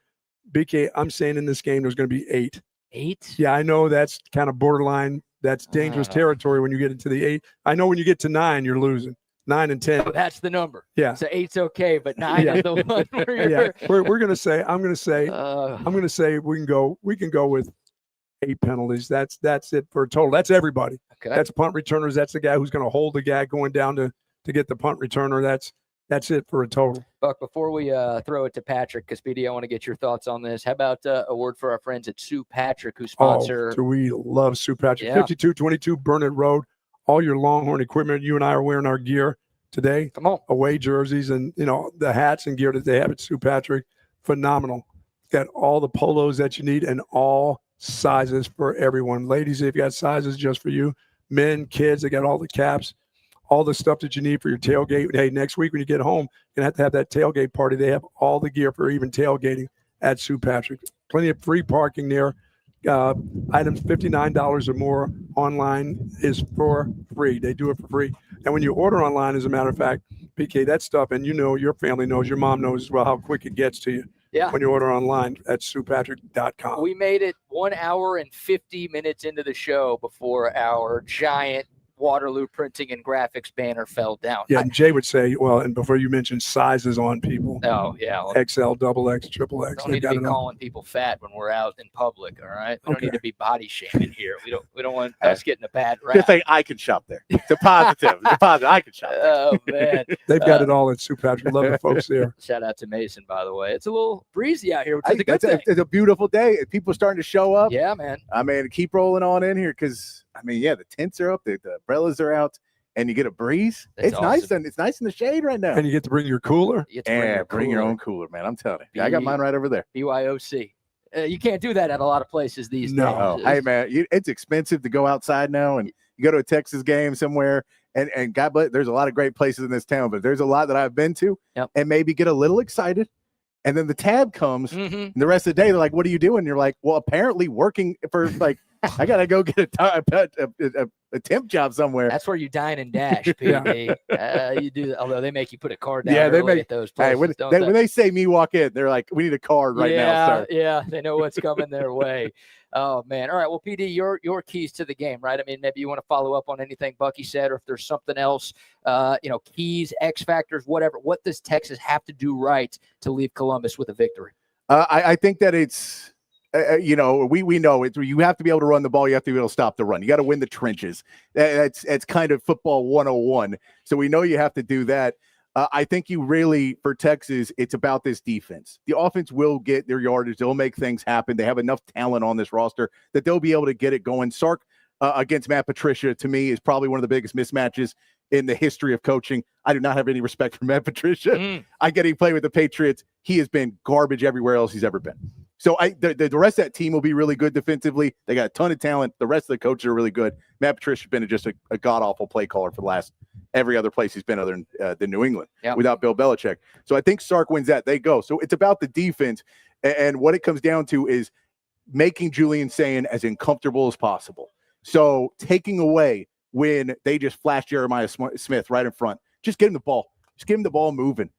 [SPEAKER 2] BK, I'm saying in this game there's going to be 8.
[SPEAKER 1] 8?
[SPEAKER 2] Yeah, I know that's kind of borderline. That's dangerous territory when you get into the 8. I know when you get to 9, you're losing. 9 and 10.
[SPEAKER 1] Oh, that's the number.
[SPEAKER 2] Yeah.
[SPEAKER 1] So 8's okay, but 9 is the one where
[SPEAKER 2] we're going to say, I'm going to say we can go with 8 penalties. That's it for a total. That's everybody.
[SPEAKER 1] Okay.
[SPEAKER 2] That's punt returners. That's the guy who's going to hold the guy going down to get the punt returner. That's it for a total.
[SPEAKER 1] Buck, before we throw it to Patrick, because BD, I want to get your thoughts on this. How about a word for our friends at Sue Patrick, who sponsor?
[SPEAKER 2] Oh, we love Sue Patrick.
[SPEAKER 1] Yeah.
[SPEAKER 2] 5222 Burnett Road. All your Longhorn equipment. You and I are wearing our gear today.
[SPEAKER 1] Come on.
[SPEAKER 2] Away jerseys and, the hats and gear that they have at Sue Patrick. Phenomenal. Got all the polos that you need and all sizes for everyone. Ladies, they've got sizes just for you. Men, kids, they got all the caps, all the stuff that you need for your tailgate. Hey, next week when you get home, you're going to have that tailgate party. They have all the gear for even tailgating at Sue Patrick. Plenty of free parking there. Items $59 or more online is for free. They do it for free. And when you order online, as a matter of fact, PK, that stuff, and your family knows, your mom knows as well how quick it gets to you.
[SPEAKER 1] Yeah.
[SPEAKER 2] When you order online at SuePatrick.com.
[SPEAKER 1] We made it 1 hour and 50 minutes into the show before our giant Waterloo printing and graphics banner fell down.
[SPEAKER 2] Yeah, and Jay would say, well, and before you mentioned sizes on people.
[SPEAKER 1] Oh, yeah.
[SPEAKER 2] XL, double X, triple X.
[SPEAKER 1] Don't need to be calling people fat when we're out in public, all right? We don't need to be body shaming here. We don't want us getting a bad rap.
[SPEAKER 4] Good thing I can shop there. It's a positive. I can shop there.
[SPEAKER 1] Oh, man.
[SPEAKER 2] They've got it all at Sue Patrick. Love the folks there.
[SPEAKER 1] Shout out to Mason, by the way. It's a little breezy out here, which is a good thing.
[SPEAKER 4] It's a beautiful day. People are starting to show up.
[SPEAKER 1] Yeah, man.
[SPEAKER 4] I mean, keep rolling on in here because, the tents are up, the umbrellas are out, and you get a breeze.
[SPEAKER 1] That's
[SPEAKER 4] it's
[SPEAKER 1] awesome.
[SPEAKER 4] Nice, and it's nice in the shade right now.
[SPEAKER 2] And you get to bring your cooler.
[SPEAKER 4] Bring your own cooler, man. I'm telling you. I got mine right over there.
[SPEAKER 1] BYOC. You can't do that at a lot of places these days.
[SPEAKER 4] Oh, hey, man, it's expensive to go outside now, and you go to a Texas game somewhere, and God bless, there's a lot of great places in this town, but there's a lot that I've been to, and maybe get a little excited. And then the tab comes, and the rest of the day, they're like, what are you doing? You're like, well, apparently working for, I got to go get a temp job somewhere.
[SPEAKER 1] That's where you dine and dash, PD. You do, although they make you put a card down
[SPEAKER 4] they
[SPEAKER 1] early
[SPEAKER 4] make
[SPEAKER 1] at those places.
[SPEAKER 4] Hey, when they say me walk in, they're like, we need a card right now, sir.
[SPEAKER 1] Yeah, they know what's coming their way. Oh, man. All right, well, PD, your keys to the game, right? I mean, maybe you want to follow up on anything Bucky said, or if there's something else, keys, X factors, whatever. What does Texas have to do right to leave Columbus with a victory?
[SPEAKER 4] I think that it's, we know it. You have to be able to run the ball. You have to be able to stop the run. You got to win the trenches. That's kind of football 101. So we know you have to do that. I think you really, for Texas, it's about this defense. The offense will get their yardage. They'll make things happen. They have enough talent on this roster that they'll be able to get it going. Sark against Matt Patricia, to me, is probably one of the biggest mismatches in the history of coaching. I do not have any respect for Matt Patricia. I get he played with the Patriots. He has been garbage everywhere else he's ever been. So the rest of that team will be really good defensively. They got a ton of talent. The rest of the coaches are really good. Matt Patricia has been just a god-awful play caller for the last every other place he's been other than New England without Bill Belichick. So I think Sark wins that. They go. So it's about the defense. And what it comes down to is making Julian Sayin as uncomfortable as possible. So taking away when they just flash Jeremiah Smith right in front. Just get him the ball. Just give him the ball moving.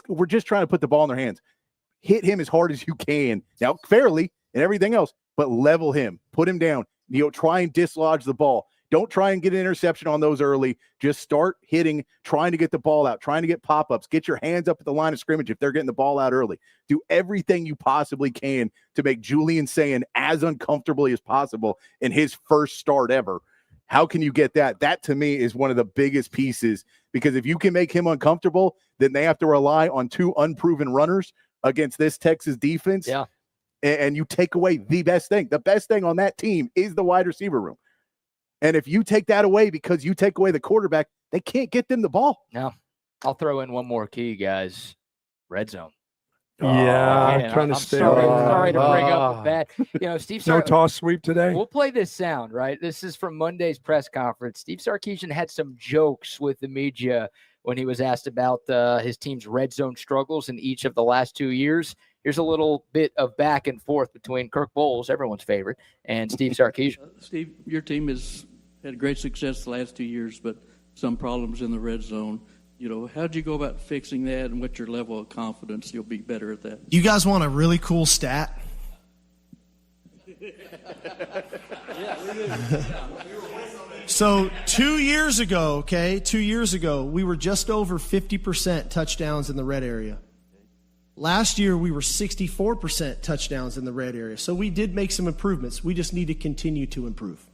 [SPEAKER 4] We're just trying to put the ball in their hands. Hit him as hard as you can. Now, fairly and everything else, but level him. Put him down. Try and dislodge the ball. Don't try and get an interception on those early. Just start hitting, trying to get the ball out, trying to get pop-ups. Get your hands up at the line of scrimmage if they're getting the ball out early. Do everything you possibly can to make Julian Sayin as uncomfortably as possible in his first start ever. How can you get that? That, to me, is one of the biggest pieces, because if you can make him uncomfortable, then they have to rely on two unproven runners against this Texas defense.
[SPEAKER 1] Yeah.
[SPEAKER 4] And you take away the best thing. The best thing on that team is the wide receiver room. And if you take that away because you take away the quarterback, they can't get them the ball.
[SPEAKER 1] No. I'll throw in one more key, guys. Red zone.
[SPEAKER 2] I'm trying to stay away.
[SPEAKER 1] Sorry to bring up the bad. Steve
[SPEAKER 2] no toss sweep today.
[SPEAKER 1] We'll play this sound, right? This is from Monday's press conference. Steve Sarkeesian had some jokes with the media when he was asked about his team's red zone struggles in each of the last 2 years. Here's a little bit of back and forth between Kirk Bowles, everyone's favorite, and Steve Sarkeesian.
[SPEAKER 5] Steve, your team has had great success the last 2 years, but some problems in the red zone. How'd you go about fixing that, and what's your level of confidence you'll be better at that?
[SPEAKER 3] You guys want a really cool stat? So 2 years ago, we were just over 50% touchdowns in the red area. Last year, we were 64% touchdowns in the red area. So we did make some improvements. We just need to continue to improve.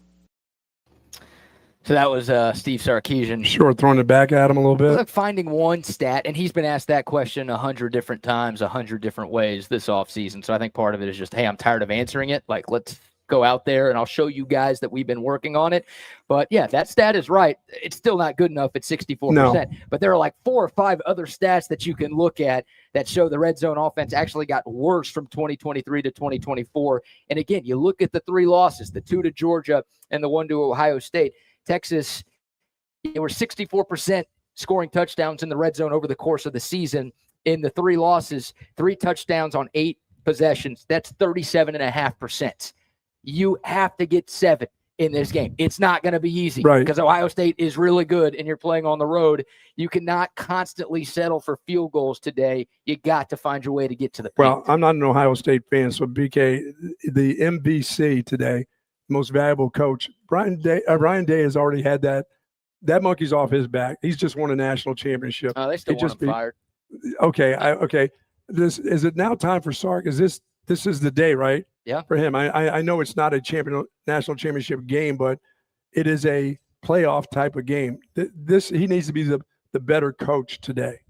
[SPEAKER 1] So that was Steve Sarkeesian.
[SPEAKER 2] Sure, throwing it back at him a little bit.
[SPEAKER 1] Look, finding one stat, and he's been asked that question 100 different times, 100 different ways this offseason. So I think part of it is just, hey, I'm tired of answering it. Like, let's go out there and I'll show you guys that we've been working on it. But yeah, that stat is right. It's still not good enough at 64%.
[SPEAKER 2] No.
[SPEAKER 1] But there are like 4 or 5 other stats that you can look at that show the red zone offense actually got worse from 2023 to 2024. And again, you look at the 3 losses, the 2 to Georgia and the 1 to Ohio State. Texas, they were 64% scoring touchdowns in the red zone over the course of the season. In the 3 losses, 3 touchdowns on 8 possessions. That's 37.5%. You have to get 7 in this game. It's not going to be easy,
[SPEAKER 2] right?
[SPEAKER 1] Because Ohio State is really good and you're playing on the road. You cannot constantly settle for field goals today. You got to find your way to get to the paint.
[SPEAKER 2] Well, I'm not an Ohio State fan, so BK, the MVC today, most valuable coach, Ryan Day has already had that monkey's off his back. He's just won a national championship.
[SPEAKER 1] They still want him fired.
[SPEAKER 2] Okay, okay. Is it now time for Sark? This is the day, right?
[SPEAKER 1] Yeah.
[SPEAKER 2] For him, I know it's not a national championship game, but it is a playoff type of game. He needs to be the better coach today.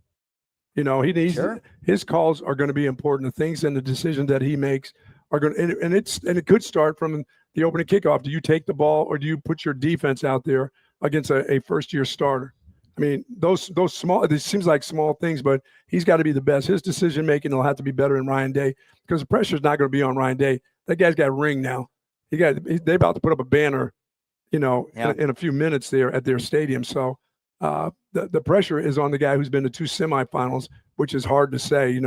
[SPEAKER 2] You know, he needs his calls are going to be important. The things and the decisions that he makes are going to, and it could start from the opening kickoff. Do you take the ball or do you put your defense out there against a first-year starter? I mean, those small, it seems like small things, but he's got to be the best. His decision-making will have to be better than Ryan Day because the pressure's not going to be on Ryan Day. That guy's got a ring now. They're about to put up a banner, in a few minutes there at their stadium. So the pressure is on the guy who's been to 2 semifinals, which is hard to say.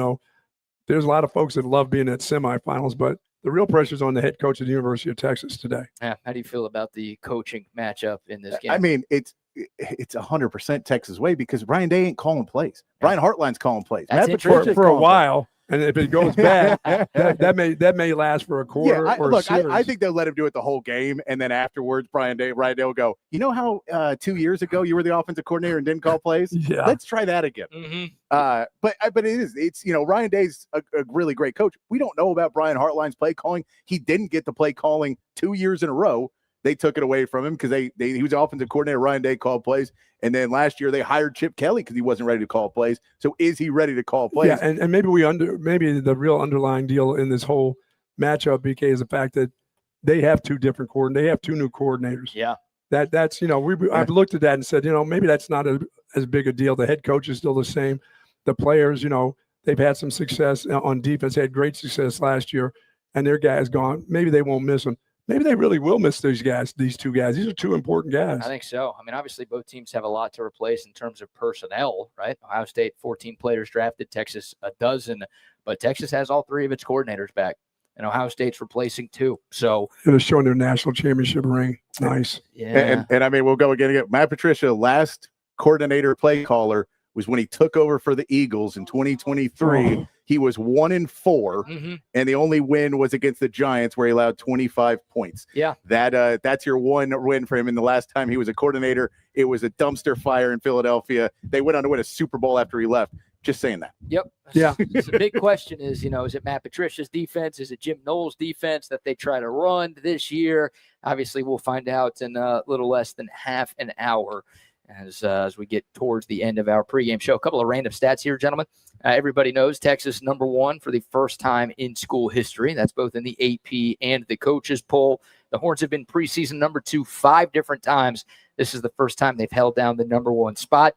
[SPEAKER 2] There's a lot of folks that love being at semifinals, but the real pressure is on the head coach of the University of Texas today.
[SPEAKER 1] Yeah. How do you feel about the coaching matchup in this game?
[SPEAKER 4] I mean, it's 100% Texas way because Ryan Day ain't calling plays. Brian Hartline's calling plays.
[SPEAKER 1] That's
[SPEAKER 4] Matt Patricia's
[SPEAKER 2] for a
[SPEAKER 4] calling
[SPEAKER 2] while.
[SPEAKER 4] plays.
[SPEAKER 2] And if it goes bad, that may last for a quarter or a series.
[SPEAKER 4] I think they'll let him do it the whole game, and then afterwards, Ryan Day will go, you know how 2 years ago you were the offensive coordinator and didn't call plays?
[SPEAKER 2] Yeah.
[SPEAKER 4] Let's try that again.
[SPEAKER 1] Mm-hmm.
[SPEAKER 4] But it's Ryan Day's a really great coach. We don't know about Brian Hartline's play calling. He didn't get the play calling 2 years in a row. They took it away from him because he was offensive coordinator. Ryan Day called plays. And then last year they hired Chip Kelly because he wasn't ready to call plays. So is he ready to call plays?
[SPEAKER 2] Yeah, and maybe maybe the real underlying deal in this whole matchup, BK, is the fact that they have 2 different coordinators. They have 2 new coordinators.
[SPEAKER 1] Yeah.
[SPEAKER 2] That's I've looked at that and said, maybe that's not as big a deal. The head coach is still the same. The players, they've had some success on defense. They had great success last year, and their guys gone. Maybe they won't miss them. Maybe they really will miss these 2 guys. These are 2 important guys.
[SPEAKER 1] I think so. I mean, obviously, both teams have a lot to replace in terms of personnel, right? Ohio State, 14 players drafted. Texas, 12. But Texas has all 3 of its coordinators back. And Ohio State's replacing 2. So
[SPEAKER 2] they're showing their national championship ring. Nice.
[SPEAKER 1] Yeah.
[SPEAKER 4] And I mean, we'll go again. Matt Patricia, last coordinator play caller was when he took over for the Eagles in 2023. Oh. He was 1-4, and the only win was against the Giants, where he allowed 25 points.
[SPEAKER 1] Yeah,
[SPEAKER 4] that's your one win for him. And the last time he was a coordinator, it was a dumpster fire in Philadelphia. They went on to win a Super Bowl after he left. Just saying that.
[SPEAKER 1] Yep.
[SPEAKER 2] Yeah.
[SPEAKER 1] So the big question is, is it Matt Patricia's defense? Is it Jim Knowles' defense that they try to run this year? Obviously, we'll find out in a little less than half an hour as we get towards the end of our pregame show. A couple of random stats here, gentlemen. Everybody knows Texas #1 for the first time in school history. That's both in the AP and the coaches poll. The Horns have been preseason #2 5 different times. This is the first time they've held down the #1 spot.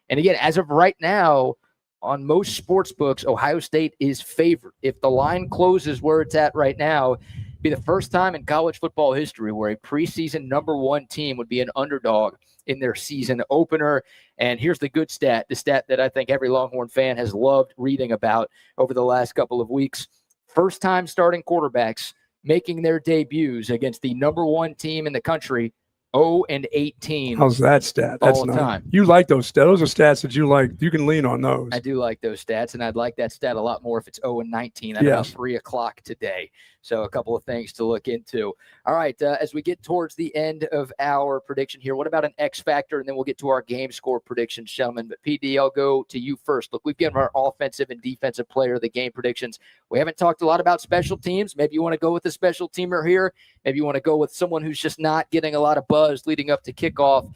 [SPEAKER 1] And again, as of right now, on most sports books, Ohio State is favored. If the line closes where it's at right now, it'd be the first time in college football history where a preseason #1 team would be an underdog in their season opener. And here's the good stat, the stat that I think every Longhorn fan has loved reading about over the last couple of weeks. First-time starting quarterbacks making their debuts against the #1 team in the country 0-18.
[SPEAKER 2] How's that stat? That's
[SPEAKER 1] all
[SPEAKER 2] not.
[SPEAKER 1] time.
[SPEAKER 2] You like those stats. Those are stats that you like. You can lean on those.
[SPEAKER 1] I do like those stats, and I'd like that stat a lot more if it's 0-19 at
[SPEAKER 2] Yes.
[SPEAKER 1] about 3 o'clock today. So a couple of things to look into. All right, as we get towards the end of our prediction here, what about an X factor? And then we'll get to our game score predictions, gentlemen. But PD, I'll go to you first. Look, we've given our offensive and defensive player of the game predictions. We haven't talked a lot about special teams. Maybe you want to go with a special teamer here. Maybe you want to go with someone who's just not getting a lot of buzz leading up to kickoff.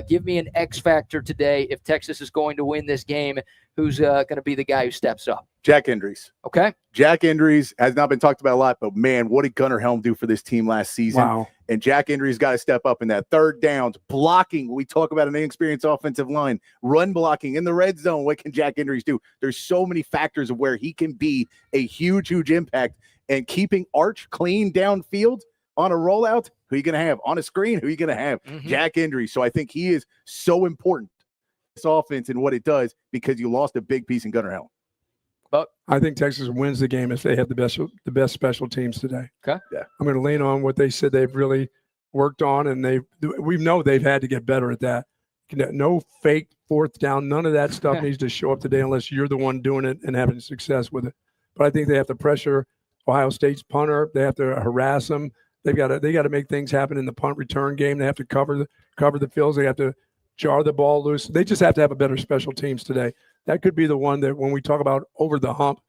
[SPEAKER 1] Give me an X factor today. If Texas is going to win this game, who's going to be the guy who steps up?
[SPEAKER 4] Jack Endries.
[SPEAKER 1] Okay.
[SPEAKER 4] Jack Endries has not been talked about a lot, but man, what did Gunnar Helm do for this team last season?
[SPEAKER 2] Wow.
[SPEAKER 4] And Jack Endries got to step up in that third downs, blocking. We talk about an inexperienced offensive line, run blocking in the red zone. What can Jack Endries do? There's so many factors of where he can be a huge, huge impact. And keeping Arch clean downfield on a rollout, who are you going to have? On a screen, who are you going to have? Jack Endries. So I think he is so important, this offense and what it does, because you lost a big piece in Gunnar Helm.
[SPEAKER 1] But
[SPEAKER 2] I think Texas wins the game if they have the best special teams today.
[SPEAKER 1] Okay.
[SPEAKER 4] Yeah.
[SPEAKER 2] I'm going to lean on what they said they've really worked on, and we know they've had to get better at that. No fake fourth down. None of that stuff needs to show up today unless you're the one doing it and having success with it. But I think they have to pressure Ohio State's punter. They have to harass them. They got to make things happen in the punt return game. They have to cover the fields. They have to jar the ball loose. They just have to have a better special teams today. That could be the one that when we talk about over the hump,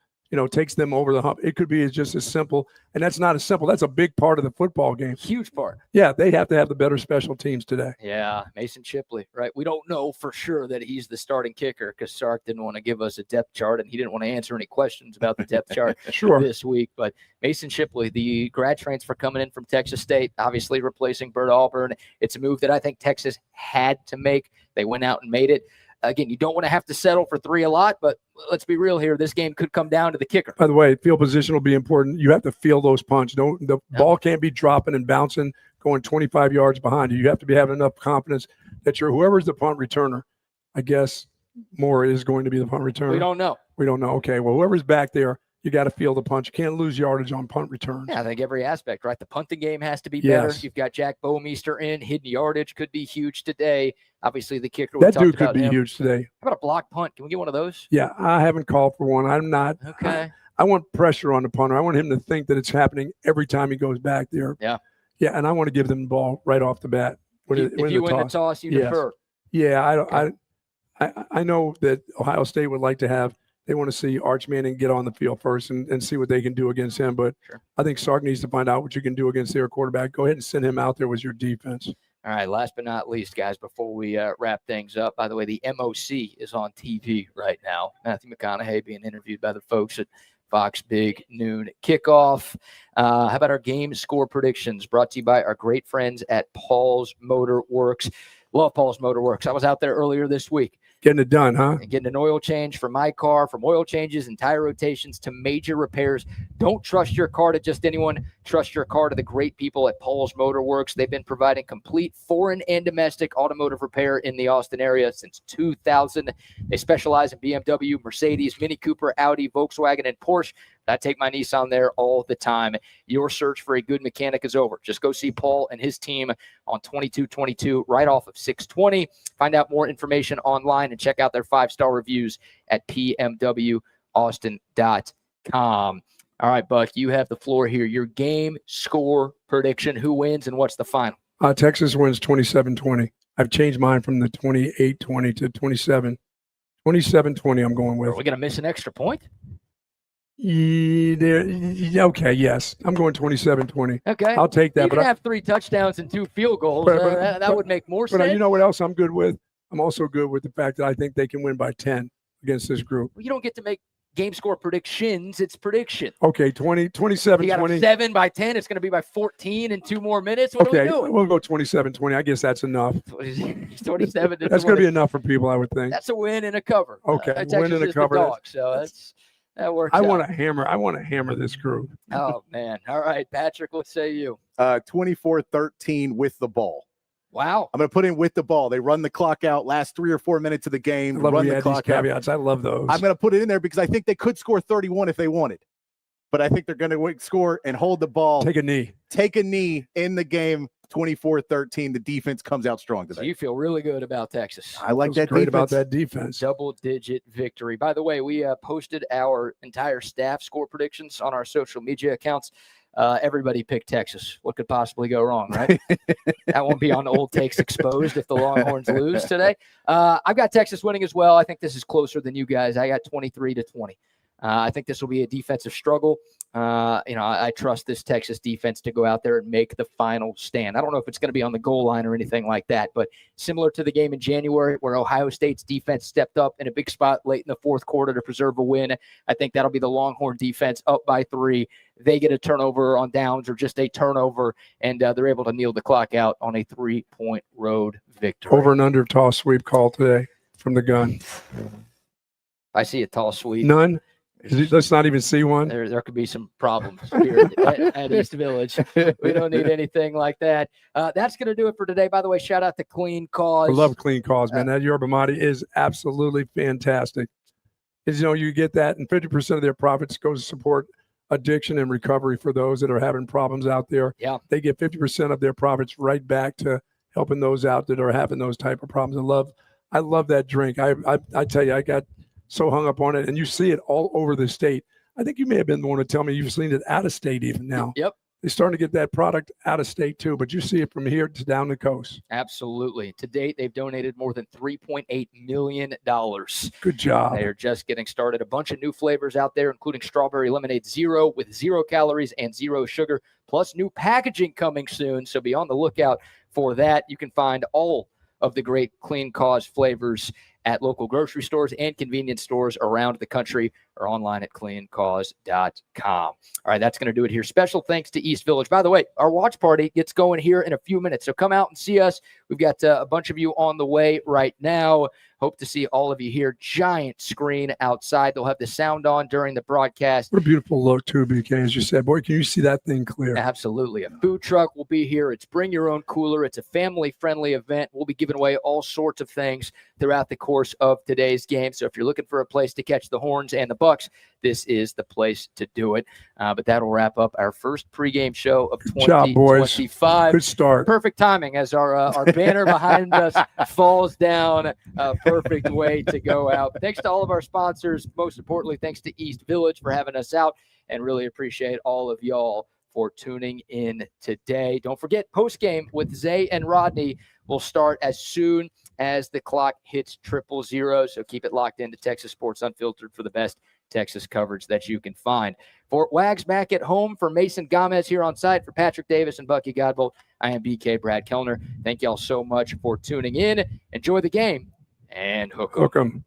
[SPEAKER 2] takes them over the hump. It could be just as simple, and that's not as simple. That's a big part of the football game.
[SPEAKER 1] huge part.
[SPEAKER 2] Yeah, they have to have the better special teams today.
[SPEAKER 1] Yeah, Mason Shipley, right? We don't know for sure that he's the starting kicker because Sark didn't want to give us a depth chart, and he didn't want to answer any questions about the depth chart
[SPEAKER 2] Sure.
[SPEAKER 1] this week. But Mason Shipley, the grad transfer coming in from Texas State, obviously replacing Bert Auburn. It's a move that I think Texas had to make. They went out and made it. Again, you don't want to have to settle for 3 a lot, but let's be real here. This game could come down to the kicker.
[SPEAKER 2] By the way, field position will be important. You have to feel those punches. The ball can't be dropping and bouncing, going 25 yards behind you. You have to be having enough confidence that whoever's the punt returner, I guess Moore is going to be the punt returner.
[SPEAKER 1] We don't know.
[SPEAKER 2] Okay, well, whoever's back there, you got to feel the punch. You can't lose yardage on punt returns.
[SPEAKER 1] Yeah, I think every aspect, right? The punting game has to be better.
[SPEAKER 2] Yes.
[SPEAKER 1] You've got Jack Bowmeister in. Hidden yardage could be huge today. Obviously, the kicker.
[SPEAKER 2] That dude could be huge today.
[SPEAKER 1] How about a block punt? Can we get one of those?
[SPEAKER 2] Yeah, I haven't called for one. I'm not.
[SPEAKER 1] Okay.
[SPEAKER 2] I want pressure on the punter. I want him to think that it's happening every time he goes back there.
[SPEAKER 1] Yeah.
[SPEAKER 2] Yeah, and I want to give them the ball right off the bat.
[SPEAKER 1] If you win the toss, you defer.
[SPEAKER 2] Yeah, I know that Ohio State would like to have. They want to see Arch Manning get on the field first and see what they can do against him. But
[SPEAKER 1] Sure.
[SPEAKER 2] I think Sark needs to find out what you can do against their quarterback. Go ahead and send him out there with your defense.
[SPEAKER 1] All right, last but not least, guys, before we wrap things up, by the way, the MOC is on TV right now. Matthew McConaughey being interviewed by the folks at Fox Big Noon Kickoff. How about our game score predictions brought to you by our great friends at Paul's Motor Works? Love Paul's Motor Works. I was out there earlier this week.
[SPEAKER 2] Getting it done, huh?
[SPEAKER 1] And getting an oil change for my car, from oil changes and tire rotations to major repairs. Don't trust your car to just anyone. Trust your car to the great people at Paul's Motor Works. They've been providing complete foreign and domestic automotive repair in the Austin area since 2000. They specialize in BMW, Mercedes, Mini Cooper, Audi, Volkswagen, and Porsche. I take my Nissan there all the time. Your search for a good mechanic is over. Just go see Paul and his team on 2222 right off of 620. Find out more information online and check out their 5-star reviews at pmwaustin.com. All right, Buck, you have the floor here. Your game score prediction. Who wins and what's the final?
[SPEAKER 2] Texas wins 27-20. I've changed mine from the 28-20 to 27. 27-20 I'm going with.
[SPEAKER 1] Are we going to miss an extra point?
[SPEAKER 2] Okay, yes. I'm going 27-20.
[SPEAKER 1] Okay.
[SPEAKER 2] I'll take that.
[SPEAKER 1] You can have 3 touchdowns and 2 field goals. That would make more sense.
[SPEAKER 2] But you know what else I'm good with? I'm also good with the fact that I think they can win by 10 against this group.
[SPEAKER 1] You don't get to make game score predictions. It's prediction.
[SPEAKER 2] Okay, 27-20.
[SPEAKER 1] You got a 7 by 10. It's going to be by 14 in 2 more minutes. What are we doing?
[SPEAKER 2] We'll go 27-20. I guess that's enough.
[SPEAKER 1] 27.
[SPEAKER 2] That's going to be enough for people, I would think.
[SPEAKER 1] That's a win and a cover.
[SPEAKER 2] Okay,
[SPEAKER 1] Texas
[SPEAKER 2] win and a cover.
[SPEAKER 1] Dog, so that works.
[SPEAKER 2] I want to hammer this group.
[SPEAKER 1] Oh man! All right, Patrick. What say you?
[SPEAKER 4] 24-13 with the ball.
[SPEAKER 1] Wow.
[SPEAKER 4] I'm going to put in with the ball. They run the clock out last 3 or 4 minutes of the game.
[SPEAKER 2] I love
[SPEAKER 4] run
[SPEAKER 2] the
[SPEAKER 4] the clock
[SPEAKER 2] caveats. I love those.
[SPEAKER 4] I'm going to put it in there because I think they could score 31 if they wanted. But I think they're going to score and hold the ball.
[SPEAKER 2] Take a knee
[SPEAKER 4] in the game 24-13. The defense comes out strong
[SPEAKER 1] So
[SPEAKER 4] today.
[SPEAKER 1] you feel really good about Texas.
[SPEAKER 4] I like that
[SPEAKER 2] great
[SPEAKER 4] defense.
[SPEAKER 2] about that defense.
[SPEAKER 1] Double-digit victory. By the way, we posted our entire staff score predictions on our social media accounts. Everybody picked Texas. What could possibly go wrong, right? That won't be on Old Takes Exposed if the Longhorns lose today. I've got Texas winning as well. I think this is closer than you guys. I got 23-20. I think this will be a defensive struggle. I trust this Texas defense to go out there and make the final stand. I don't know if it's going to be on the goal line or anything like that, but similar to the game in January where Ohio State's defense stepped up in a big spot late in the fourth quarter to preserve a win, I think that'll be the Longhorn defense up by 3. They get a turnover on downs or just a turnover, and they're able to kneel the clock out on a 3-point road victory.
[SPEAKER 2] Over and under toss sweep call today from the gun.
[SPEAKER 1] I see a tall sweep.
[SPEAKER 2] None. Let's not even see one.
[SPEAKER 1] There could be some problems here at East Village. We don't need anything like that. That's going to do it for today. By the way, shout out to Clean Cause.
[SPEAKER 2] I love Clean Cause, man. That yerba mate is absolutely fantastic. You get that, and 50% of their profits goes to support addiction and recovery for those that are having problems out there.
[SPEAKER 1] Yeah.
[SPEAKER 2] They get 50% of their profits right back to helping those out that are having those type of problems. I love that drink. I tell you, I got so hung up on it, and you see it all over the state. I think you may have been the one to tell me you've seen it out of state even now.
[SPEAKER 1] Yep.
[SPEAKER 2] They're starting to get that product out of state too, but you see it from here to down the coast.
[SPEAKER 1] Absolutely. To date, they've donated more than $3.8 million.
[SPEAKER 2] Good job.
[SPEAKER 1] They are just getting started. A bunch of new flavors out there, including strawberry lemonade 0 with 0 calories and 0 sugar, plus new packaging coming soon. So be on the lookout for that. You can find all of the great Clean Cause flavors at local grocery stores and convenience stores around the country or online at cleancause.com. All right, that's going to do it here. Special thanks to East Village. By the way, our watch party gets going here in a few minutes, so come out and see us. We've got a bunch of you on the way right now. Hope to see all of you here. Giant screen outside. They'll have the sound on during the broadcast.
[SPEAKER 2] What a beautiful look, too, BK, as you said. Boy, can you see that thing clear?
[SPEAKER 1] Absolutely. A food truck will be here. It's bring your own cooler. It's a family-friendly event. We'll be giving away all sorts of things throughout the course of today's game. So if you're looking for a place to catch the Horns and the Bucks, this is the place to do it. But that'll wrap up our first pregame show of 2025.
[SPEAKER 2] Good start.
[SPEAKER 1] Perfect timing as our banner behind us falls down. Perfect way to go out. Thanks to all of our sponsors. Most importantly, thanks to East Village for having us out, and really appreciate all of y'all for tuning in today. Don't forget, postgame with Zay and Rodney will start as soon as the clock hits 000. So keep it locked into Texas Sports Unfiltered for the best Texas coverage that you can find. For Wags back at home, for Mason Gomez here on site, for Patrick Davis and Bucky Godbolt, I am BK Brad Kellner. Thank y'all so much for tuning in. Enjoy the game and hook 'em.